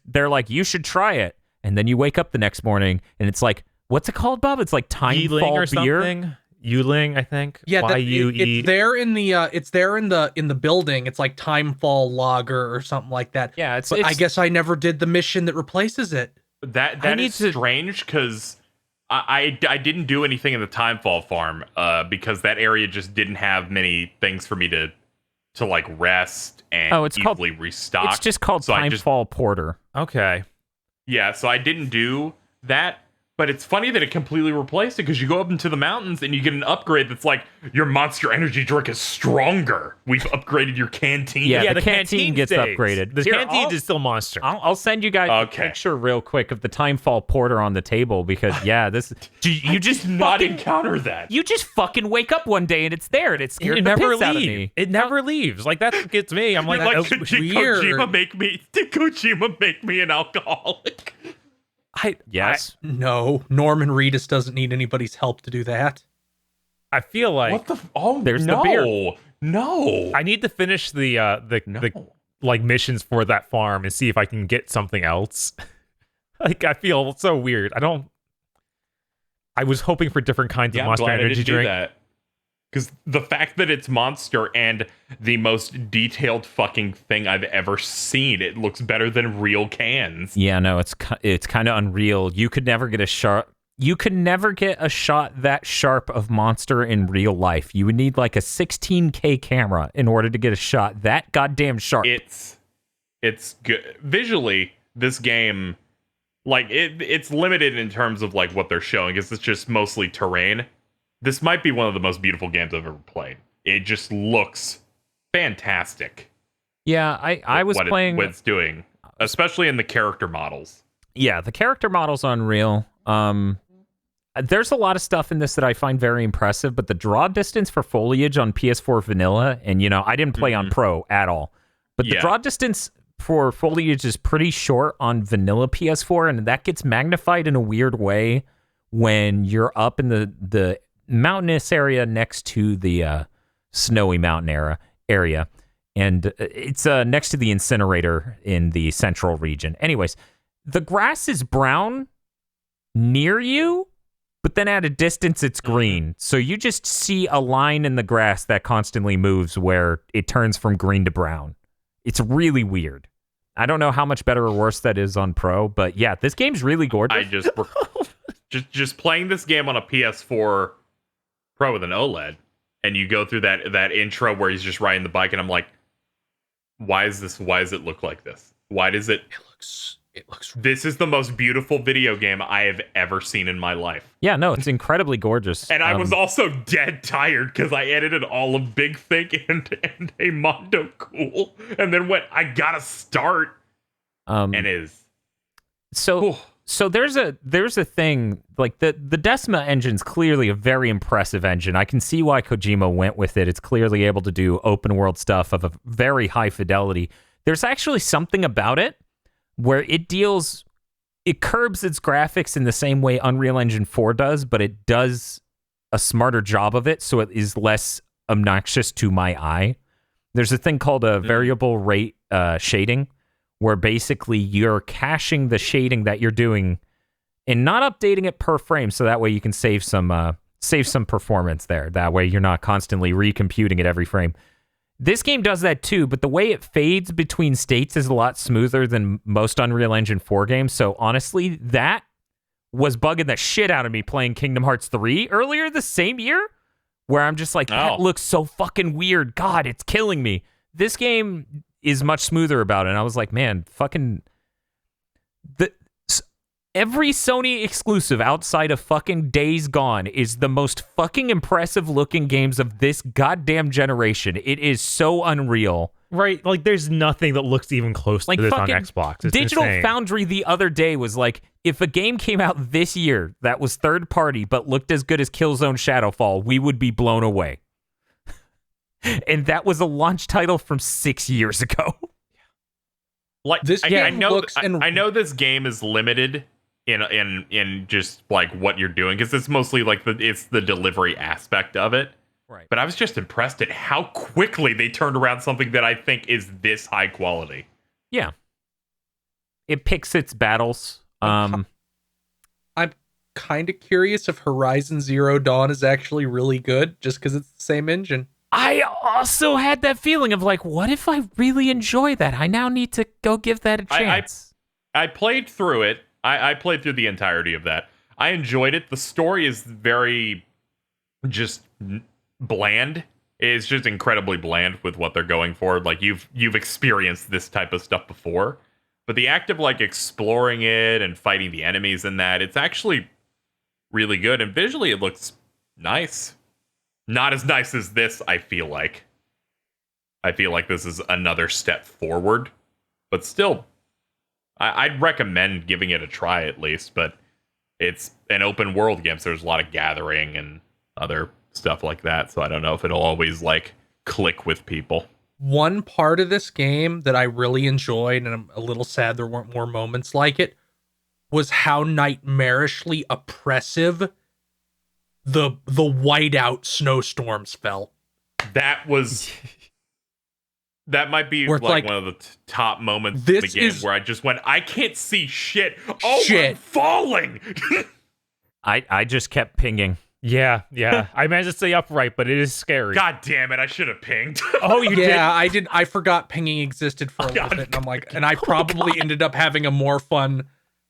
Speaker 1: They're like, you should try it. And then you wake up the next morning and it's like, what's it called, Bob? It's like
Speaker 4: Yeeling
Speaker 1: Timefall
Speaker 4: or
Speaker 1: beer.
Speaker 4: something. Yuling, I think.
Speaker 3: Yeah,
Speaker 4: Y-U-E.
Speaker 3: it's there in the building. It's like Timefall Lager or something like that.
Speaker 1: Yeah,
Speaker 3: But I guess I never did the mission that replaces it.
Speaker 2: That
Speaker 1: need
Speaker 2: is
Speaker 1: to-
Speaker 2: strange because I didn't do anything in the Timefall farm because that area just didn't have many things for me to like rest and
Speaker 1: Oh, it's called-
Speaker 2: easily restock.
Speaker 1: It's just called
Speaker 2: So I just-
Speaker 1: Timefall Porter.
Speaker 4: Okay.
Speaker 2: Yeah, so I didn't do that. But it's funny that it completely replaced it because you go up into the mountains and you get an upgrade that's like, your Monster Energy drink is stronger. We've upgraded your canteen.
Speaker 1: Yeah, the canteen gets
Speaker 4: stays.
Speaker 1: upgraded.
Speaker 4: The
Speaker 1: Here,
Speaker 4: canteen
Speaker 1: I'll-
Speaker 4: is still Monster.
Speaker 1: I'll send you guys
Speaker 2: Okay.
Speaker 1: a picture real quick of the Timefall Porter on the table because this you just
Speaker 2: not
Speaker 1: fucking
Speaker 2: encounter that.
Speaker 1: you just fucking wake up one day and it's there and it scared
Speaker 4: It
Speaker 1: the
Speaker 4: never
Speaker 1: piss out of
Speaker 4: leaves.
Speaker 1: me.
Speaker 4: It never leaves. Like that gets me. I'm like,
Speaker 2: Like,
Speaker 4: oh,
Speaker 2: did
Speaker 3: weird.
Speaker 2: Kojima make me an alcoholic?
Speaker 1: Yes.
Speaker 3: No, Norman Reedus doesn't need anybody's help to do that.
Speaker 4: I feel like
Speaker 2: What the? Oh,
Speaker 1: There's the
Speaker 2: no.
Speaker 1: beer.
Speaker 2: No.
Speaker 4: I need to finish the like missions for that farm and see if I can get something else. Like I feel so weird. I was hoping for different kinds of
Speaker 2: I'm
Speaker 4: Monster
Speaker 2: glad I
Speaker 4: Energy
Speaker 2: didn't do
Speaker 4: drink.
Speaker 2: that. Because the fact that it's Monster and the most detailed fucking thing I've ever seen, it looks better than real cans.
Speaker 1: Yeah, no, it's kind of unreal. You could never get a shot. You could never get a shot that sharp of Monster in real life. You would need like a 16K camera in order to get a shot that goddamn sharp.
Speaker 2: It's good visually. This game, like it's limited in terms of like what they're showing. It's just mostly terrain. This might be one of the most beautiful games I've ever played. It just looks fantastic.
Speaker 1: Yeah, I was playing.
Speaker 2: What it's doing, especially in the character models.
Speaker 1: Yeah, the character model's unreal. There's a lot of stuff in this that I find very impressive, but the draw distance for foliage on PS4 vanilla, and I didn't play on Pro at all, but the
Speaker 2: Yeah.
Speaker 1: draw distance for foliage is pretty short on vanilla PS4, and that gets magnified in a weird way when you're up in the mountainous area next to the snowy mountain area. And it's next to the incinerator in the central region. Anyways, the grass is brown near you, but then at a distance it's green. So you just see a line in the grass that constantly moves where it turns from green to brown. It's really weird. I don't know how much better or worse that is on Pro, but yeah, this game's really gorgeous.
Speaker 2: I just playing this game on a PS4 Pro with an OLED, and you go through that intro where he's just riding the bike, and I'm like, why does it look like this? Why does it looks this is the most beautiful video game I have ever seen in my life.
Speaker 1: Yeah, no, it's incredibly gorgeous.
Speaker 2: And I was also dead tired because I edited all of Big Think and a Mondo Cool, and then I gotta start. And is
Speaker 1: so there's a thing, like the Decima engine's clearly a very impressive engine. I can see why Kojima went with it. It's clearly able to do open world stuff of a very high fidelity. There's actually something about it where it curbs its graphics in the same way Unreal Engine 4 does, but it does a smarter job of it, so it is less obnoxious to my eye. There's a thing called a variable rate shading, where basically you're caching the shading that you're doing and not updating it per frame, so that way you can save some performance there. That way you're not constantly recomputing it every frame. This game does that too, but the way it fades between states is a lot smoother than most Unreal Engine 4 games. So honestly, that was bugging the shit out of me playing Kingdom Hearts 3 earlier the same year, where I'm just like, that looks so fucking weird. God, it's killing me. This game is much smoother about it. And I was like, man, fucking... Every Sony exclusive outside of fucking Days Gone is the most fucking impressive looking games of this goddamn generation. It is so unreal.
Speaker 4: Right, like there's nothing that looks even close to this on Xbox. It's
Speaker 1: Digital
Speaker 4: insane.
Speaker 1: Foundry the other day was like, if a game came out this year that was third party but looked as good as Killzone Shadowfall, we would be blown away. And that was a launch title from 6 years ago.
Speaker 2: Like
Speaker 3: this
Speaker 2: I know this game is limited in just like what you're doing, because it's mostly like it's the delivery aspect of it.
Speaker 1: Right.
Speaker 2: But I was just impressed at how quickly they turned around something that I think is this high quality.
Speaker 1: Yeah. It picks its battles.
Speaker 3: I'm kind of curious if Horizon Zero Dawn is actually really good just because it's the same engine.
Speaker 1: I also had that feeling of like, what if I really enjoy that? I now need to go give that a chance.
Speaker 2: I played through it. I played through the entirety of that. I enjoyed it. The story is very just bland. It's just incredibly bland with what they're going for. Like you've experienced this type of stuff before, but the act of like exploring it and fighting the enemies in that, it's actually really good. And visually it looks nice. Not as nice as this, I feel like. I feel like this is another step forward, but still, I'd recommend giving it a try at least, but it's an open world game, so there's a lot of gathering and other stuff like that, so I don't know if it'll always like click with people.
Speaker 3: One part of this game that I really enjoyed, and I'm a little sad there weren't more moments like it, was how nightmarishly oppressive the whiteout snowstorms felt.
Speaker 2: That might be
Speaker 3: like
Speaker 2: one of the top moments in the game where I just went, I can't see shit. Oh,
Speaker 3: shit.
Speaker 2: I'm falling.
Speaker 1: I just kept pinging.
Speaker 4: Yeah. I managed to stay upright, but it is scary.
Speaker 2: God damn it, I should have pinged.
Speaker 4: Oh, you did?
Speaker 3: Yeah, I did. I forgot pinging existed for a little bit, and I'm like, and I probably ended up having a more fun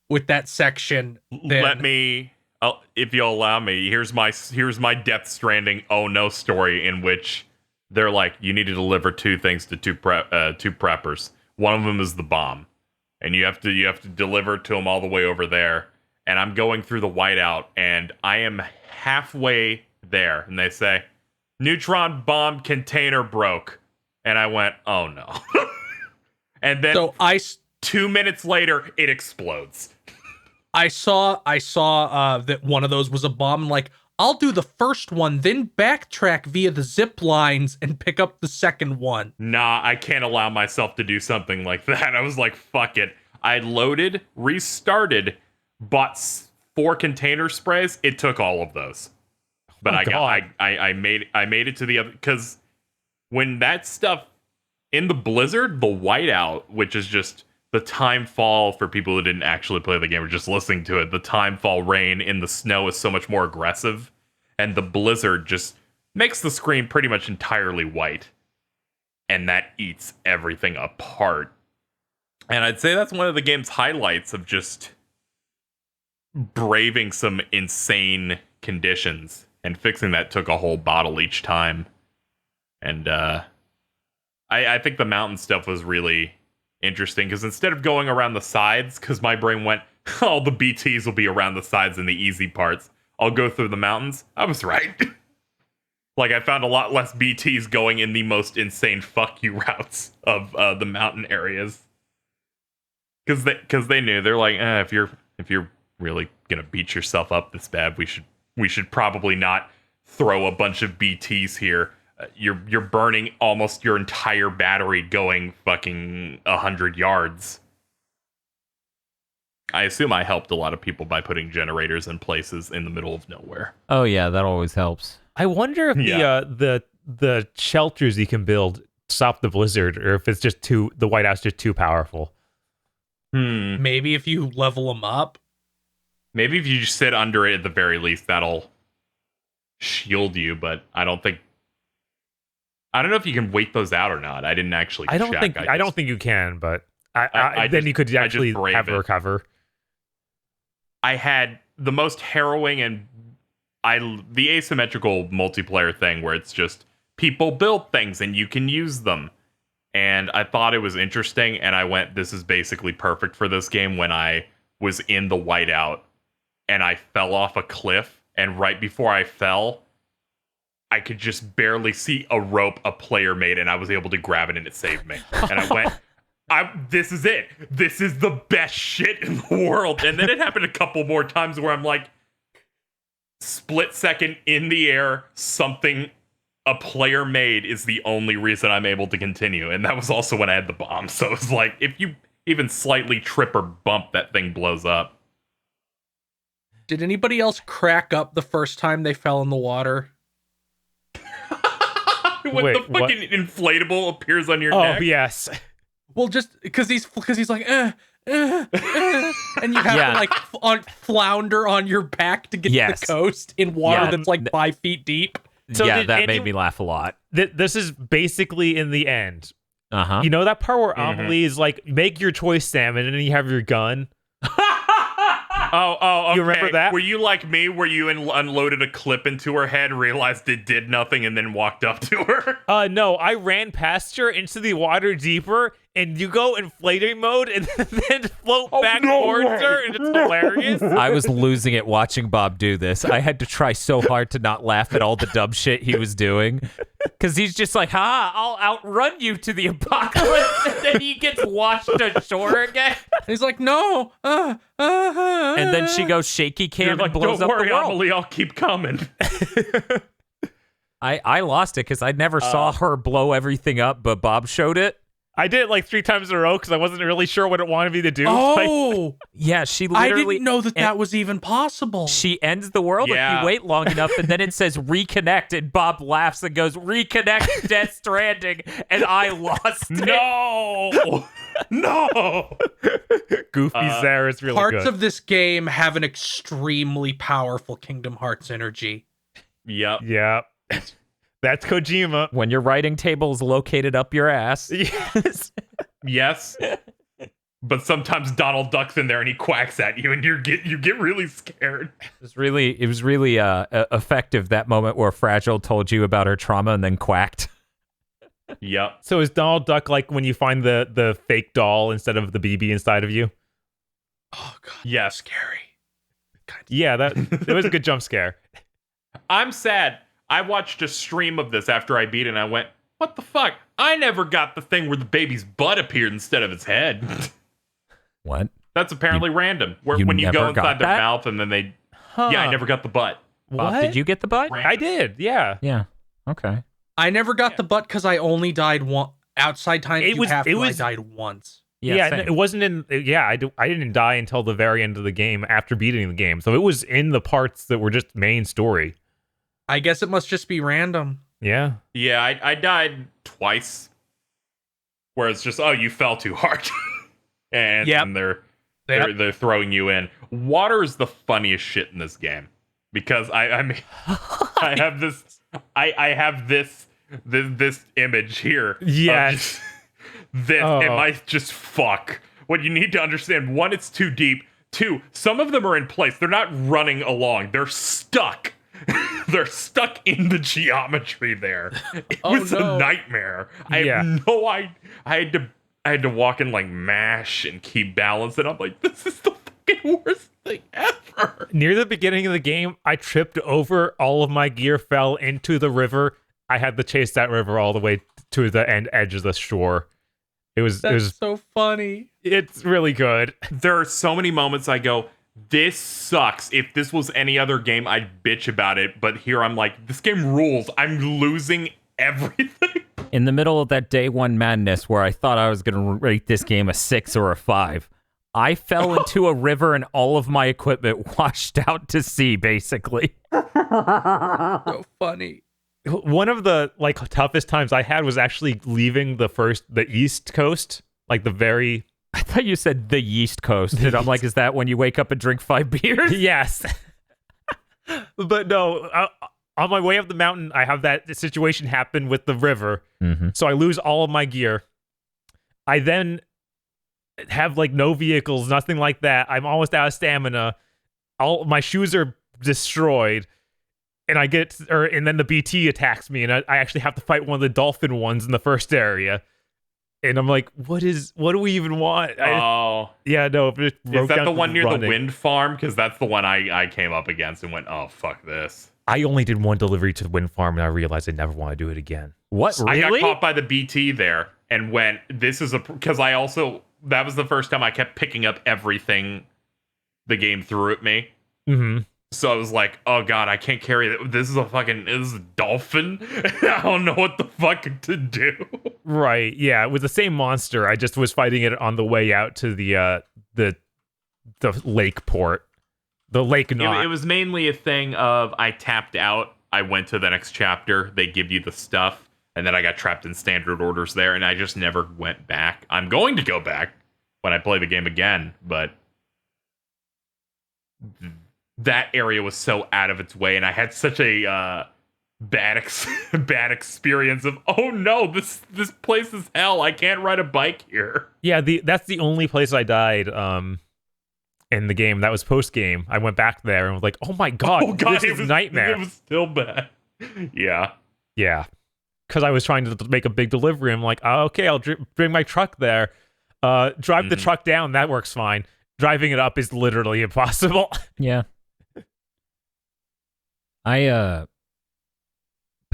Speaker 3: with that section than...
Speaker 2: if you'll allow me, here's my Death Stranding oh no story, in which they're like, you need to deliver two things to two preppers. One of them is the bomb, and you have to deliver to them all the way over there. And I'm going through the whiteout, and I am halfway there, and they say, neutron bomb container broke, and I went, oh no. And then 2 minutes later, it explodes.
Speaker 3: I saw that one of those was a bomb. I'm like, I'll do the first one, then backtrack via the zip lines and pick up the second one.
Speaker 2: Nah, I can't allow myself to do something like that. I was like, fuck it. I loaded, restarted, bought 4 container sprays, it took all of those. But I made it to the other, because when that stuff in the blizzard, the whiteout, which is just the time fall for people who didn't actually play the game or just listening to it, the time fall rain in the snow is so much more aggressive, and the blizzard just makes the screen pretty much entirely white, and that eats everything apart. And I'd say that's one of the game's highlights of just braving some insane conditions, and fixing that took a whole bottle each time. And I think the mountain stuff was really interesting, because instead of going around the sides, because my brain went, all the BTs will be around the sides and the easy parts, I'll go through the mountains. I was right. Like, I found a lot less BTs going in the most insane fuck you routes of the mountain areas. Because they knew, they're like, if you're really gonna beat yourself up this bad, we should probably not throw a bunch of BTs here. You're burning almost your entire battery going fucking 100 yards. I assume I helped a lot of people by putting generators in places in the middle of nowhere.
Speaker 1: Oh yeah, that always helps.
Speaker 4: I wonder if the shelters you can build stop the blizzard, or if it's just the whiteout's just too powerful.
Speaker 3: Maybe if you level them up.
Speaker 2: Maybe if you just sit under it at the very least, that'll shield you. But I don't know if you can wait those out or not. I didn't actually.
Speaker 4: I don't think you can, but then you could actually have a recover.
Speaker 2: I had the most harrowing and the asymmetrical multiplayer thing where it's just people build things and you can use them. And I thought it was interesting, and I went, this is basically perfect for this game, when I was in the whiteout and I fell off a cliff, and right before I fell, I could just barely see a rope a player made, and I was able to grab it and it saved me. And I went, this is it. This is the best shit in the world. And then it happened a couple more times where I'm like, split second in the air, something a player made is the only reason I'm able to continue. And that was also when I had the bomb. So it's like, if you even slightly trip or bump, that thing blows up.
Speaker 3: Did anybody else crack up the first time they fell in the water?
Speaker 2: When the fucking inflatable appears on your neck?
Speaker 4: Oh, yes.
Speaker 3: Well, just because he's like, and you have to flounder on your back to get to the coast in water that's like 5 feet deep.
Speaker 1: So that made me laugh a lot.
Speaker 4: This is basically in the end.
Speaker 1: Uh-huh.
Speaker 4: You know that part where Amelie is like, make your choice, Salmon, and then you have your gun?
Speaker 2: Oh, okay.
Speaker 4: You remember that?
Speaker 2: Were you like me, where you unloaded a clip into her head, realized it did nothing, and then walked up to her?
Speaker 4: No, I ran past her into the water deeper, and you go inflating mode and then float back towards her, and it's hilarious.
Speaker 1: I was losing it watching Bob do this. I had to try so hard to not laugh at all the dumb shit he was doing. Because he's just like, I'll outrun you to the apocalypse, and then he gets washed ashore again.
Speaker 3: He's like, no.
Speaker 1: And then she goes shaky cam and blows up the world.
Speaker 2: Don't worry, Amelie, I'll keep coming.
Speaker 1: I lost it because I never saw her blow everything up, but Bob showed it.
Speaker 4: I did it like 3 times in a row because I wasn't really sure what it wanted me to do.
Speaker 3: Oh,
Speaker 1: yeah, she literally.
Speaker 3: I didn't know that was even possible.
Speaker 1: She ends the world if you wait long enough, and then it says reconnect, and Bob laughs and goes, reconnect Death Stranding, and I lost it.
Speaker 2: No!
Speaker 4: Goofy's there is really
Speaker 3: parts
Speaker 4: good.
Speaker 3: Parts of this game have an extremely powerful Kingdom Hearts energy.
Speaker 2: Yep.
Speaker 4: That's Kojima.
Speaker 1: When your writing table is located up your ass.
Speaker 4: Yes.
Speaker 2: Yes. But sometimes Donald Duck's in there and he quacks at you, and you get really scared.
Speaker 1: It was really effective, that moment where Fragile told you about her trauma and then quacked.
Speaker 2: Yep.
Speaker 4: So is Donald Duck like when you find the fake doll instead of the BB inside of you?
Speaker 3: Oh god.
Speaker 2: Yes.
Speaker 3: Scary.
Speaker 4: Yeah, it was a good jump scare.
Speaker 2: I'm sad. I watched a stream of this after I beat it, and I went, what the fuck? I never got the thing where the baby's butt appeared instead of its head.
Speaker 1: What?
Speaker 2: That's apparently random. When you go inside their mouth and then they... Huh. Yeah, I never got the butt.
Speaker 1: Bob, did you get the butt?
Speaker 2: Random.
Speaker 4: I did, yeah.
Speaker 1: Yeah, okay.
Speaker 3: I never got the butt because I only died once. Outside times I died once.
Speaker 4: Yeah,
Speaker 1: same.
Speaker 4: it wasn't in. Yeah, I didn't die until the very end of the game after beating the game. So it was in the parts that were just main story.
Speaker 3: I guess it must just be random.
Speaker 4: Yeah.
Speaker 2: Yeah, I died twice. Where it's just, oh, you fell too hard. and
Speaker 3: Yep.
Speaker 2: they're throwing you in. Water is the funniest shit in this game. Because I mean I have this image here.
Speaker 4: Yes.
Speaker 2: It might just fuck. What you need to understand, one, it's too deep. Two, some of them are in place. They're not running along. They're stuck. They're stuck in the geometry there. It was a nightmare. I have no idea. I had to walk in like mash and keep balance, and I'm like, this is the fucking worst thing ever.
Speaker 4: Near the beginning of the game, I tripped over. All of my gear fell into the river. I had to chase that river all the way to the edge of the shore. It was
Speaker 3: so funny.
Speaker 4: It's really good.
Speaker 2: There are so many moments I go, this sucks. If this was any other game, I'd bitch about it. But here I'm like, this game rules. I'm losing everything.
Speaker 1: In the middle of that day one madness where I thought I was going to rate this game a 6 or a 5, I fell into a river and all of my equipment washed out to sea, basically.
Speaker 3: So funny.
Speaker 4: One of the toughest times I had was actually leaving the East Coast, like the very.
Speaker 1: I thought you said the Yeast Coast, and I'm like, is that when you wake up and drink 5 beers?
Speaker 4: Yes. But no, on my way up the mountain, I have that situation happen with the river.
Speaker 1: Mm-hmm.
Speaker 4: So I lose all of my gear. I then have no vehicles, nothing like that. I'm almost out of stamina. All my shoes are destroyed. And and then the BT attacks me, and I actually have to fight one of the dolphin ones in the first area. And I'm like, what do we even want? Yeah, no.
Speaker 2: Is that the one near the wind farm? Because that's the one I came up against and went, oh, fuck this.
Speaker 4: I only did one delivery to the wind farm, and I realized I never want to do it again.
Speaker 1: What, really?
Speaker 2: I got caught by the BT there and went, because that was the first time I kept picking up everything the game threw at me.
Speaker 4: Mm-hmm.
Speaker 2: So I was like, oh god, I can't carry it. This is a dolphin. I don't know what the fuck to do.
Speaker 4: Right, yeah. With the same monster, I just was fighting it on the way out to the lake port. The lake knot.
Speaker 2: It was mainly a thing of I tapped out, I went to the next chapter, they give you the stuff, and then I got trapped in standard orders there, and I just never went back. I'm going to go back when I play the game again, but that area was so out of its way, and I had such a bad experience of, oh no, this place is hell. I can't ride a bike here.
Speaker 4: Yeah, that's the only place I died in the game. That was post game. I went back there and was like, oh my god, this is a nightmare.
Speaker 2: It was still bad. Yeah.
Speaker 4: Yeah. Because I was trying to make a big delivery. I'm like, oh, okay, I'll bring my truck there. Drive the truck down. That works fine. Driving it up is literally impossible.
Speaker 1: Yeah. But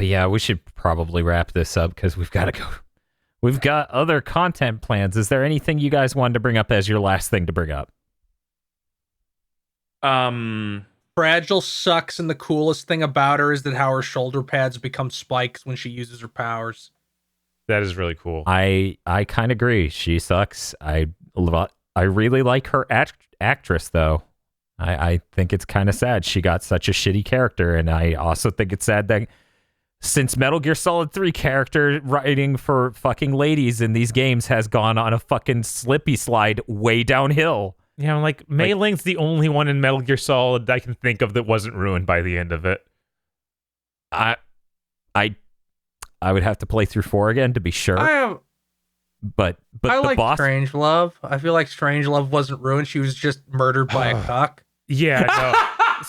Speaker 1: yeah, we should probably wrap this up because we've got to go. We've got other content plans. Is there anything you guys wanted to bring up as your last thing to bring up?
Speaker 3: Fragile sucks, and the coolest thing about her is that how her shoulder pads become spikes when she uses her powers.
Speaker 4: That is really cool.
Speaker 1: I kind of agree. She sucks. I really like her actress, though. I think it's kind of sad she got such a shitty character, and I also think it's sad that since Metal Gear Solid 3 character writing for fucking ladies in these games has gone on a fucking slippy slide way downhill.
Speaker 4: Yeah, I'm like, Mei Ling's the only one in Metal Gear Solid I can think of that wasn't ruined by the end of it.
Speaker 1: I would have to play through 4 again to be sure. But
Speaker 3: I
Speaker 1: the
Speaker 3: like
Speaker 1: boss,
Speaker 3: Strangelove. I feel like Strangelove wasn't ruined. She was just murdered by a cuck.
Speaker 4: Yeah, no.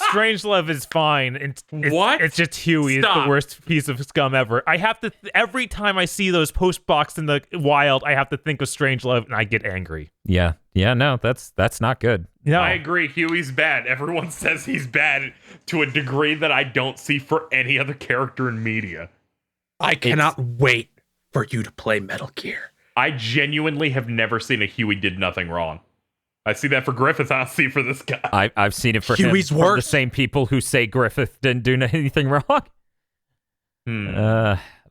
Speaker 4: Strangelove is fine.
Speaker 2: What?
Speaker 4: It's just Huey.
Speaker 2: Stop.
Speaker 4: It's the worst piece of scum ever. I have to every time I see those post box in the wild, I have to think of Strangelove, and I get angry.
Speaker 1: yeah, no, that's not good.
Speaker 4: No,
Speaker 2: I agree. Huey's bad. Everyone says he's bad to a degree that I don't see for any other character in media.
Speaker 3: I cannot wait for you to play Metal Gear.
Speaker 2: I genuinely have never seen a Huey did nothing wrong. I see that for Griffith. I don't see for this guy.
Speaker 1: I've seen it for
Speaker 3: Huey's
Speaker 1: him from the
Speaker 3: worse.
Speaker 1: same people who say Griffith didn't do anything wrong.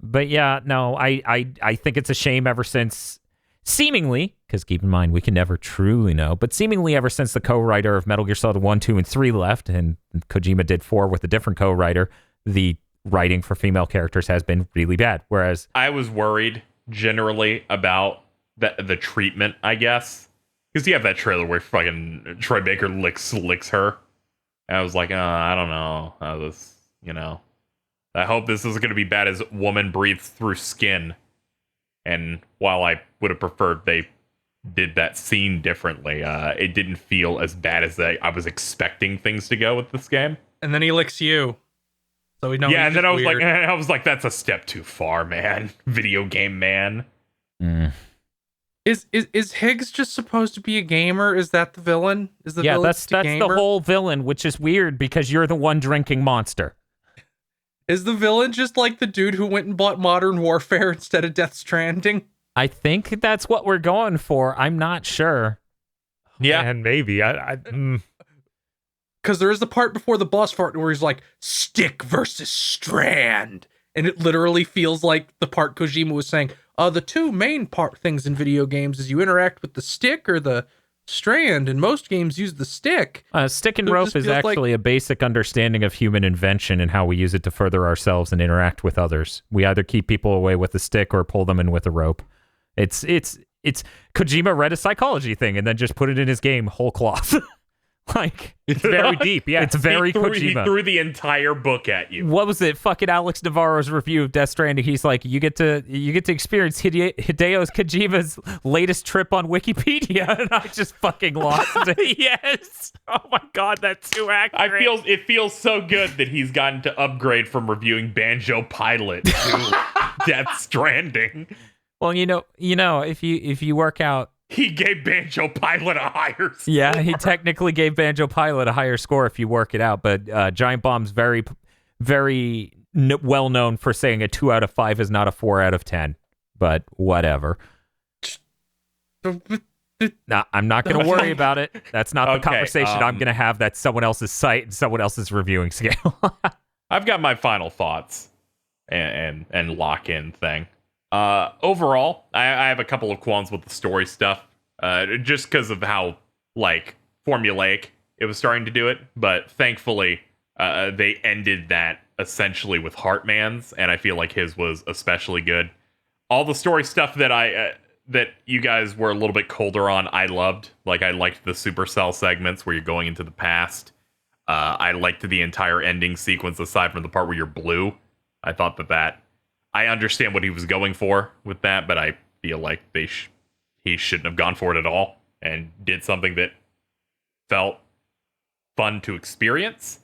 Speaker 1: But yeah, no, I think it's a shame ever since, seemingly, because keep in mind, we can never truly know. But seemingly ever since the co-writer of Metal Gear Solid 1, 2, and 3 left, and Kojima did 4 with a different co-writer, the writing for female characters has been really bad. Whereas
Speaker 2: I was worried generally about the treatment, I guess. Because you have that trailer where fucking Troy Baker licks her. And I was like, I don't know. I hope this isn't going to be bad as woman breathes through skin. And while I would have preferred they did that scene differently, it didn't feel as bad as I was expecting things to go with this game.
Speaker 3: And then he licks you. So we know.
Speaker 2: Yeah, and then I was like, that's a step too far, man. Video game man.
Speaker 1: mm.
Speaker 3: Is Higgs just supposed to be a gamer? Is that the villain? Is the villain
Speaker 1: that's the whole villain, which is weird because you're the one drinking Monster.
Speaker 3: Is the villain just like the dude who went and bought Modern Warfare instead of Death Stranding?
Speaker 1: I think that's what we're going for. I'm not sure.
Speaker 2: Yeah,
Speaker 4: and maybe
Speaker 3: Because there is the part before the boss fight where he's like, stick versus strand. And it literally feels like the part Kojima was saying, the two main things in video games is you interact with the stick or the strand, and most games use the stick.
Speaker 1: Stick and rope is actually a basic understanding of human invention and how we use it to further ourselves and interact with others. We either keep people away with a stick or pull them in with a rope. It's Kojima read a psychology thing and then just put it in his game whole cloth. Like,
Speaker 4: it's very deep. Yeah,
Speaker 1: it's very Kojima.
Speaker 2: He threw the entire book at you.
Speaker 1: What was it? Fucking Alex Navarro's review of Death Stranding. He's like, you get to experience Hideo Kojima's latest trip on Wikipedia, and I just fucking lost it.
Speaker 4: Yes. Oh my god, that's too accurate.
Speaker 2: It feels so good that he's gotten to upgrade from reviewing Banjo Pilot to Death Stranding.
Speaker 1: Well, you know, if you work out.
Speaker 2: He gave Banjo Pilot a higher score.
Speaker 1: Yeah, he technically gave Banjo Pilot a higher score if you work it out, but Giant Bomb's very, very well known for saying a 2 out of 5 is not a 4 out of 10. But whatever. Nah, I'm not going to worry about it. That's not the conversation I'm going to have. That's someone else's site and someone else's reviewing scale.
Speaker 2: I've got my final thoughts and lock-in thing. Overall, I have a couple of qualms with the story stuff, just because of how, like, formulaic it was starting to do it. But thankfully, they ended that essentially with Heartman's, and I feel like his was especially good. All the story stuff that that you guys were a little bit colder on, I loved. Like, I liked the Supercell segments where you're going into the past. I liked the entire ending sequence, aside from the part where you're blue. I thought that I understand what he was going for with that, but I feel like he shouldn't have gone for it at all and did something that felt fun to experience.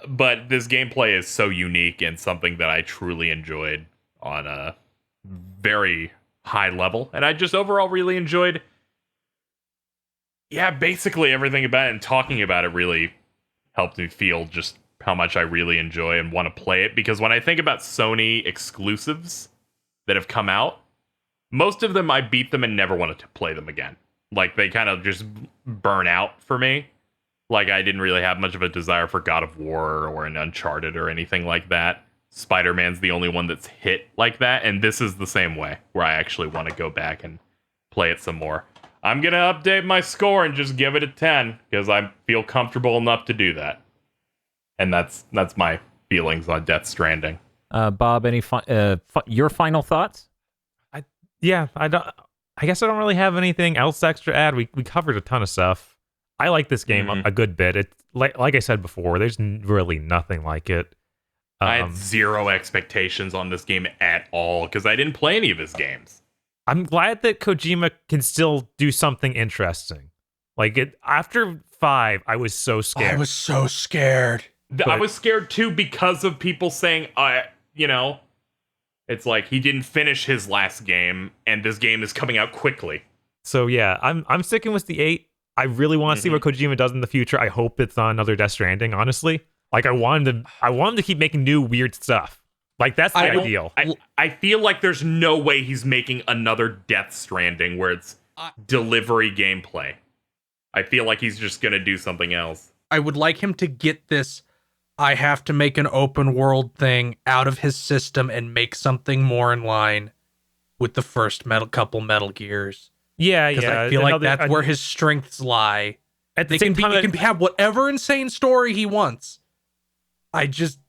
Speaker 2: But this gameplay is so unique and something that I truly enjoyed on a very high level. And I just overall really enjoyed, basically everything about it, and talking about it really helped me feel just how much I really enjoy and want to play it. Because when I think about Sony exclusives that have come out, most of them I beat them and never wanted to play them again. Like, they kind of just burn out for me. Like, I didn't really have much of a desire for God of War or an Uncharted or anything like that. Spider-Man's the only one that's hit like that, and this is the same way, where I actually want to go back and play it some more. I'm going to update my score and just give it a 10, because I feel comfortable enough to do that. And that's my feelings on Death Stranding.
Speaker 1: Bob, any your final thoughts?
Speaker 4: I guess I don't really have anything else extra to add. We covered a ton of stuff. I like this game a good bit. It like I said before, there's really nothing like it.
Speaker 2: I had zero expectations on this game at all because I didn't play any of his games.
Speaker 4: I'm glad that Kojima can still do something interesting. Like, after 5, I was so scared.
Speaker 3: I was so scared.
Speaker 2: I was scared too because of people saying, it's like he didn't finish his last game and this game is coming out quickly.
Speaker 4: So yeah, I'm sticking with the 8. I really want to see what Kojima does in the future. I hope it's not another Death Stranding, honestly. Like, I want him to keep making new weird stuff. Like, that's the ideal.
Speaker 2: I feel like there's no way he's making another Death Stranding where it's delivery gameplay. I feel like he's just going to do something else.
Speaker 3: I would like him to get this, I have to make an open world thing out of his system and make something more in line with the first couple Metal Gears.
Speaker 4: Yeah,
Speaker 3: Because
Speaker 4: yeah.
Speaker 3: I feel like that's where his strengths lie.
Speaker 4: At the
Speaker 3: He
Speaker 4: same time,
Speaker 3: can have whatever insane story he wants. I just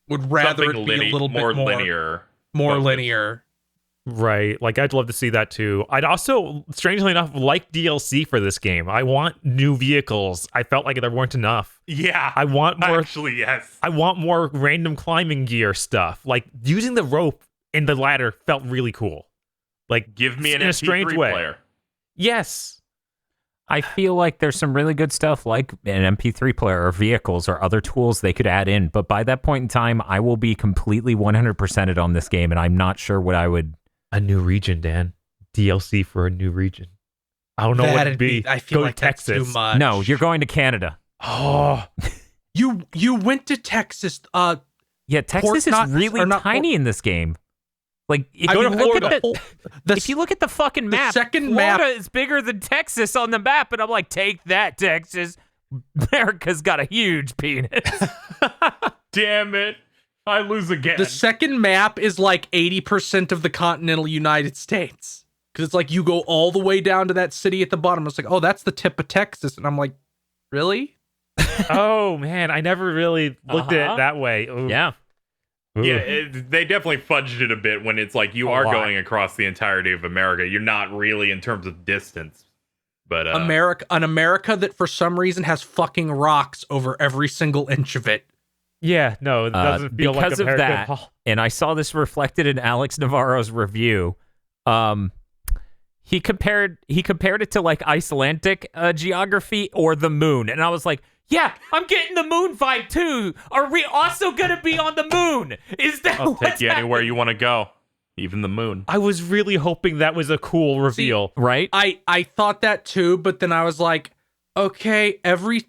Speaker 3: would rather
Speaker 2: Something
Speaker 3: it be a little
Speaker 2: more
Speaker 3: bit more
Speaker 2: linear.
Speaker 3: more
Speaker 2: focused.
Speaker 3: linear.
Speaker 4: right. Like, I'd love to see that too. I'd also, strangely enough, like DLC for this game. I want new vehicles. I felt like there weren't enough.
Speaker 2: Yeah.
Speaker 4: I want more.
Speaker 2: Actually, yes.
Speaker 4: I want more random climbing gear stuff. Like, using the rope and the ladder felt really cool. Like,
Speaker 2: Give me an
Speaker 4: in a
Speaker 2: MP3
Speaker 4: strange way.
Speaker 2: player.
Speaker 4: Yes.
Speaker 1: I feel like there's some really good stuff like an MP3 player or vehicles or other tools they could add in. But by that point in time, I will be completely 100%ed on this game, and I'm not sure what I would.
Speaker 4: A new region, Dan. DLC for a new region. I don't know what it'd be.
Speaker 3: I feel
Speaker 4: Go
Speaker 3: like
Speaker 4: to
Speaker 3: that's
Speaker 4: Texas.
Speaker 3: too much.
Speaker 1: No, you're going to Canada.
Speaker 4: Oh,
Speaker 3: You went to Texas.
Speaker 1: Yeah, Texas is
Speaker 3: Nuts
Speaker 1: really
Speaker 3: are not
Speaker 1: tiny in this game. Like, if
Speaker 3: I
Speaker 1: you
Speaker 3: mean,
Speaker 1: look at
Speaker 3: the-
Speaker 1: if you look at the fucking map,
Speaker 3: second
Speaker 1: Florida
Speaker 3: map-
Speaker 1: is bigger than Texas on the map, and I'm like, take that, Texas. America's got a huge penis.
Speaker 2: Damn it. I lose again.
Speaker 3: The second map is like 80% of the continental United States. Because it's like you go all the way down to that city at the bottom. It's like, oh, that's the tip of Texas. And I'm like, really?
Speaker 4: oh man, I never really looked at
Speaker 1: Uh-huh.
Speaker 4: it that way. Ooh.
Speaker 1: Yeah.
Speaker 4: Ooh.
Speaker 2: Yeah, they definitely fudged it a bit when it's like you
Speaker 4: A
Speaker 2: are
Speaker 4: lot.
Speaker 2: going across the entirety of America. You're not really in terms of distance. But
Speaker 3: An America that for some reason has fucking rocks over every single inch of it.
Speaker 4: Yeah, no, it doesn't feel like
Speaker 1: because of
Speaker 4: America
Speaker 1: that,
Speaker 4: at all.
Speaker 1: and I saw this reflected in Alex Navarro's review. He compared it to like Icelandic geography or the moon, and I was like, yeah, I'm getting the moon vibe too. Are we also gonna be on the moon? Is that
Speaker 2: I'll
Speaker 1: what's
Speaker 2: take you anywhere you want to go, even the moon.
Speaker 4: I was really hoping that was a cool reveal.
Speaker 1: right?
Speaker 3: I thought that too, but then I was like, okay, every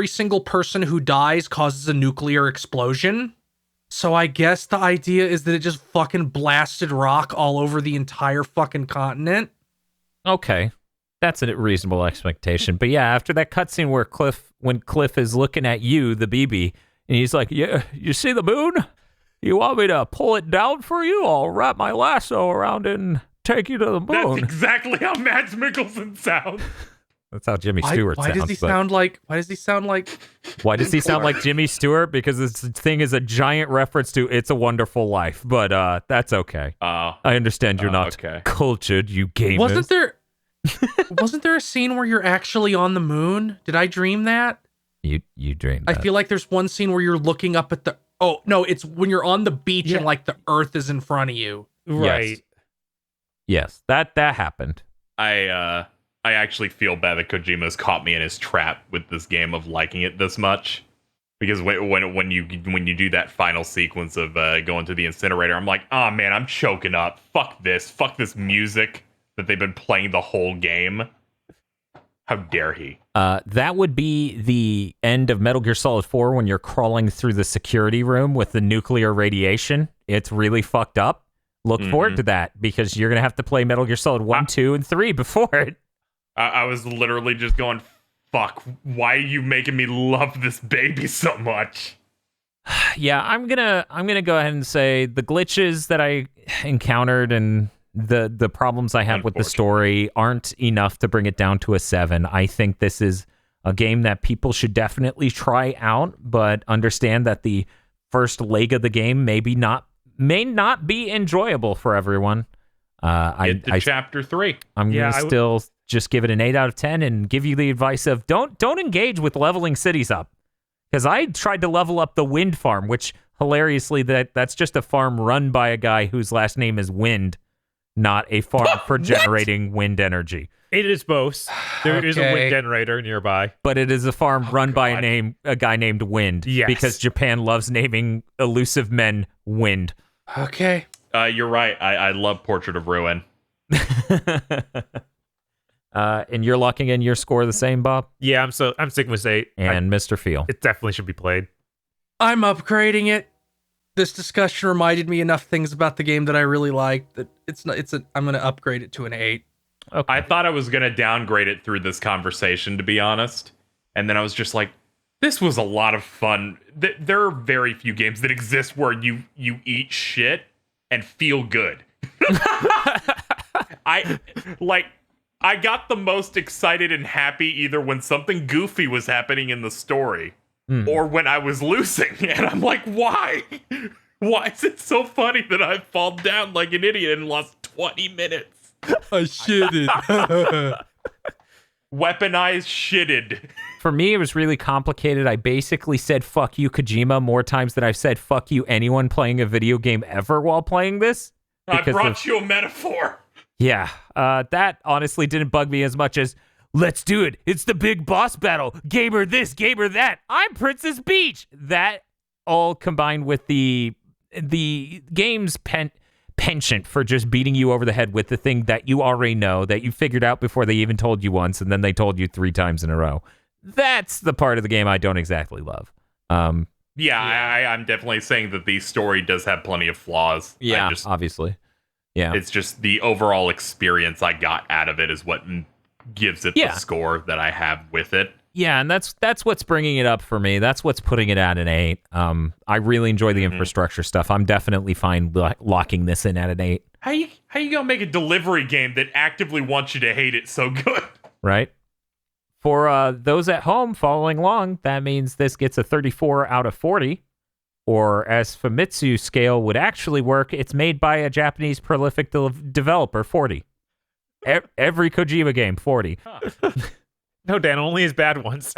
Speaker 3: single person who dies causes a nuclear explosion. So I guess the idea is that it just fucking blasted rock all over the entire fucking continent.
Speaker 1: Okay, that's a reasonable expectation. But yeah, after that cutscene where when Cliff is looking at you, the BB, and he's like, "Yeah, you see the moon? You want me to pull it down for you? I'll wrap my lasso around it and take you to the
Speaker 2: That's
Speaker 1: moon."
Speaker 2: exactly how Mads Mikkelsen sounds.
Speaker 1: That's how Jimmy Stewart
Speaker 3: Why
Speaker 1: sounds.
Speaker 3: does he
Speaker 1: but-
Speaker 3: sound like? Why does he sound like?
Speaker 1: Why does he sound like Jimmy Stewart? Because this thing is a giant reference to "It's a Wonderful Life," but that's okay.
Speaker 2: Oh,
Speaker 1: I understand you're not
Speaker 2: okay.
Speaker 1: cultured, you gamers.
Speaker 3: Wasn't there a scene where you're actually on the moon? Did I dream that?
Speaker 1: You dreamed
Speaker 3: I
Speaker 1: that.
Speaker 3: feel like there's one scene where you're looking up at the. Oh no, it's when you're on the beach
Speaker 4: Yeah.
Speaker 3: and like the Earth is in front of you.
Speaker 4: Right.
Speaker 1: Yes, that happened.
Speaker 2: I actually feel bad that Kojima's caught me in his trap with this game of liking it this much. Because when you do that final sequence of going to the incinerator, I'm like, oh man, I'm choking up. Fuck this music that they've been playing the whole game. How dare he?
Speaker 1: That would be the end of Metal Gear Solid 4 when you're crawling through the security room with the nuclear radiation. It's really fucked up. Look forward to that because you're going to have to play Metal Gear Solid 1, 2, and 3 before it.
Speaker 2: I was literally just going, fuck, why are you making me love this baby so much?
Speaker 1: Yeah, I'm gonna go ahead and say the glitches that I encountered and the problems I have with the story aren't enough to bring it down to a 7. I think this is a game that people should definitely try out, but understand that the first leg of the game may not be enjoyable for everyone.
Speaker 2: Chapter 3.
Speaker 1: I'm
Speaker 4: Yeah,
Speaker 1: gonna still just give it an 8 out of 10 and give you the advice of don't engage with leveling cities up. Because I tried to level up the wind farm, which hilariously that's just a farm run by a guy whose last name is Wind, not a farm for generating wind energy.
Speaker 4: It is both. There is a
Speaker 3: Okay.
Speaker 4: wind generator nearby.
Speaker 1: But it is a farm run by
Speaker 2: God.
Speaker 1: a guy named Wind.
Speaker 4: Yes.
Speaker 1: Because Japan loves naming elusive men Wind.
Speaker 3: Okay.
Speaker 2: You're right. I love Portrait of Ruin.
Speaker 1: And you're locking in your score the same, Bob?
Speaker 4: Yeah, I'm sticking with 8.
Speaker 1: And Mr. Feel.
Speaker 4: It definitely should be played.
Speaker 3: I'm upgrading it. This discussion reminded me enough things about the game that I really liked that I'm going to upgrade it to an 8.
Speaker 1: Okay.
Speaker 2: I thought I was going to downgrade it through this conversation, to be honest. And then I was just like, this was a lot of fun. There are very few games that exist where you eat shit and feel good. I got the most excited and happy either when something goofy was happening in the story or when I was losing. And I'm like, why? Why is it so funny that I fall down like an idiot and lost 20 minutes?
Speaker 3: I shitted.
Speaker 2: Weaponized shitted.
Speaker 1: For me, it was really complicated. I basically said fuck you, Kojima, more times than I've said fuck you, anyone playing a video game ever while playing this.
Speaker 2: I brought you a metaphor.
Speaker 1: Yeah, that honestly didn't bug me as much as, let's do it. It's the big boss battle. Gamer this, gamer that. I'm Princess Peach. That all combined with the game's penchant for just beating you over the head with the thing that you already know, that you figured out before they even told you once, and then they told you 3 times in a row. That's the part of the game I don't exactly love. I'm
Speaker 2: definitely saying that the story does have plenty of flaws.
Speaker 1: Yeah, obviously. Yeah.
Speaker 2: It's just the overall experience I got out of it is what gives it the score that I have with it.
Speaker 1: Yeah, and that's what's bringing it up for me. That's what's putting it at an 8. I really enjoy the infrastructure stuff. I'm definitely fine locking this in at an 8.
Speaker 2: How you gonna make a delivery game that actively wants you to hate it so good?
Speaker 1: Right. For those at home following along, that means this gets a 34 out of 40. Or as Famitsu scale would actually work, it's made by a Japanese prolific developer, 40. Every Kojima game, 40.
Speaker 4: Huh. No, Dan, only his bad ones.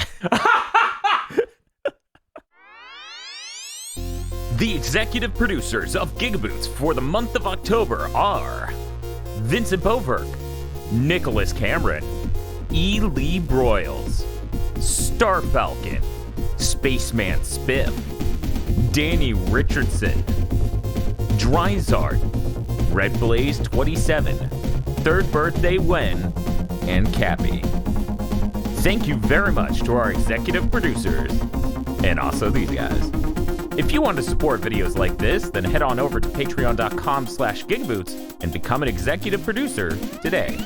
Speaker 1: The executive producers of GigaBoots for the month of October are Vincent Boberg, Nicholas Cameron, E. Lee Broyles, Star Falcon, Spaceman Spiff, Danny Richardson, Dryzard, Red Blaze 27, Third Birthday Wen, and Cappy. Thank you very much to our executive producers, and also these guys. If you want to support videos like this, then head on over to patreon.com/gigaboots and become an executive producer today.